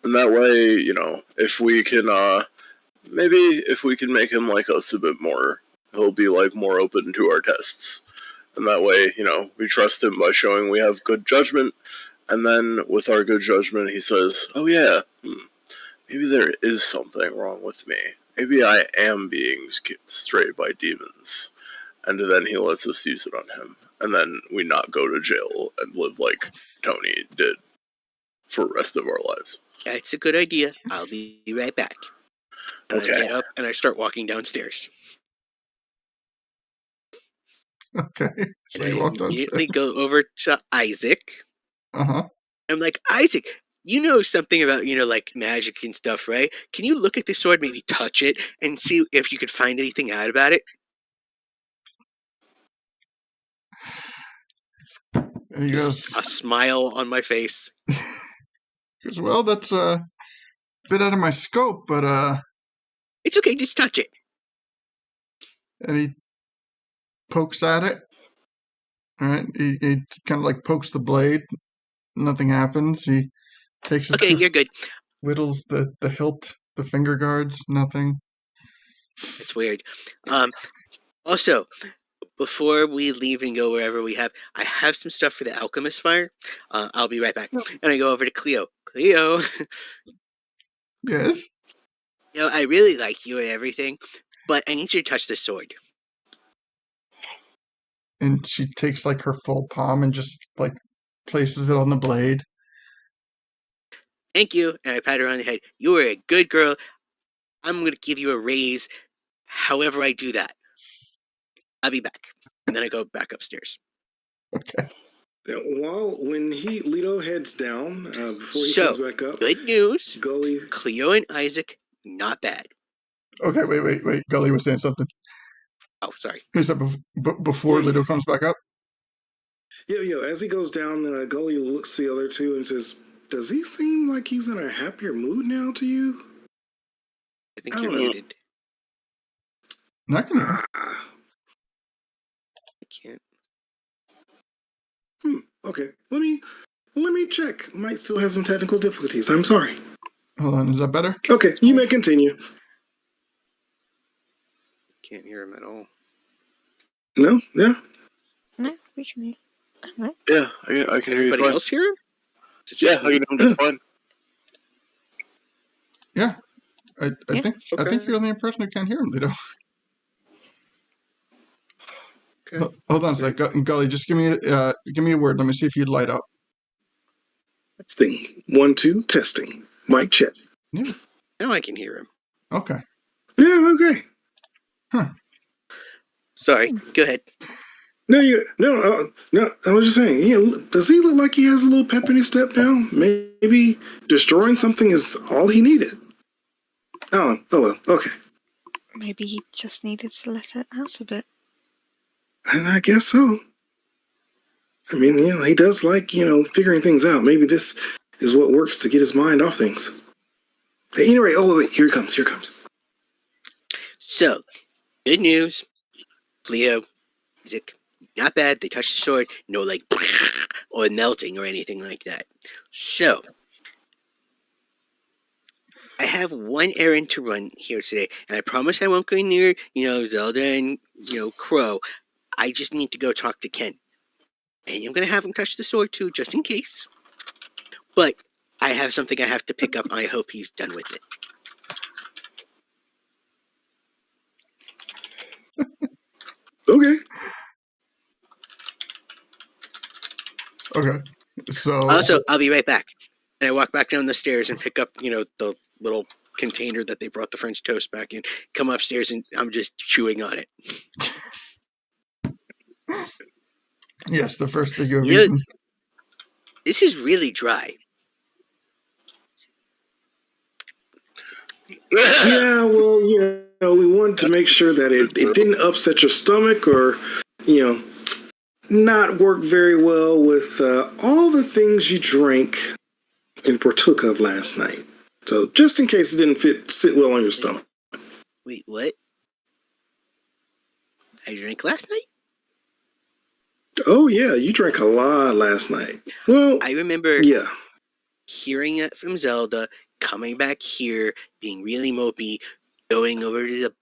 And that way, if we can, maybe if we can make him like us a bit more, he'll be more open to our tests. And that way, we trust him by showing we have good judgment. And then with our good judgment, he says, oh yeah, maybe there is something wrong with me. Maybe I am being strayed by demons. And then he lets us use it on him. And then we not go to jail and live like Tony did for the rest of our lives. That's a good idea. I'll be right back. And Okay. I get up and I start walking downstairs. Okay. So and you I walk downstairs. immediately go over to Isaac. Uh-huh. I'm like, Isaac, you know something about, magic and stuff, right? Can you look at this sword, maybe touch it, and see if you could find anything out about it? And he Just goes, a smile on my face. Goes, well, that's a bit out of my scope, but it's okay, just touch it. And he pokes at it. All right, he kind of pokes the blade. Nothing happens. He takes his you're good. Whittles the hilt, the finger guards. Nothing. It's weird. Also, before we leave and go wherever I have some stuff for the alchemist fire. I'll be right back. And I go over to Cleo. Cleo. Yes? I really like you and everything, but I need you to touch this sword. And she takes her full palm and just places it on the blade. Thank you. And I pat her on the head. You are a good girl. I'm going to give you a raise however I do that. I'll be back. And then I go back upstairs. Okay. Now, when Leto heads down, before he comes back up. Good news. Gully. Cleo and Isaac, not bad. Okay, wait. Gully was saying something. Oh, sorry. Is that before Leto comes back up? As he goes down, Gully looks the other two and says, "Does he seem like he's in a happier mood now to you?" I think I you're don't know. muted. No, I can hear him. I can't. Okay. Let me check. Might still have some technical difficulties. I'm sorry. Hold on, is that better? Okay, you may continue. Can't hear him at all. No? Yeah? No, we can hear. No? Yeah, I can hear you Everybody fine. else hear him? Is it Yeah, just I me? can hear him just fine. Yeah. I Yeah. think you're the only person who can't hear him, Lido. Okay. Hold on a That's sec, weird. Gully. Just give me a word. Let me see if you'd light up. Testing. 1, 2, testing. Mic check. Yeah. Now I can hear him. Okay. Yeah, okay. Sorry. Go ahead. No, I was just saying, does he look like he has a little pep in his step now? Maybe destroying something is all he needed. Oh well, okay. Maybe he just needed to let it out a bit. And I guess so. I mean, he does like, figuring things out. Maybe this is what works to get his mind off things. At any rate, wait, here he comes. So, good news. Cleo, Zik, not bad. They touched the sword. No, like, or melting or anything like that. So, I have one errand to run here today, and I promise I won't go near, Zelda and, Crow. I just need to go talk to Ken. And I'm going to have him touch the sword too, just in case. But I have something I have to pick up. I hope he's done with it. Okay. Okay. So Also, I'll be right back. And I walk back down the stairs and pick up, the little container that they brought the French toast back in. Come upstairs and I'm just chewing on it. yes, the first thing you have You know, eaten. This is really dry. Yeah, well, we wanted to make sure that it didn't upset your stomach or, not work very well with all the things you drank and partook of last night. So just in case it didn't sit well on your stomach. Wait, what? I drank last night? Oh, yeah, you drank a lot last night. Well, I remember yeah. hearing it from Zelda, coming back here, being really mopey, going over to the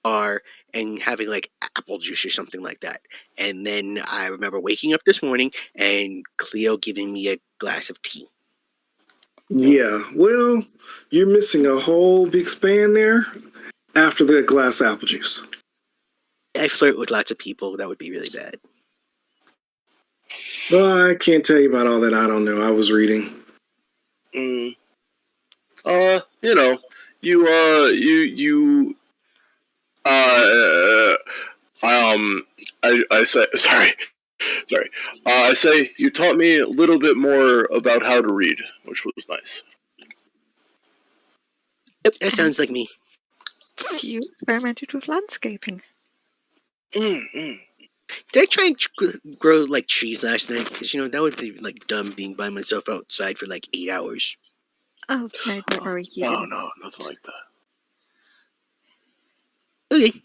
bar and having like apple juice or something like that. And then I remember waking up this morning and Cleo giving me a glass of tea. Yeah, well, you're missing a whole big span there after the glass apple juice. I flirt with lots of people. That would be really bad. Well, I can't tell you about all that. I don't know. I was reading. I say sorry. I say you taught me a little bit more about how to read, which was nice. Yep, that sounds like me. You experimented with landscaping. Did I try and grow like trees last night? Because that would be like dumb being by myself outside for like 8 hours. Oh, no, don't worry. You didn't. No, nothing like that. Okay.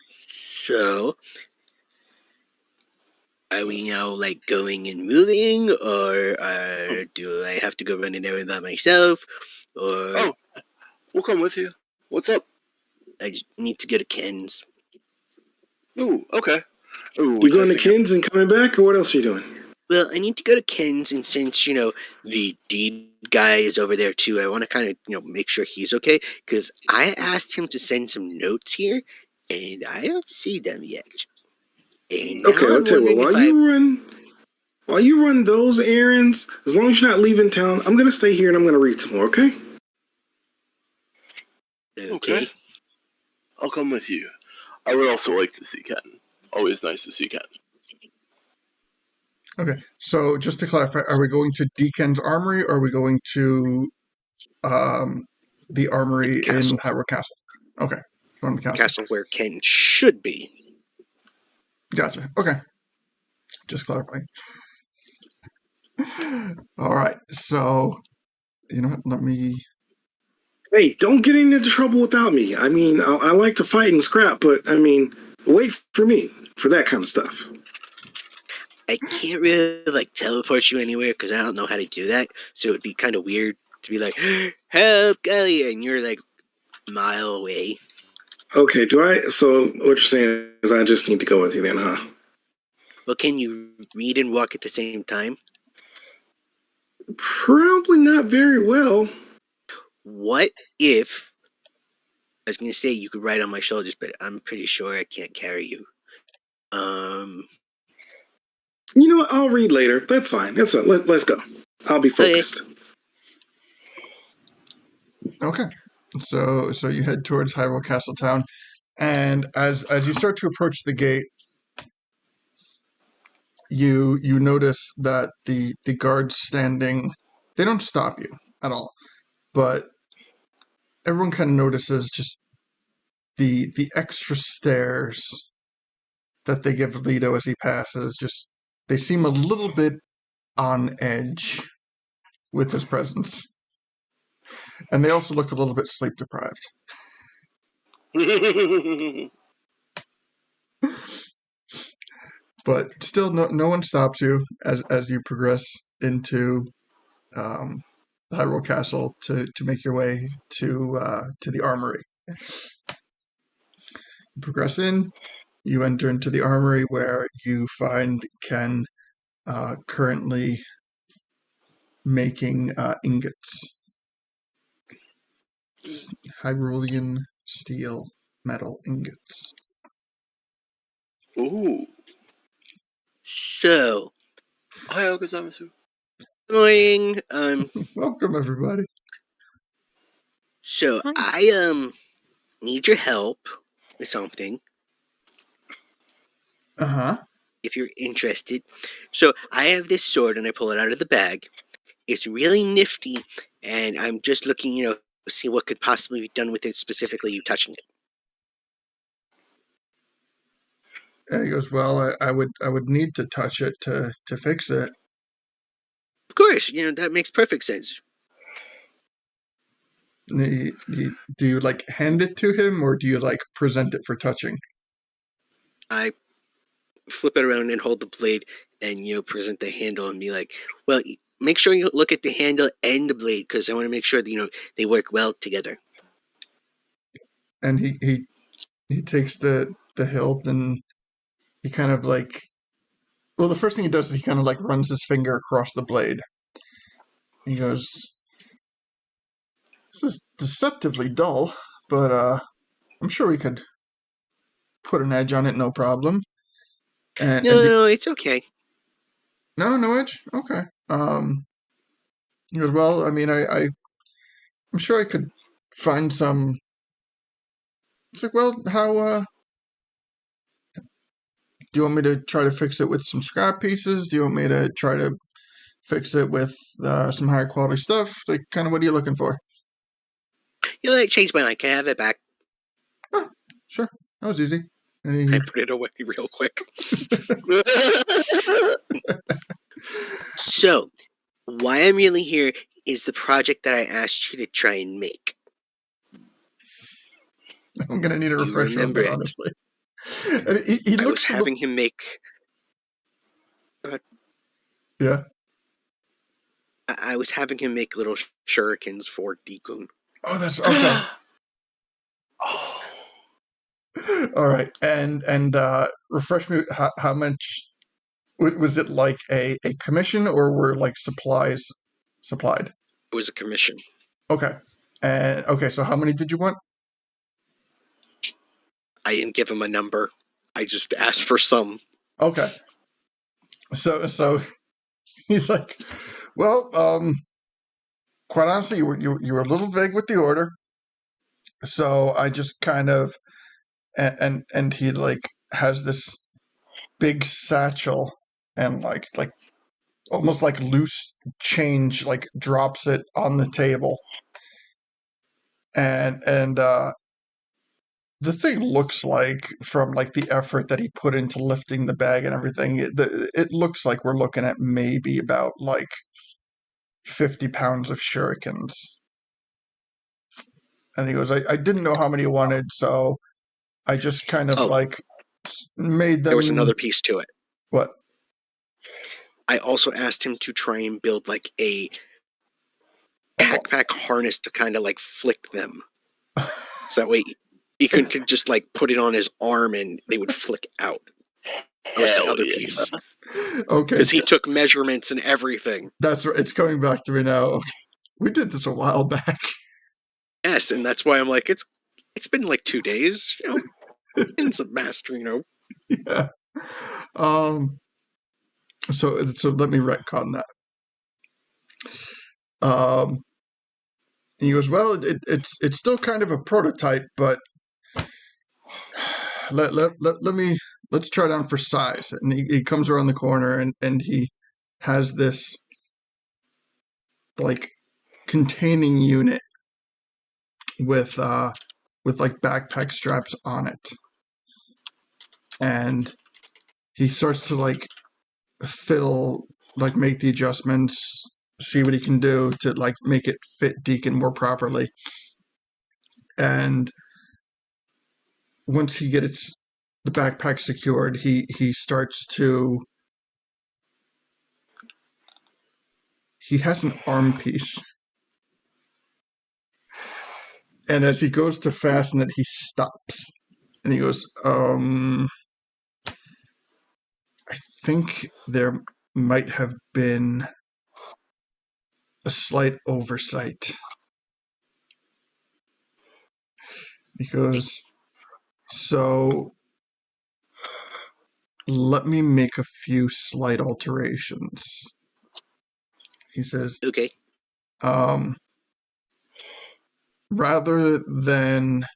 So, are we now like going and moving, or do I have to go run an errand by myself, or We'll come with you. What's up? I just need to go to Ken's? Ooh, okay. Ooh, You going to Ken's and coming back, or what else are you doing? Well, I need to go to Ken's, and since the deed guy is over there too, I want to kind of make sure he's okay, because I asked him to send some notes here, and I don't see them yet. And now Okay, I'll I'm tell you wondering what. While you run those errands, as long as you're not leaving town, I'm gonna stay here and I'm gonna read some more. Okay? Okay. I'll come with you. I would also like to see Ken. Always nice to see Ken. Okay, so just to clarify, are we going to Deacon's Armory or are we going to the armory in Hyruls Castle? Okay, going to the castle. Castle where Ken should be. Gotcha. Okay. Just clarifying. All right. So, you know what? Let me. Hey, don't get into trouble without me. I mean, I like to fight and scrap, but I mean, wait for me for that kind of stuff. I can't really like teleport you anywhere because I don't know how to do that. So it'd be kind of weird to be like, "Help, Galia," and you're like a mile away. Okay, do I? So what you're saying is I just need to go with you then, huh? Well, can you read and walk at the same time? Probably not very well. What if I was gonna say you could ride on my shoulders, but I'm pretty sure I can't carry you. You know what? I'll read later. That's fine. Let's go. I'll be Okay. focused. Okay. So you head towards Hyrule Castle town, and as you start to approach the gate, you notice that the guards standing, they don't stop you at all, but everyone kind of notices just the extra stares that they give Leto as he passes. Just they seem a little bit on edge with his presence, and they also look a little bit sleep deprived. But still, no one stops you as you progress into the Hyrule Castle to make your way to the armory. You progress in. You enter into the armory where you find Ken currently making ingots. Hyrulean steel metal ingots. Ooh. So, Ohayou gozaimasu. annoying. Welcome, everybody. So Hi. I need your help with something. Uh-huh. If you're interested. So I have this sword and I pull it out of the bag. It's really nifty, and I'm just looking, to see what could possibly be done with it, specifically you touching it. And he goes, well, I would need to touch it to fix it. Of course, that makes perfect sense. Do you like hand it to him, or do you like present it for touching? I flip it around and hold the blade and, present the handle and be like, well, make sure you look at the handle and the blade because I want to make sure that, they work well together. And he takes the hilt and he kind of like, well, the first thing he does is he kind of like runs his finger across the blade. He goes, this is deceptively dull, but I'm sure we could put an edge on it, no problem. No, it's okay. No edge? Okay. He goes, well, I mean, I'm sure I could find some. It's like, well, how do you want me to try to fix it with some scrap pieces? Do you want me to try to fix it with some higher quality stuff? Like, kind of, what are you looking for? Change my mind. Can I have it back? Oh, sure. That was easy. I put it away real quick. So, why I'm really here is the project that I asked you to try and make. I'm going to need a refresher on that, honestly. And he I looks was having him make... Go ahead. Yeah. I was having him make little shurikens for Deekun. Oh, that's okay. Oh. All right. And refresh me, how much was it, like a commission, or were like supplies supplied? It was a commission. Okay. And okay, so how many did you want? I didn't give him a number. I just asked for some. Okay. So he's like, well, quite honestly, you were a little vague with the order. So I just kind of and he like has this big satchel and like almost like loose change, like drops it on the table. And the thing looks like, from like the effort that he put into lifting the bag and everything, it looks like we're looking at maybe about like 50 pounds of shurikens. And he goes, I didn't know how many you wanted, so I just kind of like made them. There was another piece to it. What? I also asked him to try and build like a backpack harness to kind of like flick them. So that way he could just like put it on his arm and they would flick out. That was the other piece. Okay. Because he took measurements and everything. That's right. It's coming back to me now. Okay. We did this a while back. Yes, and that's why I'm like, it's been like 2 days, you know, in some master, you know. Yeah. So let me retcon that. He goes, well, it's still kind of a prototype, but let's try it on for size. And he comes around the corner and he has this like containing unit with like backpack straps on it. And he starts to like fiddle, like make the adjustments, see what he can do to like make it fit Deacon more properly. And once he gets the backpack secured, he starts to. He has an arm piece. And as he goes to fasten it, he stops. And he goes, I think there might have been a slight oversight. He goes, so let me make a few slight alterations. He says, okay. Rather than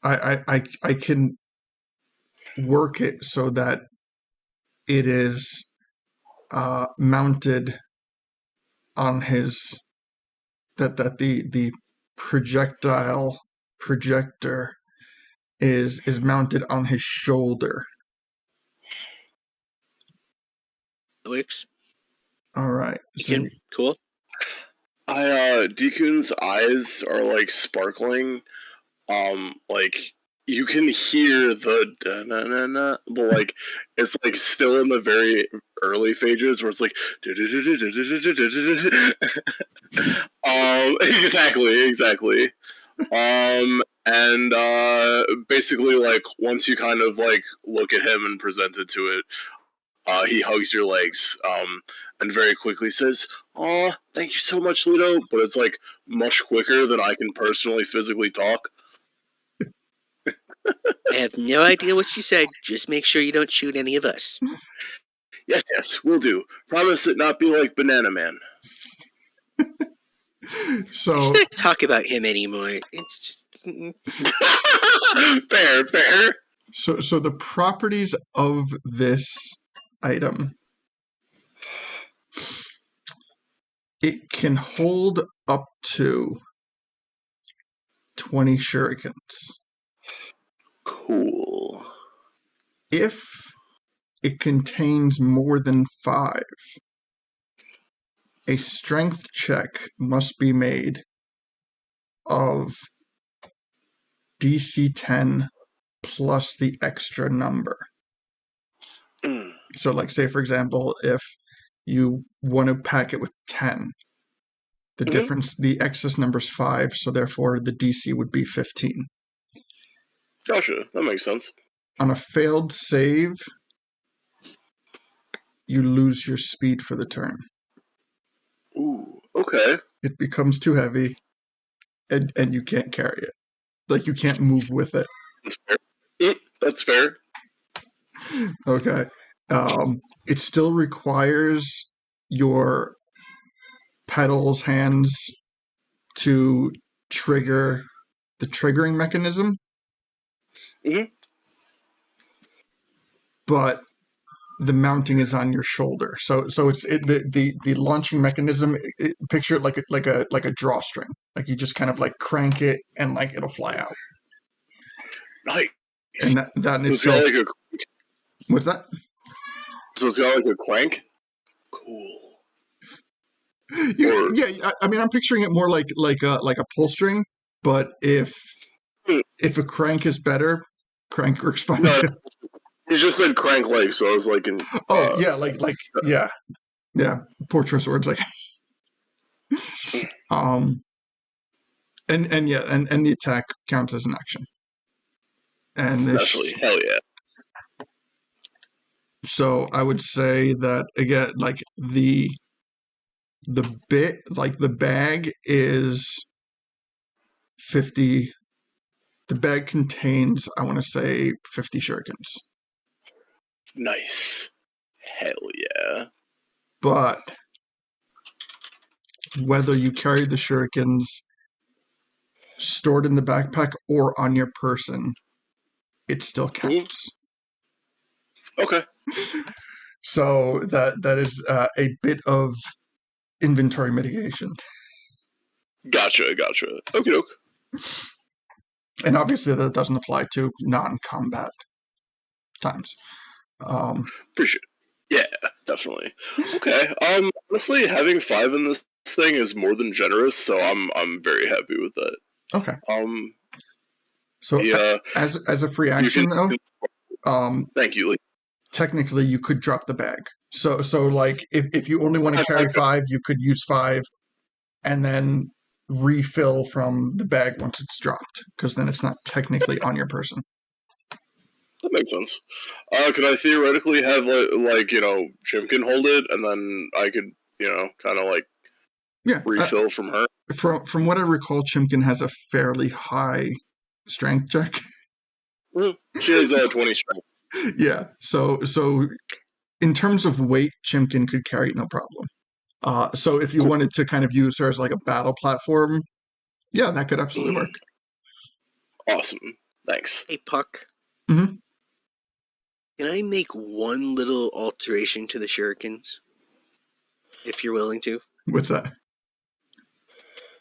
I can work it so that it is mounted on his that the projectile projector is mounted on his shoulder. That works. All right. Deacon, cool. Deacon's eyes are like sparkling. Like you can hear the da-na-na-na, but like it's like still in the very early phases where it's like exactly. And basically like once you kind of like look at him and present it to it, he hugs your legs, and very quickly says, "Aw, thank you so much, Ludo." But it's like much quicker than I can personally physically talk. I have no idea what you said. Just make sure you don't shoot any of us. Yes, we'll do. Promise it not be like Banana Man. So Let's not talk about him anymore. It's just fair. So the properties of this item: it can hold up to 20 shurikens. Cool. If it contains more than 5, a strength check must be made of DC 10 plus the extra number. So, like, say, for example, if you want to pack it with 10, the difference, the excess number is 5, so therefore the DC would be 15. Gotcha. That makes sense. On a failed save, you lose your speed for the turn. Ooh, okay. It becomes too heavy, and you can't carry it. Like, you can't move with it. That's fair. That's fair. Okay. It still requires your pedals hands to trigger the triggering mechanism. But the mounting is on your shoulder, so it's the launching mechanism. Picture it like a drawstring. Like you just kind of like crank it and like it'll fly out. Nice. And that in So it's got itself. like What's that? So it's got like a crank. Cool. Or- Yeah, I mean, I'm picturing it more like a pull string, but if a crank is better, crank works fine No, too. you just said crank leg, so I was like, Oh yeah, yeah. Poor choice of words, like. And yeah, and the attack counts as an action. And naturally, hell yeah. So I would say that again, like the bag is 50. The bag contains, I want to say, 50 shurikens. Nice. Hell yeah. But whether you carry the shurikens stored in the backpack or on your person, it still counts. Okay. So that is a bit of inventory mitigation. Gotcha. Okie doke. And obviously that doesn't apply to non-combat times. Appreciate it. Yeah, definitely. Okay. Honestly, having 5 in this thing is more than generous, so I'm very happy with that. Okay. Um. So Yeah. as a free action though, thank you. Technically you could drop the bag. So like if you only want to carry 5, you could use 5 and then refill from the bag once it's dropped, because then it's not technically on your person. That makes sense. Could I theoretically have like Chimkin hold it, and then I could kind of like refill from her? From what I recall, Chimkin has a fairly high strength check. She has 20 strength. Yeah. So in terms of weight, Chimkin could carry it no problem. So if you wanted to kind of use her as like a battle platform, yeah, that could absolutely work. Awesome. Thanks. Hey, Puck. Mm-hmm. Can I make one little alteration to the shurikens? If you're willing to. What's that?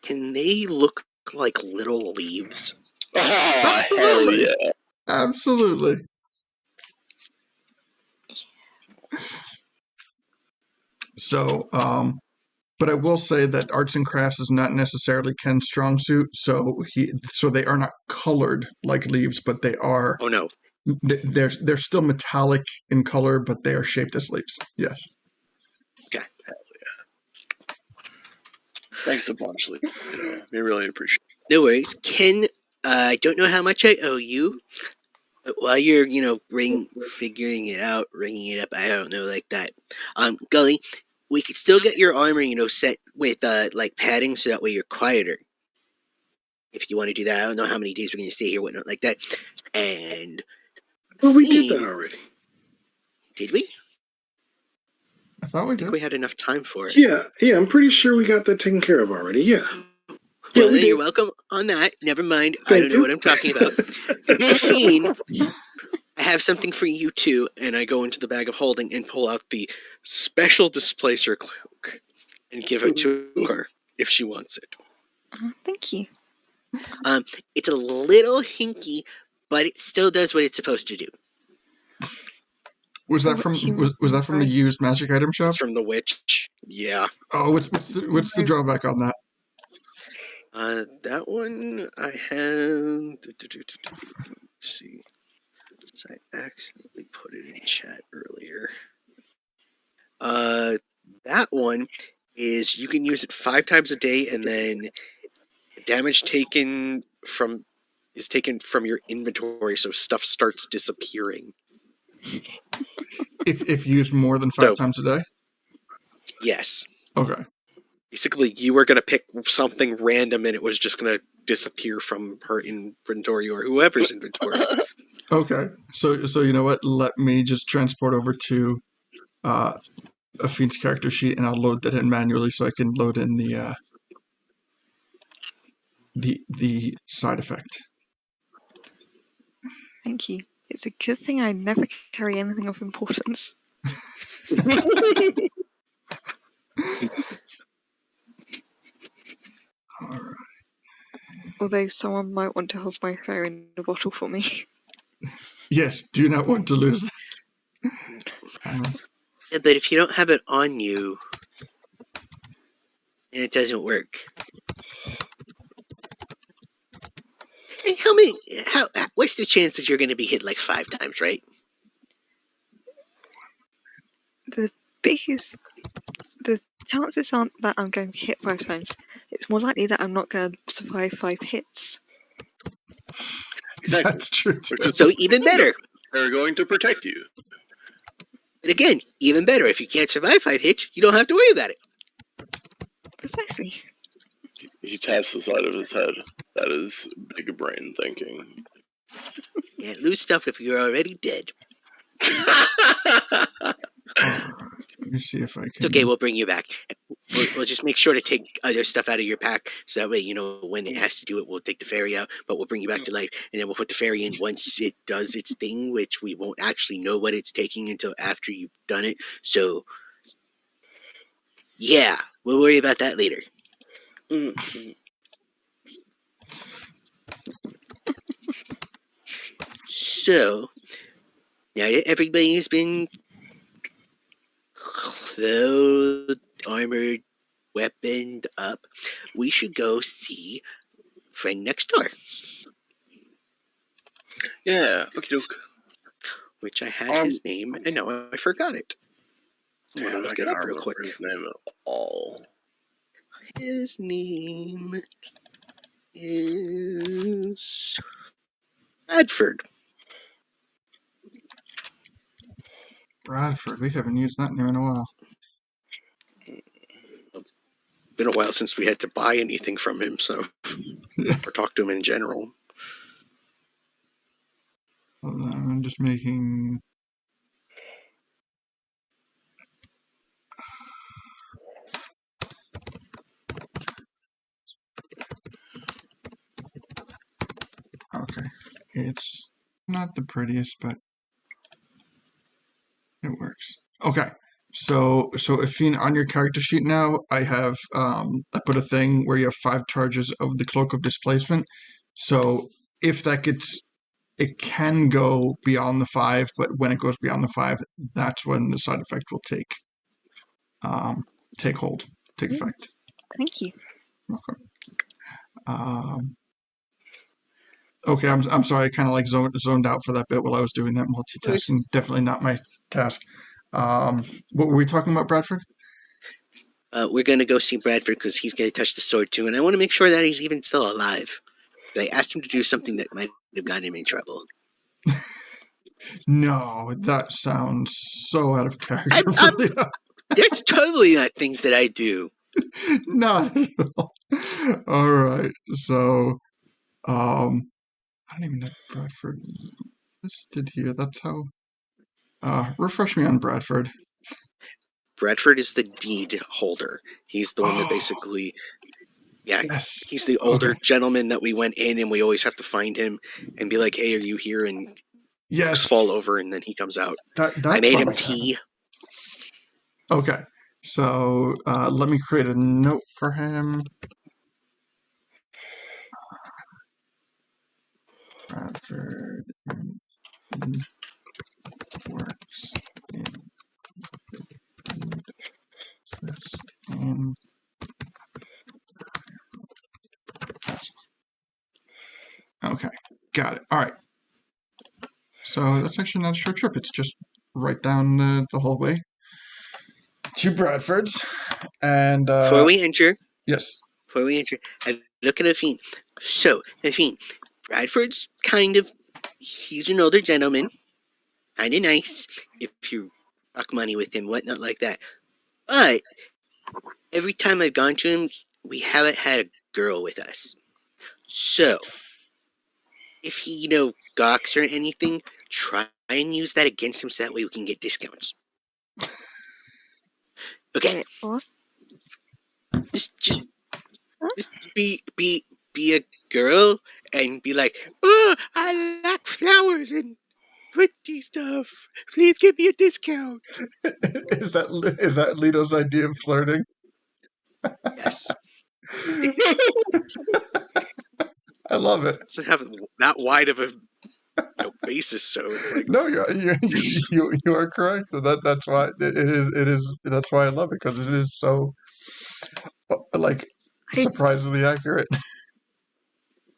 Can they look like little leaves? Oh, absolutely. Hell yeah. Absolutely. So, but I will say that arts and crafts is not necessarily Ken's strong suit, so they are not colored like leaves, but they are. Oh no. They're still metallic in color, but they are shaped as leaves. Yes. Okay. Hell yeah. Thanks a bunch, Lee. We really appreciate it. No worries. Ken, I don't know how much I owe you. But while you're, figuring it out, ringing it up, I don't know, like that. Gully, we could still get your armor, set with, like, padding so that way you're quieter. If you want to do that, I don't know how many days we're going to stay here, whatnot, like that. And... Well, we did that already. Did we? I thought we did. I think we had enough time for it. Yeah, I'm pretty sure we got that taken care of already, yeah. Well, then you're welcome on that. Never mind. I don't know what I'm talking about. Fiend, I have something for you too. And I go into the bag of holding and pull out the special displacer cloak and give it to her if she wants it. Thank you. It's a little hinky, but it still does what it's supposed to do. Was that from the used magic item shop? It's from the witch. Yeah. Oh, what's the drawback on that? That one I have. Let's see. I accidentally put it in chat earlier. That one is you can use it 5 times a day, and then damage taken from your inventory, so stuff starts disappearing. If used more than 5 times a day? Yes. Okay. Basically, you were going to pick something random, and it was just going to disappear from her inventory or whoever's inventory. Okay. So you know what? Let me just transport over to a Fiend's character sheet, and I'll load that in manually so I can load in the side effect. Thank you. It's a good thing I never carry anything of importance. All right. Although someone might want to hold my phone in a bottle for me. Yes, do not want to lose that. Yeah, but if you don't have it on you, then it doesn't work. Hey, what's the chance that you're going to be hit like 5 times, right? The chances aren't that I'm going to hit 5 times. It's more likely that I'm not going to survive 5 hits. Exactly. That's true too. So even better. They're going to protect you. But again, even better. If you can't survive 5 hits, you don't have to worry about it. Precisely. He taps the side of his head. That is big brain thinking. You can't lose stuff if you're already dead. Let me see if I can. It's okay, we'll bring you back. We'll just make sure to take other stuff out of your pack, so that way, when it has to do it, we'll take the fairy out, but we'll bring you back to life, and then we'll put the fairy in once it does its thing, which we won't actually know what it's taking until after you've done it. So, yeah, we'll worry about that later. So, now that everybody has been clothed, armored, weaponed up, we should go see friend next door. Yeah, okie doke. Which I had his name, and now I forgot it. I'm gonna Damn, I look it cannot up real remember quick. his name at all. His name is Bradford. Bradford. We haven't used that name in a while. Been a while since we had to buy anything from him, so or talk to him in general. Hold on, I'm just making. Okay, it's not the prettiest, but it works. Okay, so Athene, on your character sheet now, I have I put a thing where you have 5 charges of the Cloak of Displacement. So if that gets, it can go beyond the 5, but when it goes beyond the 5, that's when the side effect will take effect. Thank you. Okay. Okay, I'm sorry. I kind of like zoned out for that bit while I was doing that multitasking. Definitely not my task. What were we talking about, Bradford? We're gonna go see Bradford because he's gonna touch the sword too, and I want to make sure that he's even still alive. They asked him to do something that might have gotten him in trouble. No, that sounds so out of character for Leo. That's totally not things that I do. Not at all. All right, so I don't even have Bradford listed here. That's how. Refresh me on Bradford. Bradford is the deed holder. He's the one that basically, Yes. he's the older gentleman that we went in, and we always have to find him and be like, "Hey, are you here?" And yes, fall over, and then he comes out. That's I made him tea. Okay, so let me create a note for him. Bradford works in Okay, got it. All right. So that's actually not a short trip. It's just right down the whole way to Bradford's. And Before we enter, yes. I look at Athene. So, Athene, Bradford's he's an older gentleman, kind of nice if you rock money with him, whatnot like that. But every time I've gone to him, we haven't had a girl with us. So, if he, gawks or anything, try and use that against him so that way we can get discounts. Okay. Wait, what? Just be a girl and be like, "Oh, I like flowers and pretty stuff. Please give me a discount." Is that Lito's idea of flirting? Yes. I love it. So have that wide of a no basis. So it's like, No, you are correct. That's why it is that's why I love it, because it is so like I surprisingly accurate.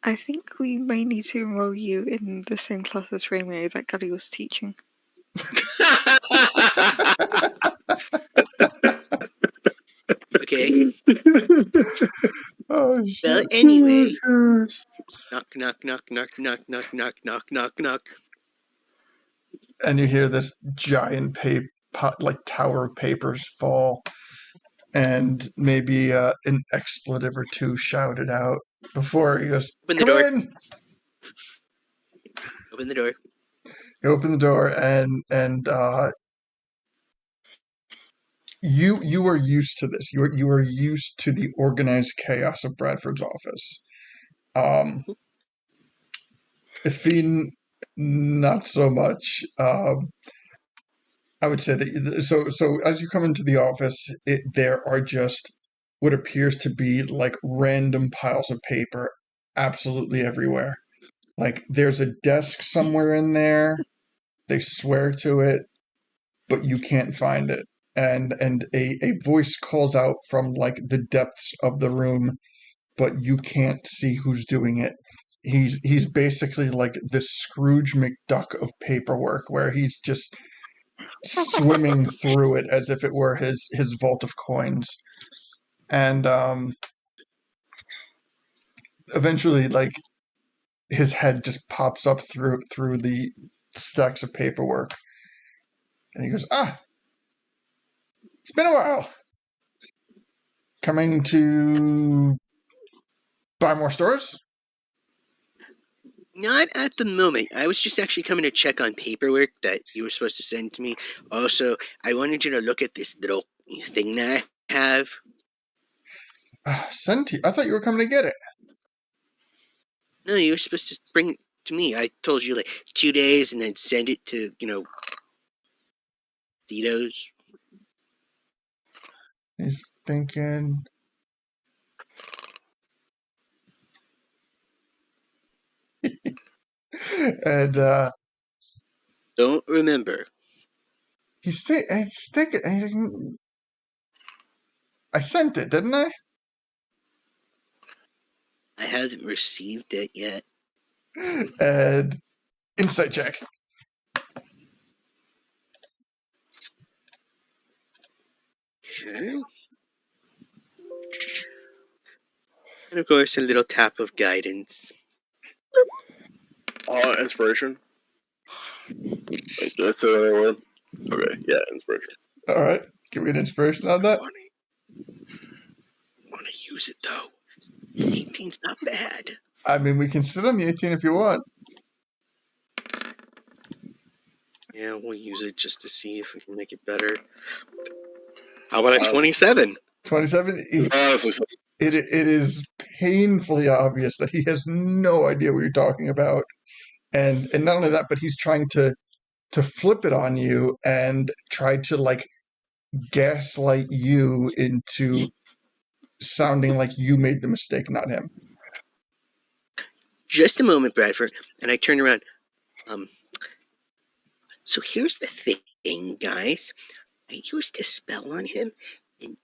I think we may need to enroll you in the same class as Romeo that Gully was teaching. okay. Oh Well, shit! anyway, Oh gosh. knock, knock, knock, knock, knock, knock, knock, knock, knock, knock. And you hear this giant like tower of papers fall, and maybe an expletive or two shouted out before he goes, Open the "Come door. in!" Open the door. You open the door, and you are used to this. You are used to the organized chaos of Bradford's office. Mhm. Effin, not so much. I would say that so as you come into the office, there are just what appears to be like random piles of paper absolutely everywhere. Like there's a desk somewhere in there. They swear to it, but you can't find it. And a voice calls out from like the depths of the room, but you can't see who's doing it. He's basically like the Scrooge McDuck of paperwork, where he's just swimming through it as if it were his vault of coins. And eventually, like his head just pops up through the stacks of paperwork, and he goes, "Ah, it's been a while. Coming to buy more stores?" Not at the moment. I was just actually coming to check on paperwork that you were supposed to send to me. Also, I wanted you to look at this little thing that I have. Send to you. I thought you were coming to get it. No, you were supposed to bring it to me. I told you like 2 days and then send it to, Tito's. He's thinking. And Don't remember. he's thinking. I sent it, didn't I? I haven't received it yet. And insight check. Okay. And of course, a little tap of guidance. Inspiration. Wait, did I say that right word? Okay, yeah, inspiration. All right, give me an inspiration on that. Want to use it though. 18's not bad. I mean, we can sit on the 18 if you want. Yeah, we'll use it just to see if we can make it better. How about a 27? 27. Honestly, It is painfully obvious that he has no idea what you're talking about, and not only that, but he's trying to flip it on you and try to like gaslight you into sounding like you made the mistake, not him. Just a moment, Bradford. And I turn around. So here's the thing, guys. I used a spell on him, and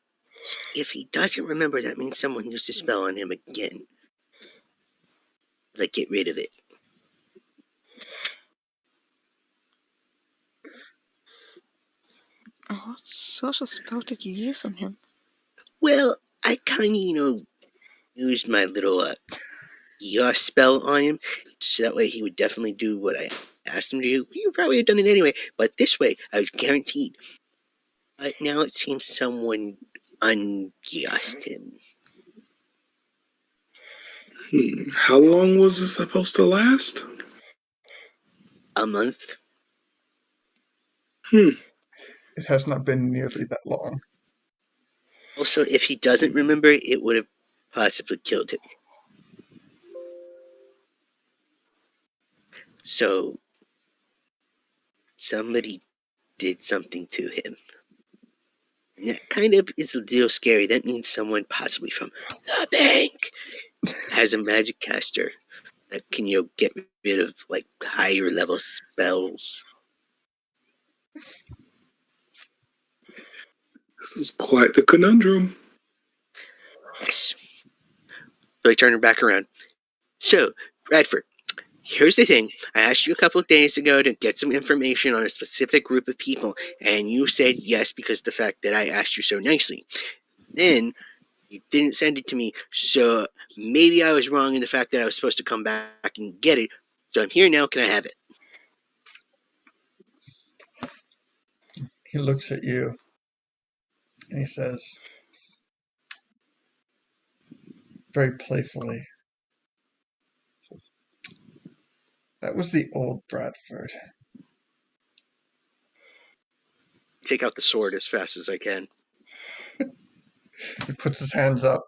if he doesn't remember, that means someone used a spell on him again. Like, get rid of it. What sort of spell did you use on him? Well, I kind of, used my little spell on him, so that way he would definitely do what I asked him to do. He would probably have done it anyway, but this way, I was guaranteed. But now it seems someone unguessed him. How long was this supposed to last? A month. It has not been nearly that long. Also, if he doesn't remember, it would have possibly killed him. So, somebody did something to him. And that kind of is a little scary. That means someone possibly from the bank has a magic caster. that can, get rid of, higher level spells. This is quite the conundrum. Yes. So I turn her back around. So, Bradford, here's the thing. I asked you a couple of days ago to get some information on a specific group of people, and you said yes because of the fact that I asked you so nicely. Then you didn't send it to me, so maybe I was wrong in the fact that I was supposed to come back and get it. So I'm here now. Can I have it? He looks at you and he says, very playfully, "That was the old Bradford." Take out the sword as fast as I can. He puts his hands up.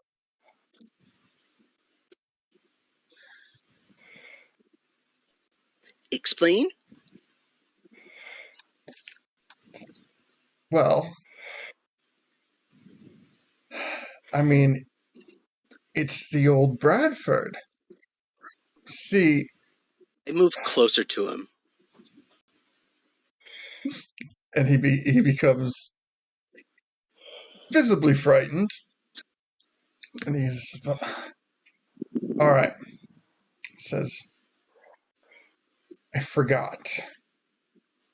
Explain? Well, I mean, it's the old Bradford. See, I move closer to him. and he becomes visibly frightened. And he's, all right, says, "I forgot.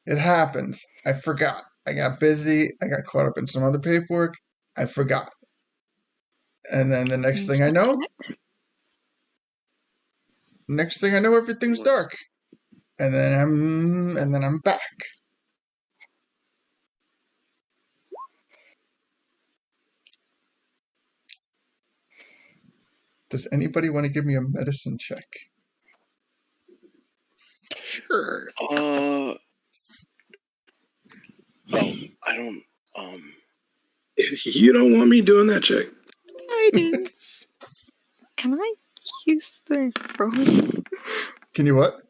It happened. I forgot. I got busy. I got caught up in some other paperwork. I forgot. And then the next thing I know, everything's dark. And then I'm back." Does anybody want to give me a medicine check? Sure. No, I don't. You don't want me doing that check. Guidance. Can I use the roll? Can you what?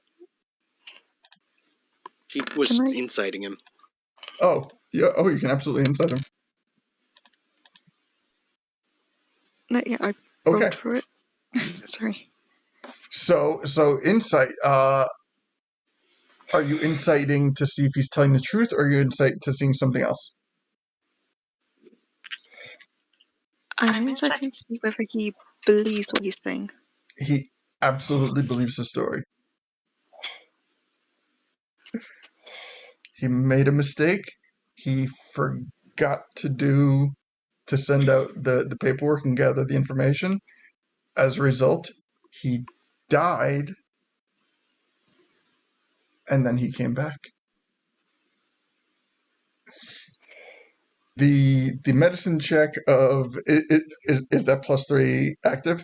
She was Can I- inciting him. Oh, yeah. Oh, you can absolutely inside him. No, yeah, I Okay. rolled for it. Sorry. So insight. Are you inciting to see if he's telling the truth, or are you insight to seeing something else? I'm inciting to see whether he believes what he's saying. He absolutely believes the story. He made a mistake. He forgot to send out the paperwork and gather the information. As a result, he died, and then he came back. The medicine check of is that +3 active?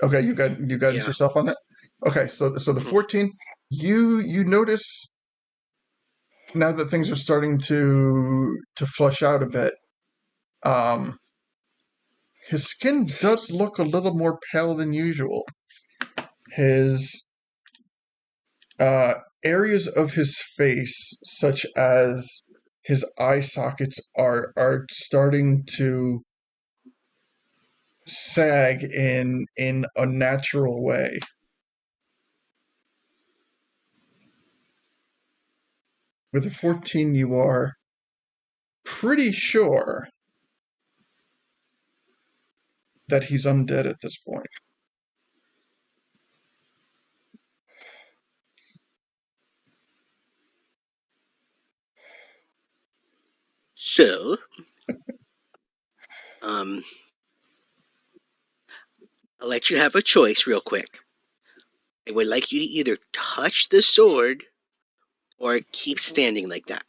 Okay, you got yourself on that. Okay, so the 14, you notice now that things are starting to flush out a bit. His skin does look a little more pale than usual. His areas of his face, such as his eye sockets, are starting to sag in a natural way. With a 14, you are pretty sure that he's undead at this point. So, I'll let you have a choice real quick. I would like you to either touch the sword or keep standing like that.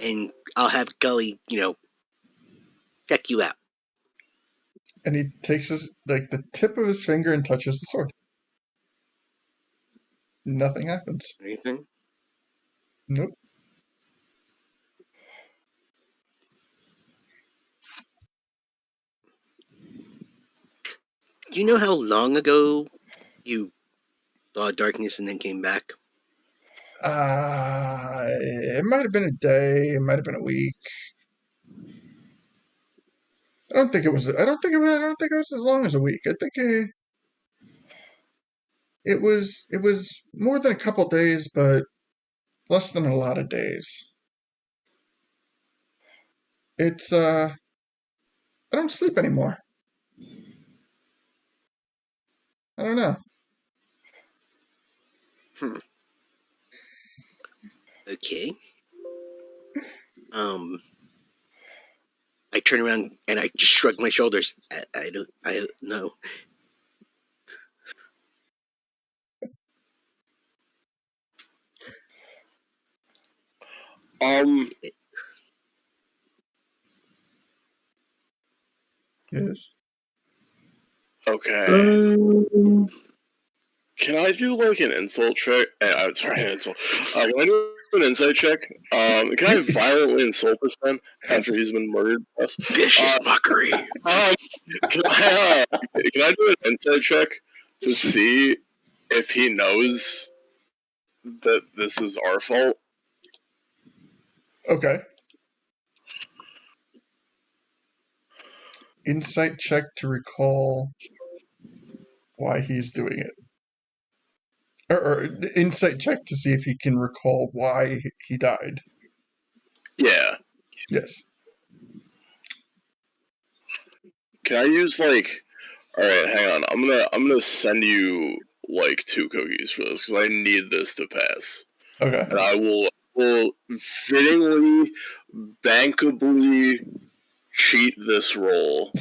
And I'll have Gully, check you out. And he takes the tip of his finger and touches the sword. Nothing happens. Anything? Nope. Do you know how long ago you saw darkness and then came back? It might have been a day. It might have been a week. I don't think it was as long as a week. I think It was more than a couple days, but less than a lot of days. It's I don't sleep anymore. I don't know. Okay. I turn around and I just shrug my shoulders. I don't know. Yes. Okay. Can I do like an insult check? I'm sorry, an insult. Can I do an insight check? Can I violently insult this man after he's been murdered? Yes. Vicious mockery. Can I do an insight check to see if he knows that this is our fault? Okay. Insight check to recall why he's doing it. Or insight check to see if he can recall why he died. Yeah. Yes. Can I use like? All right, hang on. I'm gonna send you like 2 cookies for this because I need this to pass. Okay. And I will fittingly, bankably cheat this roll.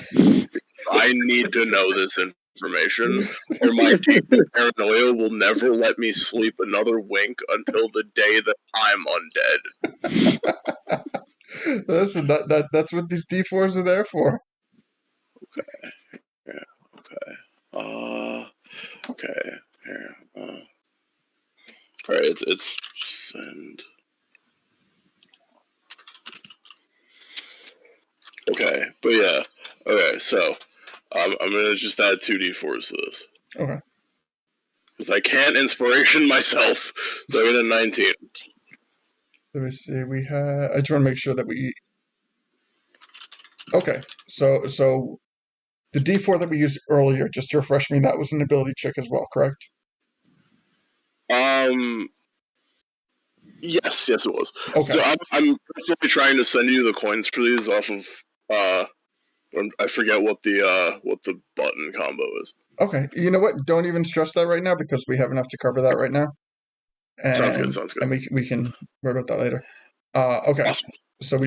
I need to know this information, or my demon paranoia will never let me sleep another wink until the day that I'm undead. Listen, that's what these D4s are there for. Okay. Yeah. Okay. Okay. Here. All right. It's send. Okay. But yeah. Okay. So I'm gonna just add 2d4s to this. Okay. Because I can't inspiration myself, so I get a 19. Let me see. We have. I just want to make sure that we. Okay. So the D4 that we used earlier, just to refresh me, that was an ability check as well, correct? Yes, it was. Okay. So I'm personally trying to send you the coins for these off of I forget what the button combo is. Okay. You know what? Don't even stress that right now because we have enough to cover that right now. And, sounds good. And we can worry about that later. Okay. Awesome. So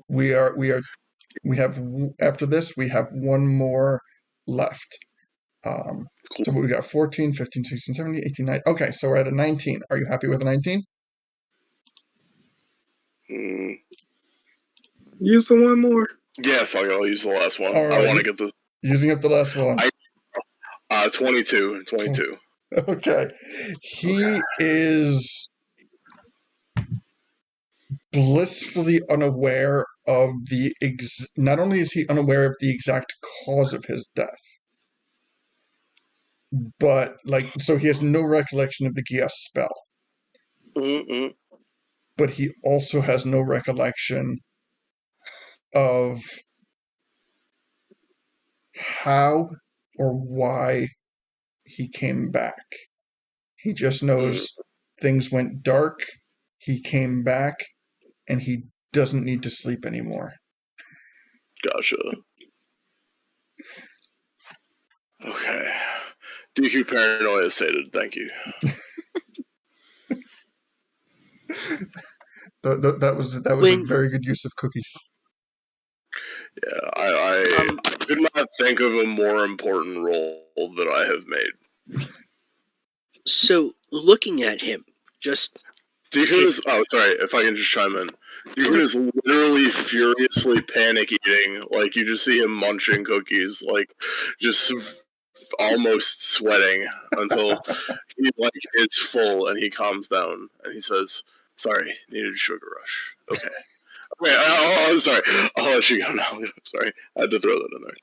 we have after this we have one more left. Cool. So we got 14, 15, 16, 17, 18, 19. Okay, so we're at a 19. Are you happy with a 19? Use the one more. Yeah, fuck it. I'll use the last one. All right. I want to get this. Using up the last one. 22. Okay. He is blissfully unaware of not only is he unaware of the exact cause of his death, but so he has no recollection of the Gias spell. But he also has no recollection of how or why he came back. He just knows things went dark, he came back, and he doesn't need to sleep anymore. Gotcha. Okay. DQ paranoia stated. Thank you. That was a very good use of cookies. Yeah, I could not think of a more important role that I have made. So, looking at him, just... Do you hear this? Oh, sorry, if I can just chime in. You hear this literally furiously panic eating, like you just see him munching cookies, like just almost sweating until he it's full and he calms down and he says, "Sorry, needed a sugar rush." Okay. Okay, I'm sorry. I'll let you go now. Sorry, I had to throw that in there.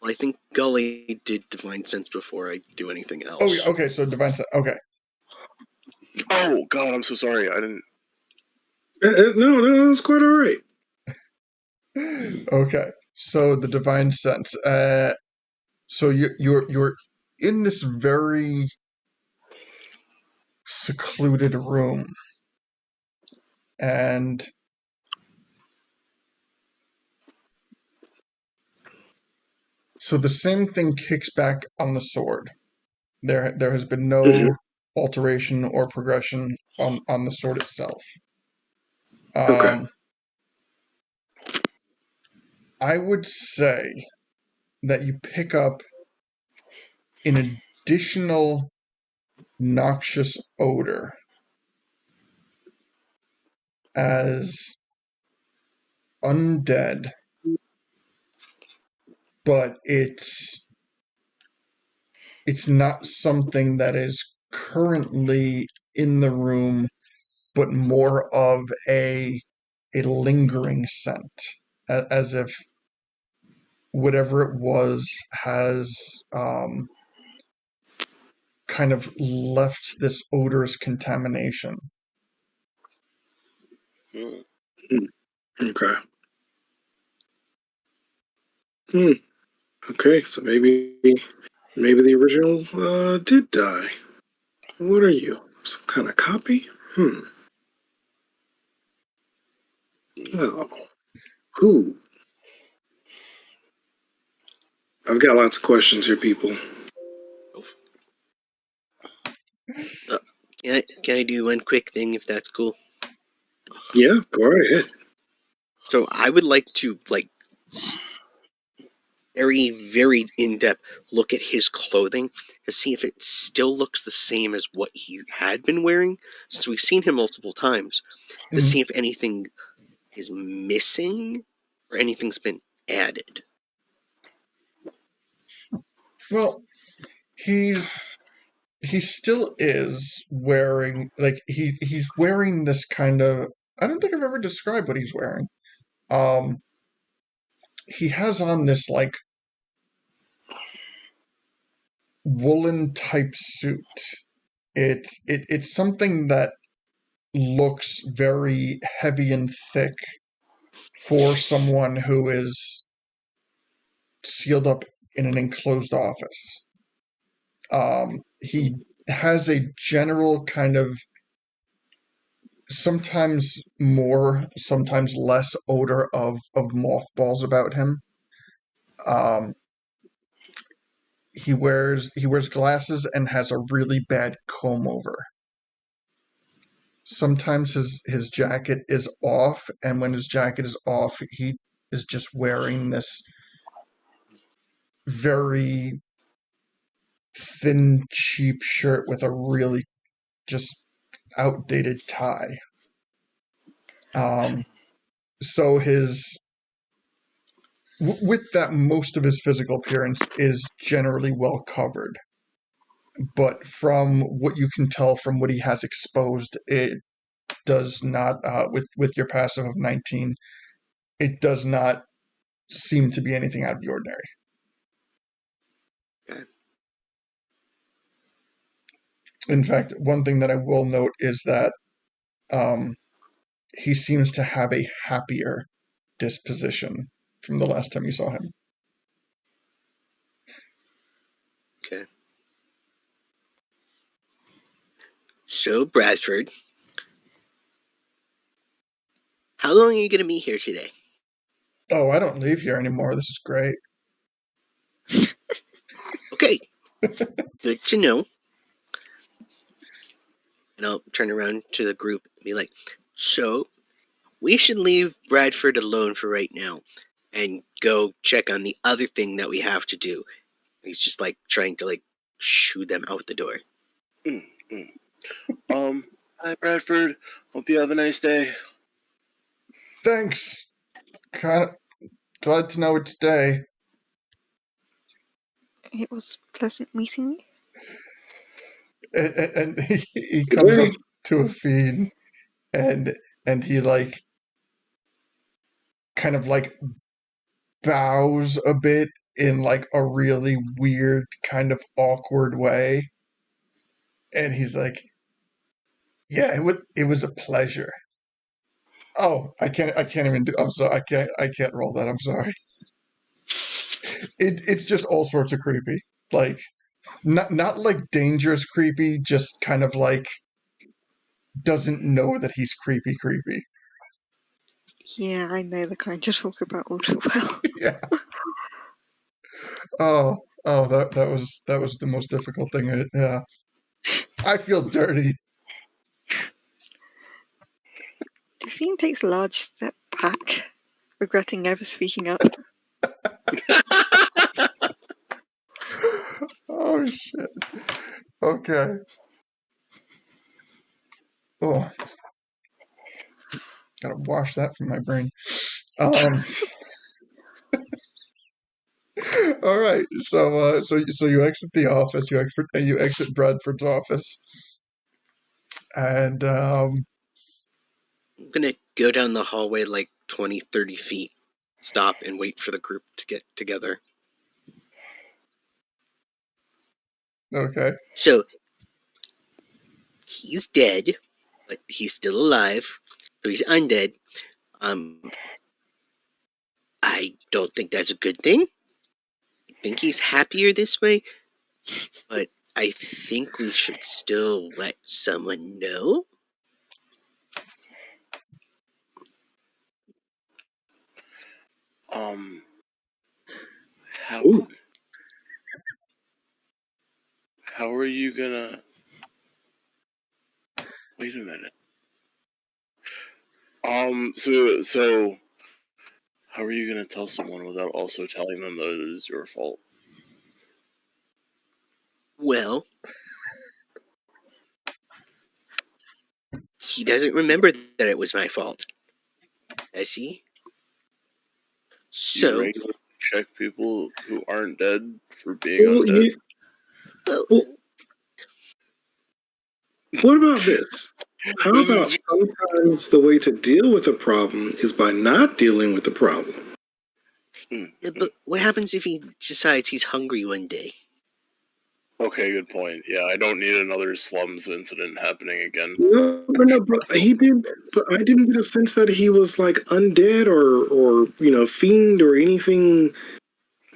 Well, I think Gully did Divine Sense before I do anything else. Oh, okay, so Divine Sense. Okay. Oh, God, I'm so sorry. I didn't... No, it's quite all right. Okay, so the Divine Sense. So you're in this very secluded room. And so the same thing kicks back on the sword. There has been no alteration or progression on the sword itself. Okay. I would say that you pick up an additional noxious odor as undead, but it's not something that is currently in the room, but more of a lingering scent, as if whatever it was has kind of left this odorous contamination. Okay. Okay, so maybe the original did die. What are you? Some kind of copy? Oh. Who? I've got lots of questions here, people. Can I do one quick thing if that's cool? Yeah, go right ahead. So I would like to very, very in-depth look at his clothing to see if it still looks the same as what he had been wearing, since we've seen him multiple times, to see if anything is missing or anything's been added. Well, he still is wearing, like, he's wearing this kind of, I don't think I've ever described what he's wearing. He has on this, like, woolen type suit. It's something that looks very heavy and thick for someone who is sealed up in an enclosed office. He has a general kind of sometimes more, sometimes less odor of mothballs about him. He wears glasses and has a really bad comb over. Sometimes his jacket is off, and when his jacket is off, he is just wearing this very thin, cheap shirt with a really just outdated tie. So with that, most of his physical appearance is generally well covered. But from what you can tell from what he has exposed, it does not, with your passive of 19, it does not seem to be anything out of the ordinary. Okay. In fact, one thing that I will note is that he seems to have a happier disposition from the last time you saw him. Okay. So, Bradford, how long are you going to be here today? Oh, I don't leave here anymore. This is great. Okay. Good to know. And I'll turn around to the group and be like, so, we should leave Bradford alone for right now and go check on the other thing that we have to do. He's just like trying to like shoo them out the door. Hi Bradford. Hope you have a nice day. Thanks. Kind of glad to know it's day. It was pleasant meeting you. And he comes up to a fiend, and he like kind of like bows a bit in like a really weird kind of awkward way, and he's like, "Yeah, it was a pleasure." Oh, I can't even do. I'm sorry, I can't roll that. I'm sorry. It's just all sorts of creepy, like not like dangerous creepy, just kind of like doesn't know that he's creepy. Yeah, I know the kind you talk about all too well. Yeah. Oh, that was the most difficult thing. Yeah. I feel dirty. Delphine takes a large step back, regretting ever speaking up. Oh shit. Okay. Oh, gotta wash that from my brain. All right. So you exit the office. You exit Bradford's office, and I'm gonna go down the hallway like 20, 30 feet, stop and wait for the group to get together. okay. So he's dead, but he's still alive. So he's undead. I don't think that's a good thing. I think he's happier this way, but I think we should still let someone know. How Ooh. how are you gonna? Wait a minute. So how are you gonna tell someone without also telling them that it is your fault? Well, he doesn't remember that it was my fault. Does he? Do you So, regularly check people who aren't dead for being Well, undead? well, well, what about this? How This about is sometimes the way to deal with a problem is by not dealing with the problem? yeah, but what happens if he decides he's hungry one day? okay. Good point. Yeah, I don't need another slums incident happening again. No, but he did. But I didn't get a sense that he was like undead or fiend or anything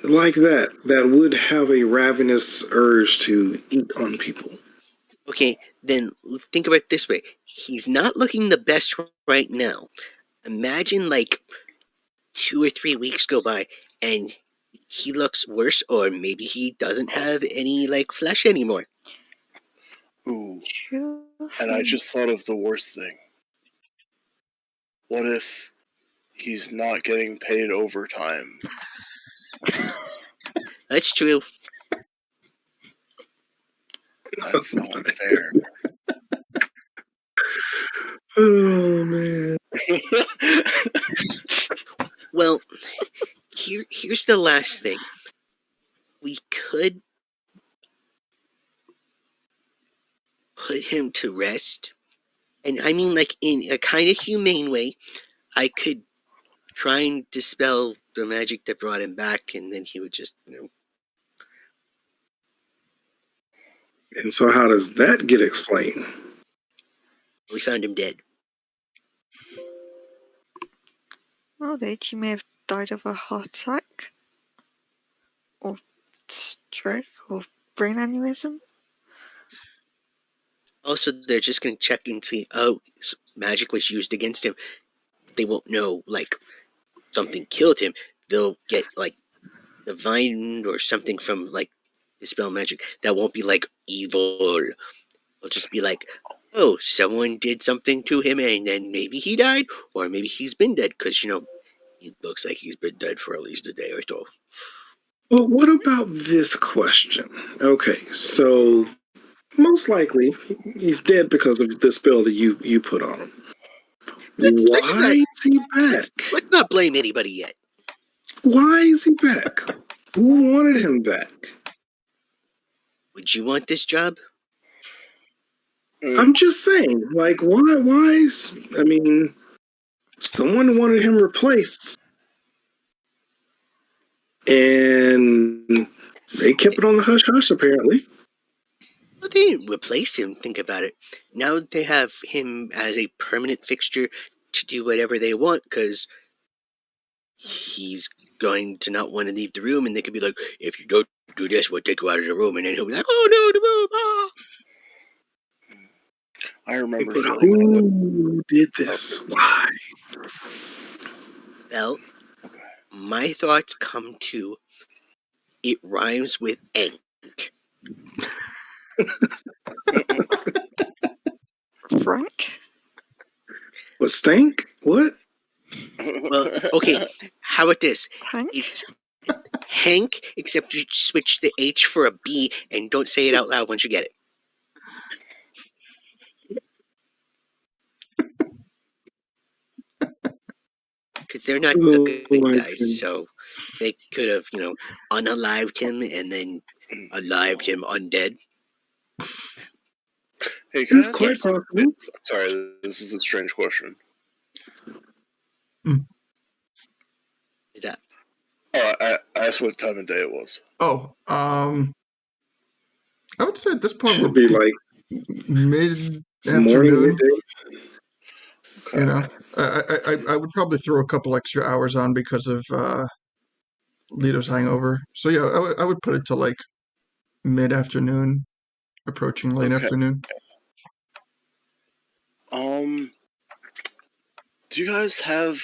like that that would have a ravenous urge to eat on people. Okay, then think about it this way. He's not looking the best right now. Imagine like 2 or 3 weeks go by and he looks worse, or maybe he doesn't have any like flesh anymore. Ooh, True. and I just thought of the worst thing. What if he's not getting paid overtime? That's true. That's not fair. Oh man. Well, here's the last thing. We could put him to rest. And I mean, like, in a kind of humane way. I could try and dispel the magic that brought him back, and then he would just, And so how does that get explained? we found him dead. Well, he may have died of a heart attack, or stroke, or brain aneurysm. Also, they're just going to check and see, oh, magic was used against him. They won't know, like, something killed him. They'll get, like, divine or something from, like, dispel magic. That won't be, like, evil. It'll just be like, oh, someone did something to him and then maybe he died, or maybe he's been dead, because, it looks like he's been dead for at least a day or so. Well, what about this question? Okay, so most likely he's dead because of the spell that you put on him. Why is he back? Let's not blame anybody yet. Why is he back? Who wanted him back? Would you want this job? I'm just saying, like, why is, I mean, someone wanted him replaced. And they kept it on the hush hush, apparently. Well, they didn't replace him, think about it. Now they have him as a permanent fixture to do whatever they want, because he's going to not want to leave the room, and they could be like, if you don't do this, we'll take you out of the room, and then he'll be like, oh no, the room, ah! I remember But feeling that. who did this? Why? Well, Okay. my thoughts come to it rhymes with ink. Frank? What, stank? What? Well, okay, how about this? Hank? It's Hank, except you switch the H for a B and don't say it out loud once you get it. Because they're not the Oh, good my guys, goodness. so they could have, unalived him and then alived him undead. Hey, can It's I ask quite Yes. possible. I'm sorry, this is a strange question. Is that? Oh, I asked what time of day it was. Oh, I would say at this point Should we're be like mid morning, afternoon. midday. Okay. You know, I would probably throw a couple extra hours on because of Lito's hangover. So yeah, I would put it to like mid afternoon, approaching late Okay. afternoon. Do you guys have?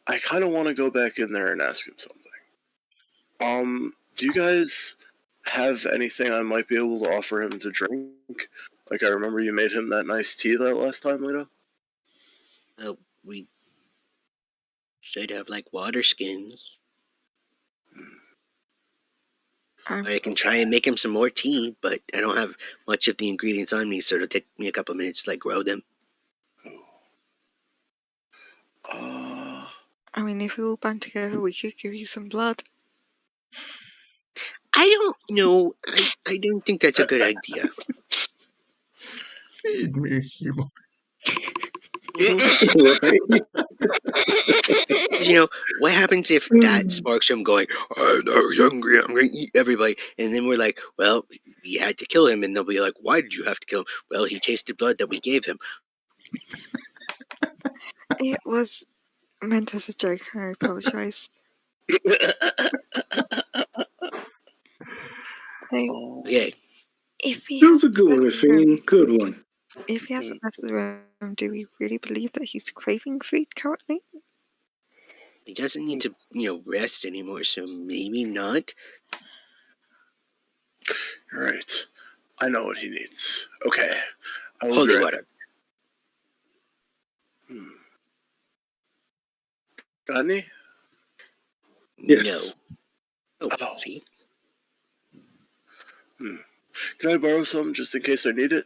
I kind of want to go back in there and ask him something. Do you guys have anything I might be able to offer him to drink? Like I remember you made him that nice tea that last time, Lito. Well, we should have like water skins. I can try and make him some more tea, but I don't have much of the ingredients on me, so it'll take me a couple minutes to like grow them. I mean, if we all band together, we could give you some blood. I don't know. I don't think that's a good idea. Feed me, Himo. Right? What happens if that sparks him going, I'm not hungry, I'm going to eat everybody. And then we're like, well, we had to kill him. And they'll be like, why did you have to kill him? Well, he tasted blood that we gave him. It was meant as a joke, and I apologise. Yeah. If he That was a hasn't good one, left the room, Rafine. Good one. if he hasn't left the room, do we really believe that he's craving food currently? He doesn't need to, rest anymore, so maybe not. Right. I know what he needs. Okay. I will Holy grant water. it. Got any? Yes. No. Oh. See? Can I borrow some just in case I need it?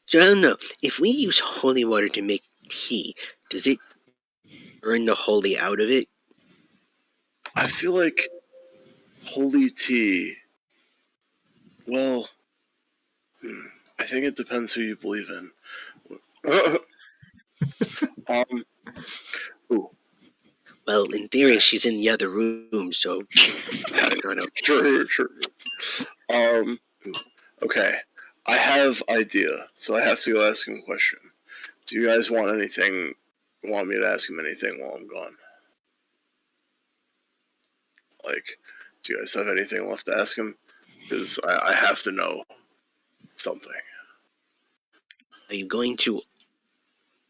So I don't know. If we use holy water to make tea, does it burn the holy out of it? I feel like holy tea. Well, I think it depends who you believe in. Ooh. Well, in theory, she's in the other room, so I don't know. Sure. Okay. I have idea, so I have to go ask him a question. Do you guys want me to ask him anything while I'm gone? Like, do you guys have anything left to ask him? Because I have to know something. Are you going to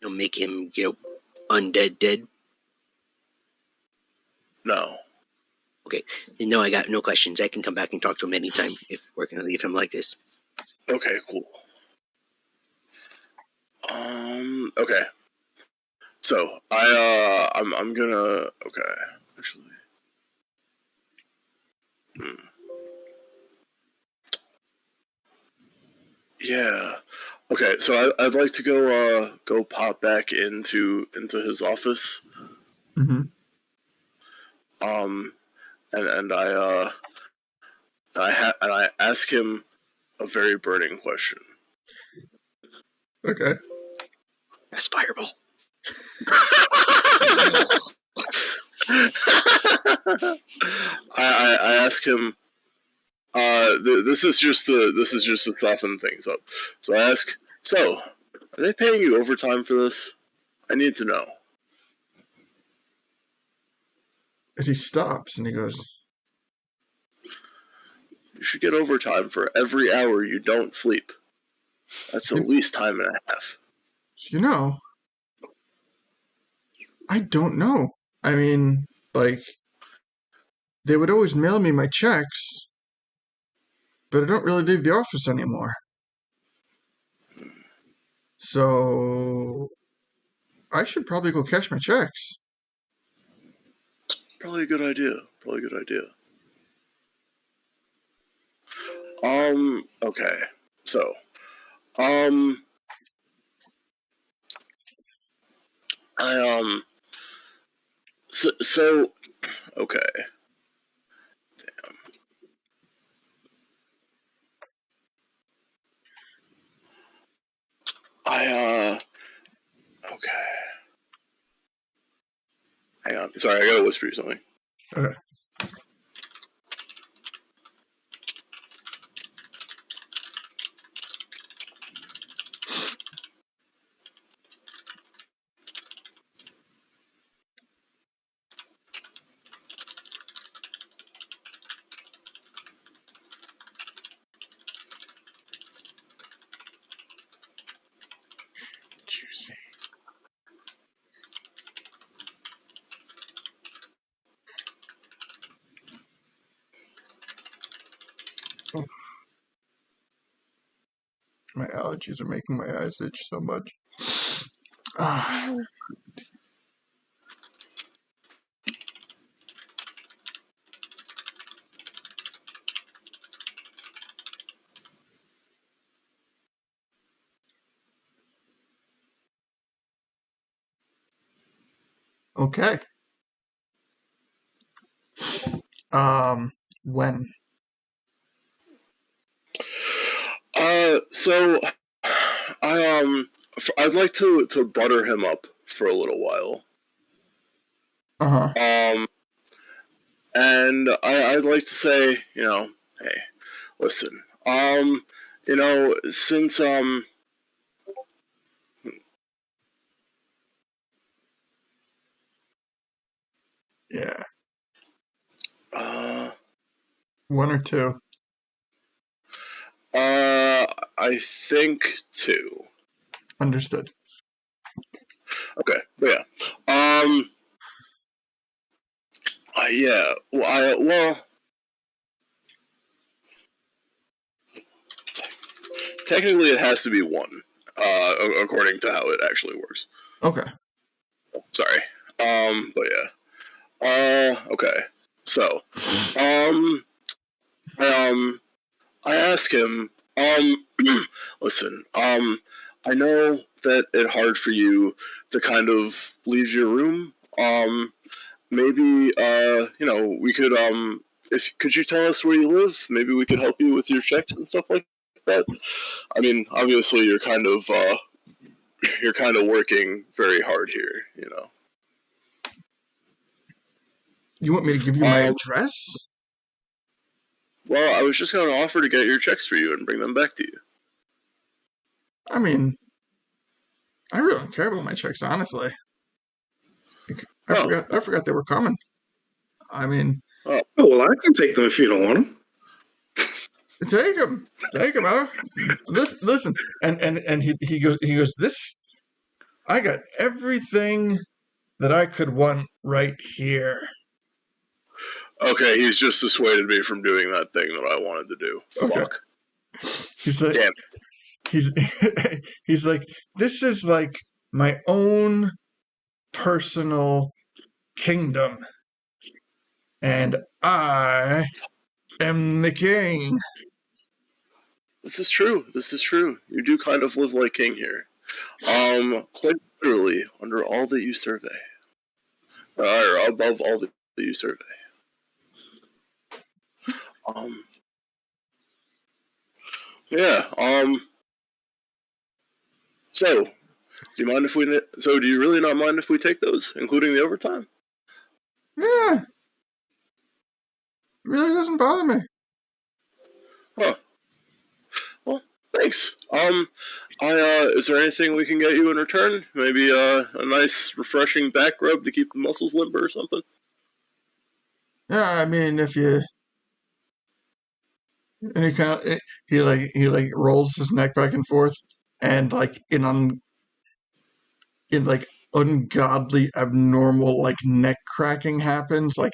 make him, undead dead? No. Okay. No, I got no questions. I can come back and talk to him anytime if we're going to leave him like this. Okay, cool. Okay. So, I'm gonna, okay, actually. Yeah. Okay, so I'd like to go pop back into his office. Mm-hmm. And I ask him a very burning question. Okay. That's fireball. I ask him. This is just to soften things up. So I ask. So, are they paying you overtime for this? I need to know. And he stops and he goes, You should get overtime for every hour you don't sleep. That's at least time and a half. You know, I don't know. I mean, like, they would always mail me my checks, but I don't really leave the office anymore. So I should probably go cash my checks. Probably a good idea. Okay. So, so, okay. Damn. Okay. Hang on. Sorry, I gotta whisper you something. Okay. Juicy. Oh. My allergies are making my eyes itch so much. Ah. Okay. When? So I'd like to butter him up for a little while. Uh-huh. And I'd like to say, hey, listen, since Yeah. 1 or 2? I think 2. Understood. Okay, but yeah. Yeah. Well, technically it has to be 1, according to how it actually works. Okay. Sorry. But yeah. Okay. So, I ask him, listen, I know that it's hard for you to kind of leave your room. Maybe, we could, could you tell us where you live? Maybe we could help you with your checks and stuff like that. I mean, obviously you're kind of working very hard here, You want me to give you my address? Well, I was just going to offer to get your checks for you and bring them back to you. I mean, I really don't care about my checks, honestly. I forgot they were coming. I mean... Oh, well, I can take them if you don't want them. Take them. Listen. And he goes, this... I got everything that I could want right here. Okay, he's just dissuaded me from doing that thing that I wanted to do. Okay. Fuck. He's like... Damn it. He's like, this is like my own personal kingdom. And I am the king. This is true. You do kind of live like king here. Quite literally, under all that you survey. Or above all that you survey. Yeah, so, do you really not mind if we take those, including the overtime? Yeah. It really doesn't bother me. Huh. Well, thanks. Is there anything we can get you in return? Maybe a nice, refreshing back rub to keep the muscles limber or something? Yeah, I mean, if you And he rolls his neck back and forth, and in ungodly abnormal neck cracking happens, a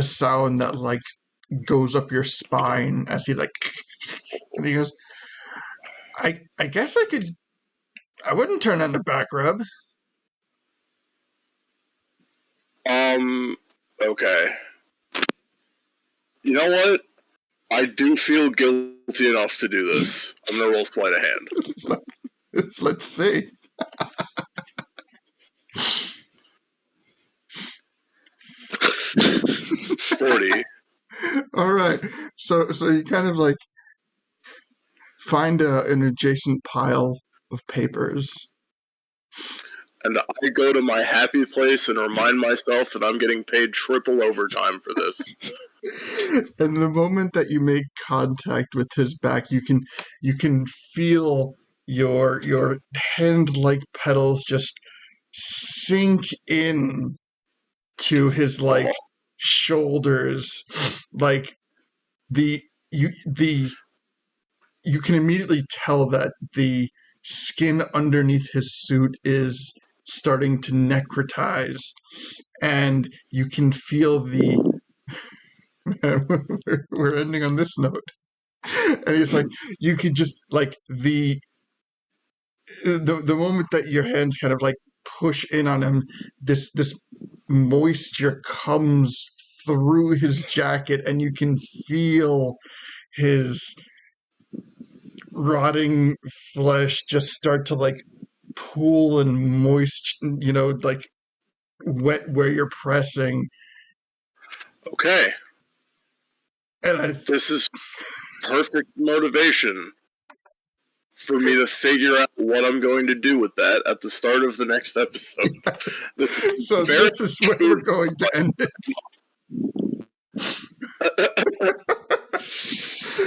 sound that goes up your spine as he and he goes, I guess I wouldn't turn on the back rub. Okay. You know what? I do feel guilty enough to do this. I'm gonna roll sleight of hand. Let's see. 40. All right. So you kind of find an adjacent pile of papers. And I go to my happy place and remind myself that I'm getting paid triple overtime for this. And the moment that you make contact with his back, you can feel your hand-like pedals just sink in to his shoulders, the you can immediately tell that the skin underneath his suit is starting to necrotize, and you can feel the we're ending on this note. And he's you could just the moment that your hands kind of push in on him, this moisture comes through his jacket, and you can feel his rotting flesh just start to pool and moist, wet where you're pressing. Okay. And this is perfect motivation for me to figure out what I'm going to do with that at the start of the next episode. This is where we're going to end it.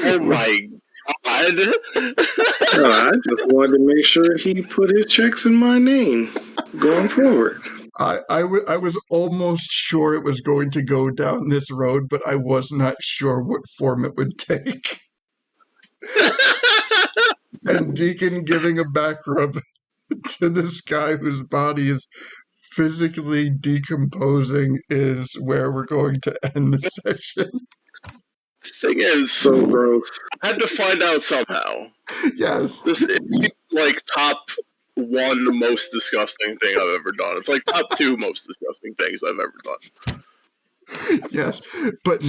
Oh my god. I just wanted to make sure he put his checks in my name going forward. I was almost sure it was going to go down this road, but I was not sure what form it would take. And Deacon giving a back rub to this guy whose body is physically decomposing is where we're going to end the session. Thing is, so gross. I had to find out somehow. Yes. This is top 1 most disgusting thing I've ever done. It's top 2 most disgusting things I've ever done. Yes, but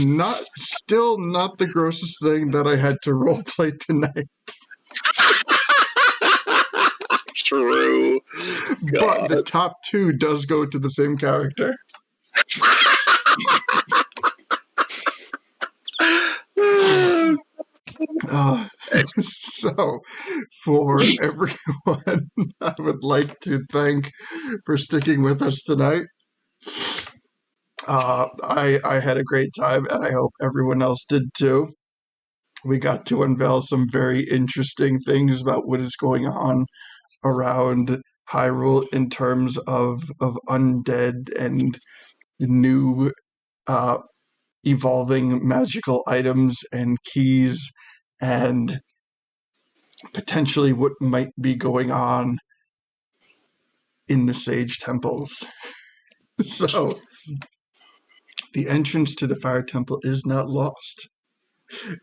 still not the grossest thing that I had to roleplay tonight. True. God. But the top 2 does go to the same character. So, for everyone, I would like to thank for sticking with us tonight. I had a great time, and I hope everyone else did too. We got to unveil some very interesting things about what is going on around Hyrule in terms of undead and new evolving magical items and keys, and potentially what might be going on in the sage temples. So, the entrance to the fire temple is not lost.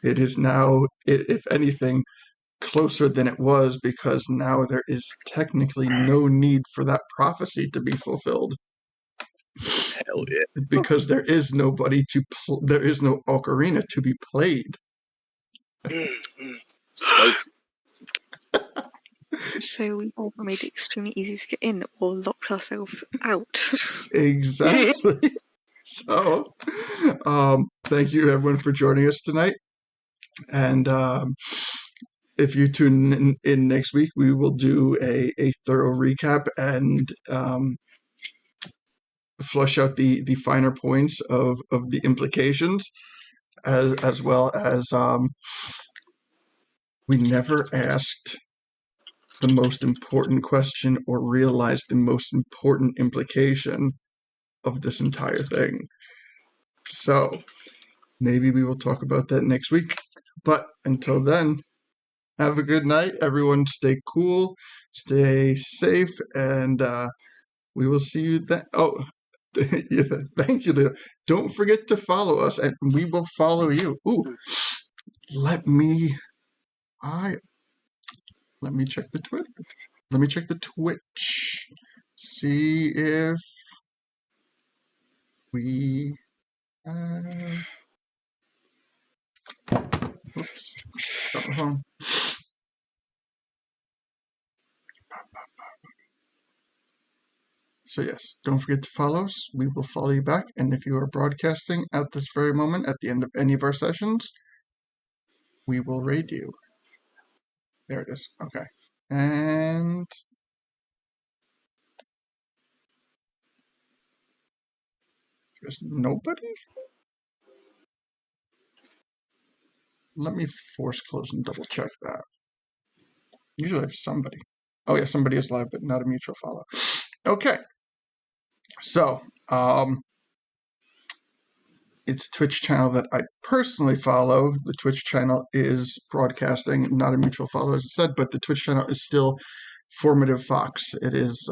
It is now, if anything, closer than it was, because now there is technically no need for that prophecy to be fulfilled. Hell yeah. Because there is nobody there is no ocarina to be played. Spicy. So we all made it extremely easy to get in or locked ourselves out. Exactly. So, thank you everyone for joining us tonight. And if you tune in next week, we will do a thorough recap and flush out the finer points of the implications, as well as we never asked the most important question or realized the most important implication of this entire thing. So, maybe we will talk about that next week. But until then, have a good night. Everyone stay cool, stay safe, and we will see you then. Oh, yeah, thank you, Leo. Don't forget to follow us, and we will follow you. Ooh, let me check the Twitter. Let me check the Twitch. See if we oops. Got my phone. So yes, don't forget to follow us. We will follow you back. And if you are broadcasting at this very moment, at the end of any of our sessions, we will raid you. There it is. Okay. And there's nobody? Let me force close and double check that. Usually I have somebody. Oh yeah, somebody is live, but not a mutual follow. Okay. So, it's a Twitch channel that I personally follow. The Twitch channel is broadcasting, not a mutual follow, as I said, but the Twitch channel is still Formative Fox. It is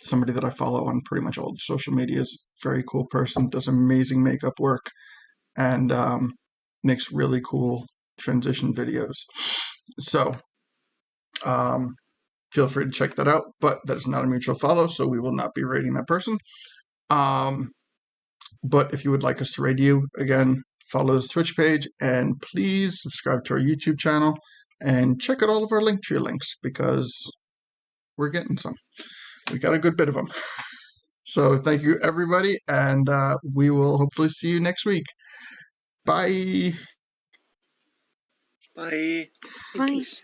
somebody that I follow on pretty much all the social medias. Very cool person, does amazing makeup work, and makes really cool transition videos. So, feel free to check that out, but that is not a mutual follow, so we will not be rating that person. But if you would like us to raid you, again, follow this Twitch page, and please subscribe to our YouTube channel, and check out all of our Linktree links, because we're getting some. We got a good bit of them. So thank you, everybody, and we will hopefully see you next week. Bye! Bye. Bye. Peace.